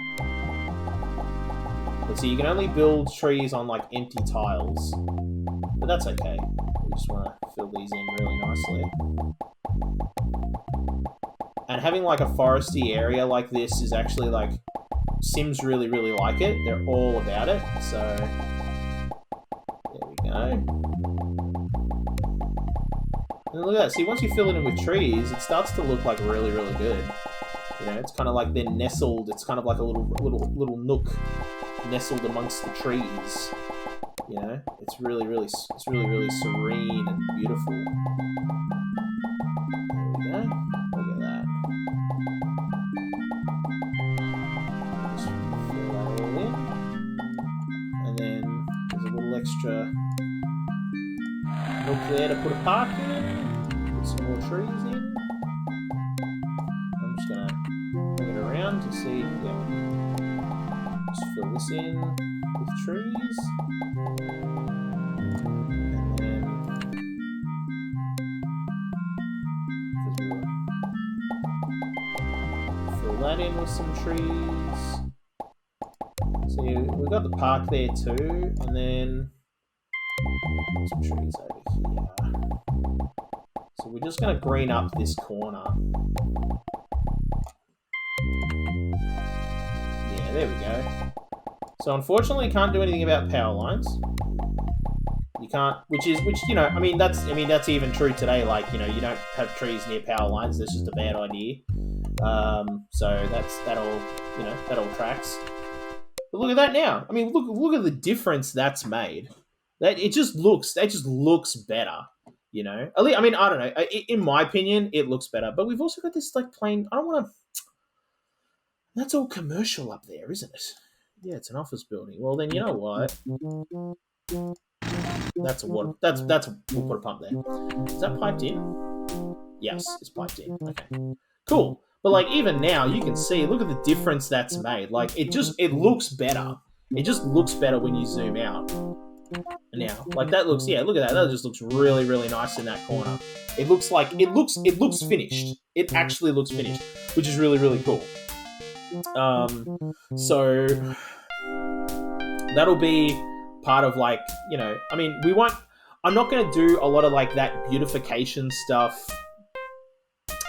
But see, you can only build trees on like empty tiles, but that's okay. We just want to fill these in really nicely. And having like a foresty area like this is actually like, Sims really, really like it. They're all about it. So there we go. And look at that. See, once you fill it in with trees, it starts to look like really, really good. You know, it's kind of like they're nestled. It's kind of like a little nook nestled amongst the trees. You know, it's really, really serene and beautiful. There we go. Look at that. Just fill that all in, and then there's a little extra nook there to put a park in. Put some more trees in. I'm just gonna bring it around to see. Yeah. Just fill this in with trees. And then fill that in with some trees. So we've got the park there too, and then some trees over here. So we're just going to green up this corner. Yeah, there we go. So unfortunately, you can't do anything about power lines. You can't, which you know, I mean that's even true today. Like, you know, you don't have trees near power lines. That's just a bad idea. So that all tracks. But look at that now. I mean, look at the difference that's made. That just looks better. You know, I mean, I don't know. In my opinion, it looks better. But we've also got this like plain. I don't want to. That's all commercial up there, isn't it? Yeah, it's an office building. Well, then you know what? That's a water. That's we'll put a pump there. Is that piped in? Yes, it's piped in. Okay, cool. But like even now, you can see. Look at the difference that's made. Like it looks better. It just looks better when you zoom out. Now, like that looks. Yeah, look at that. That just looks really, really nice in that corner. It looks finished. It actually looks finished, which is really, really cool. So that'll be part of like, you know, I mean, I'm not going to do a lot of like that beautification stuff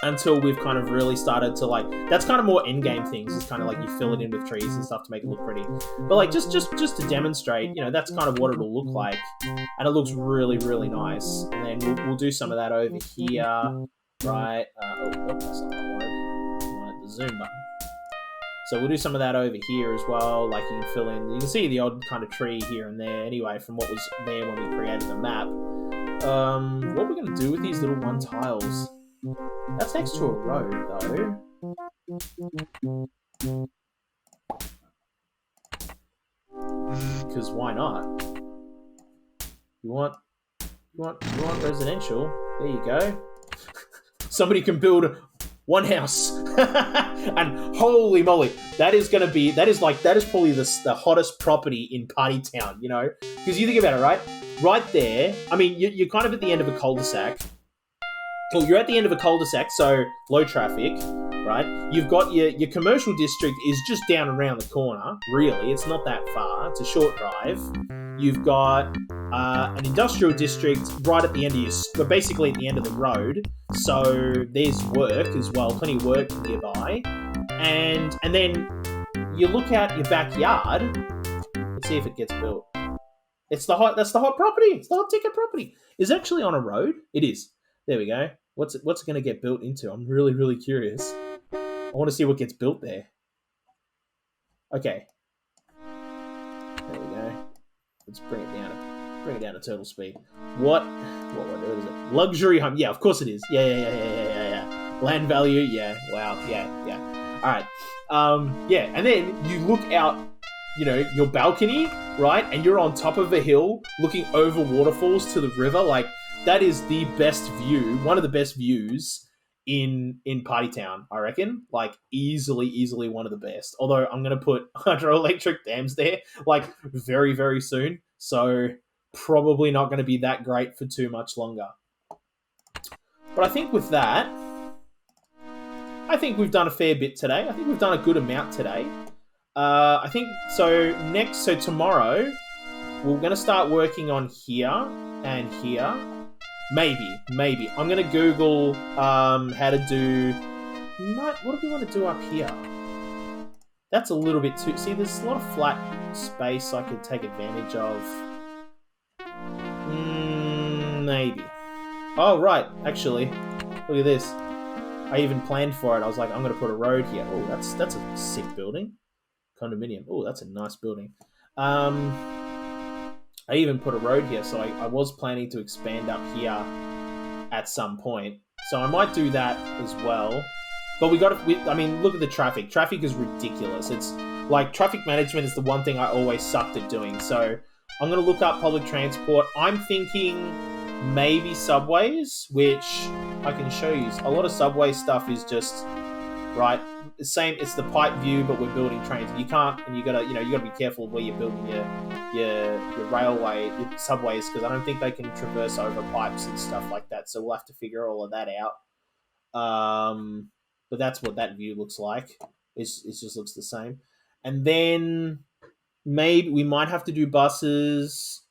until we've kind of really started to like, that's kind of more end game things. It's kind of like you fill it in with trees and stuff to make it look pretty. But like, just to demonstrate, you know, that's kind of what it'll look like. And it looks really, really nice. And then we'll do some of that over here, right? That's not what I wanted. I wanted the zoom button. So we'll do some of that over here as well. Like you can fill in, you can see the odd kind of tree here and there anyway from what was there when we created the map. What we're going to do with these little one tiles? That's next to a road though. Because why not? You want residential? There you go. Somebody can build one house. And holy moly, that is probably the hottest property in Party Town, you know? Because you think about it, right? Right there, I mean, you're kind of at the end of a cul-de-sac. Well, you're at the end of a cul-de-sac, so low traffic, right? You've got your commercial district is just down around the corner, really. It's not that far. It's a short drive. You've got an industrial district right at the end of basically at the end of the road. So there's work as well, plenty of work nearby. And then you look out your backyard. Let's see if it gets built. That's the hot property. It's the hot ticket property. Is it actually on a road? It is. There we go. What's it going to get built into? I'm really, really curious. I want to see what gets built there. Okay. There we go. Let's bring it down to turtle speed. What is it? Luxury home. Yeah, of course it is. Yeah. Land value. Yeah. Wow. Yeah. All right. Yeah. And then you look out, you know, your balcony, right? And you're on top of a hill looking over waterfalls to the river. Like, that is the best view, one of the best views in Party Town, I reckon. Like, easily one of the best. Although I'm going to put hydroelectric dams there, like, very, very soon. So probably not going to be that great for too much longer. But I think with that, I think we've done a fair bit today. I think we've done a good amount today. I think, so tomorrow, we're going to start working on here and here. Maybe. I'm going to Google how to do... What do we want to do up here? That's a little bit too... See, there's a lot of flat space I could take advantage of. Maybe. Oh, right. Actually, look at this. I even planned for it. I was like, I'm going to put a road here. Oh, that's a sick building. Condominium. Oh, that's a nice building. I even put a road here, so I was planning to expand up here at some point. So I might do that as well. But I mean, look at the traffic. Traffic is ridiculous. It's like traffic management is the one thing I always sucked at doing. So I'm going to look up public transport. I'm thinking maybe subways, which I can show you. A lot of subway stuff is just, right, the same. It's the pipe view, but we're building trains. You can't, and you gotta be careful where you're building your railway, your subways, because I don't think they can traverse over pipes and stuff like that. So we'll have to figure all of that out. But that's what that view looks like. It just looks the same. And then maybe we might have to do buses.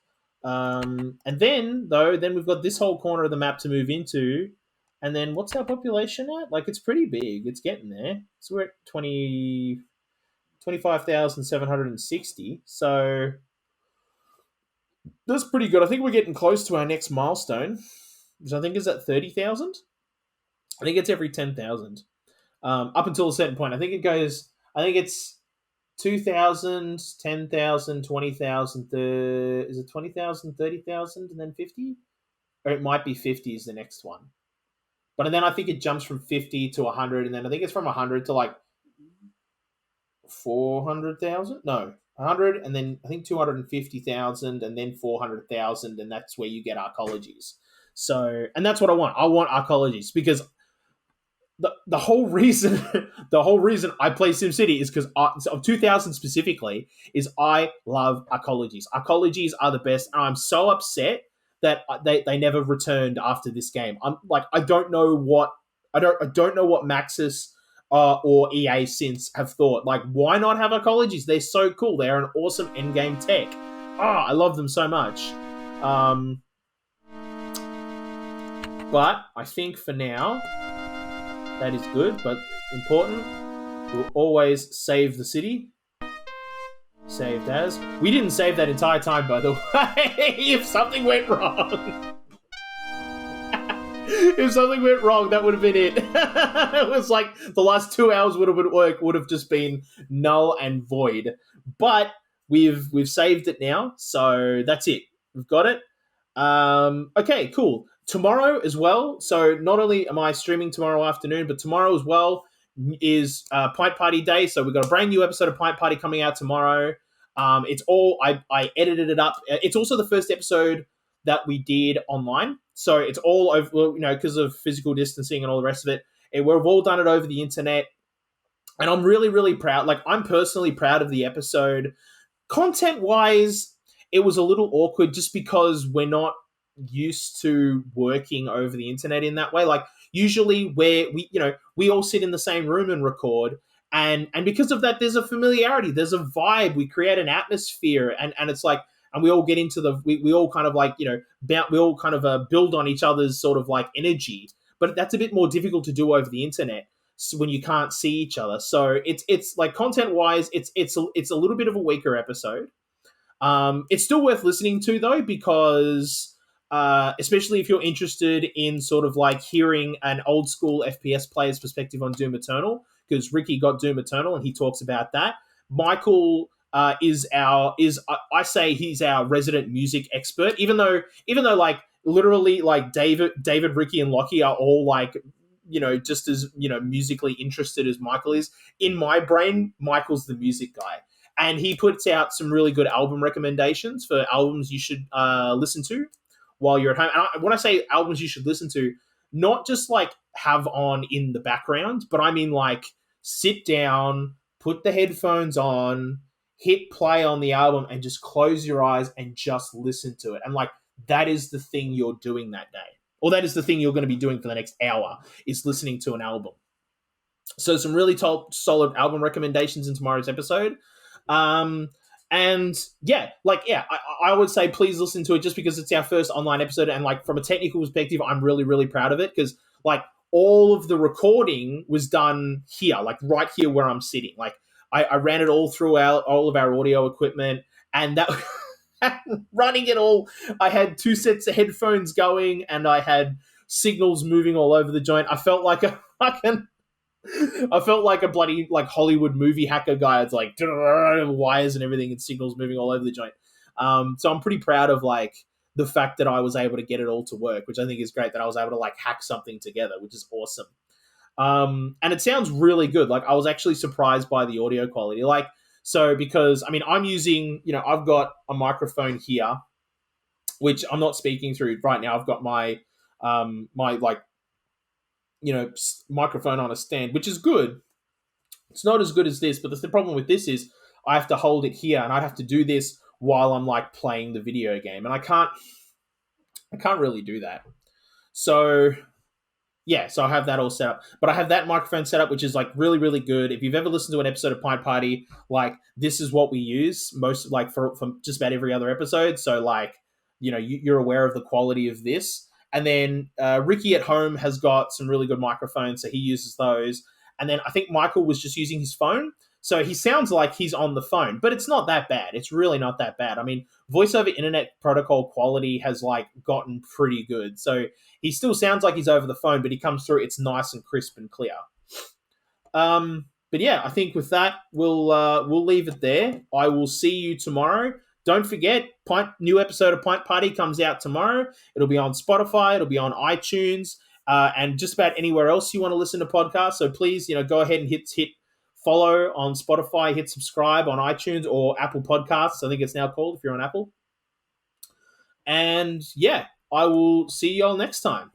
And then we've got this whole corner of the map to move into. And then what's our population at? Like, it's pretty big. It's getting there. So we're at 25,760. So that's pretty good. I think we're getting close to our next milestone, which I think is at 30,000. I think it's every 10,000. Up until a certain point. I think it's 2,000, 10,000, 20,000. Is it 20,000, 30,000, and then 50? Or it might be 50 is the next one. But then I think it jumps from 50 to 100, and then I think it's from 100 to like 400,000. No, 100, and then I think 250,000, and then 400,000, and that's where you get arcologies. So, and that's what I want. I want arcologies because the whole reason I play SimCity is because of 2000 specifically is I love arcologies. Arcologies are the best, and I'm so upset that they never returned after this game. I'm like I don't know what Maxis or EA since have thought. Like, why not have arcologies? They're so cool. They're an awesome endgame tech. I love them so much. But I think for now that is good, but important. We'll always save the city. Saved as. We didn't save that entire time, by the way. If something went wrong. If something went wrong, that would have been it. It was like the last 2 hours would have been work would have just been null and void. But we've saved it now, so that's it. We've got it. Okay, cool. Tomorrow as well. So not only am I streaming tomorrow afternoon, but tomorrow as well is Pint Party Day. So we've got a brand new episode of Pint Party coming out tomorrow. It's all I edited it up. It's also the first episode that we did online. So it's all over, you know, because of physical distancing and all the rest of it. We've all done it over the internet. And I'm really, really proud. Like, I'm personally proud of the episode. Content-wise, it was a little awkward just because we're not used to working over the internet in that way. Like, usually where we all sit in the same room and record. And because of that, there's a familiarity. There's a vibe. We create an atmosphere. And it's like, and we all get into we all kind of like, we all kind of build on each other's sort of like energy. But that's a bit more difficult to do over the internet when you can't see each other. So it's like content-wise, it's a little bit of a weaker episode. It's still worth listening to, though, because especially if you're interested in sort of like hearing an old school FPS player's perspective on Doom Eternal, because Ricky got Doom Eternal and he talks about that. Michael I say he's our resident music expert, even though like literally like David, Ricky, and Lockie are all like, just as, musically interested as Michael is. In my brain, Michael's the music guy. And he puts out some really good album recommendations for albums you should listen to while you're at home. And when I say albums you should listen to, not just like have on in the background, but I mean like sit down, put the headphones on, hit play on the album, and just close your eyes and just listen to it. And like, that is the thing you're doing that day. Or that is the thing you're going to be doing for the next hour, is listening to an album. So some really solid album recommendations in tomorrow's episode. And I would say please listen to it just because it's our first online episode. And like, from a technical perspective, I'm really, really proud of it, because like all of the recording was done here, like right here where I'm sitting. Like I ran it all through all of our audio equipment, and that running it all, I had 2 sets of headphones going, and I had signals moving all over the joint. I felt like a bloody like Hollywood movie hacker guy. It's like wires and everything and signals moving all over the joint. So I'm pretty proud of like the fact that I was able to get it all to work, which I think is great, that I was able to like hack something together, which is awesome. And it sounds really good. Like, I was actually surprised by the audio quality. Like, so because, I mean, I'm using, I've got a microphone here, which I'm not speaking through right now. I've got my, microphone on a stand, which is good. It's not as good as this, but the problem with this is I have to hold it here, and I have to do this while I'm like playing the video game, and I can't really do that. So yeah, so I have that all set up. But I have that microphone set up, which is like really, really good. If you've ever listened to an episode of Pint Party, like this is what we use most, like for just about every other episode. So like, you're aware of the quality of this. And then Ricky at home has got some really good microphones, so he uses those. And then I think Michael was just using his phone. So he sounds like he's on the phone, but it's not that bad. It's really not that bad. I mean, voice over internet protocol quality has like gotten pretty good. So he still sounds like he's over the phone, but he comes through. It's nice and crisp and clear. But yeah, I think with that we'll leave it there. I will see you tomorrow. Don't forget, new episode of Pint Party comes out tomorrow. It'll be on Spotify. It'll be on iTunes, and just about anywhere else you want to listen to podcasts. So please, go ahead and hit follow on Spotify, hit subscribe on iTunes or Apple Podcasts. I think it's now called if you're on Apple. And yeah, I will see y'all next time.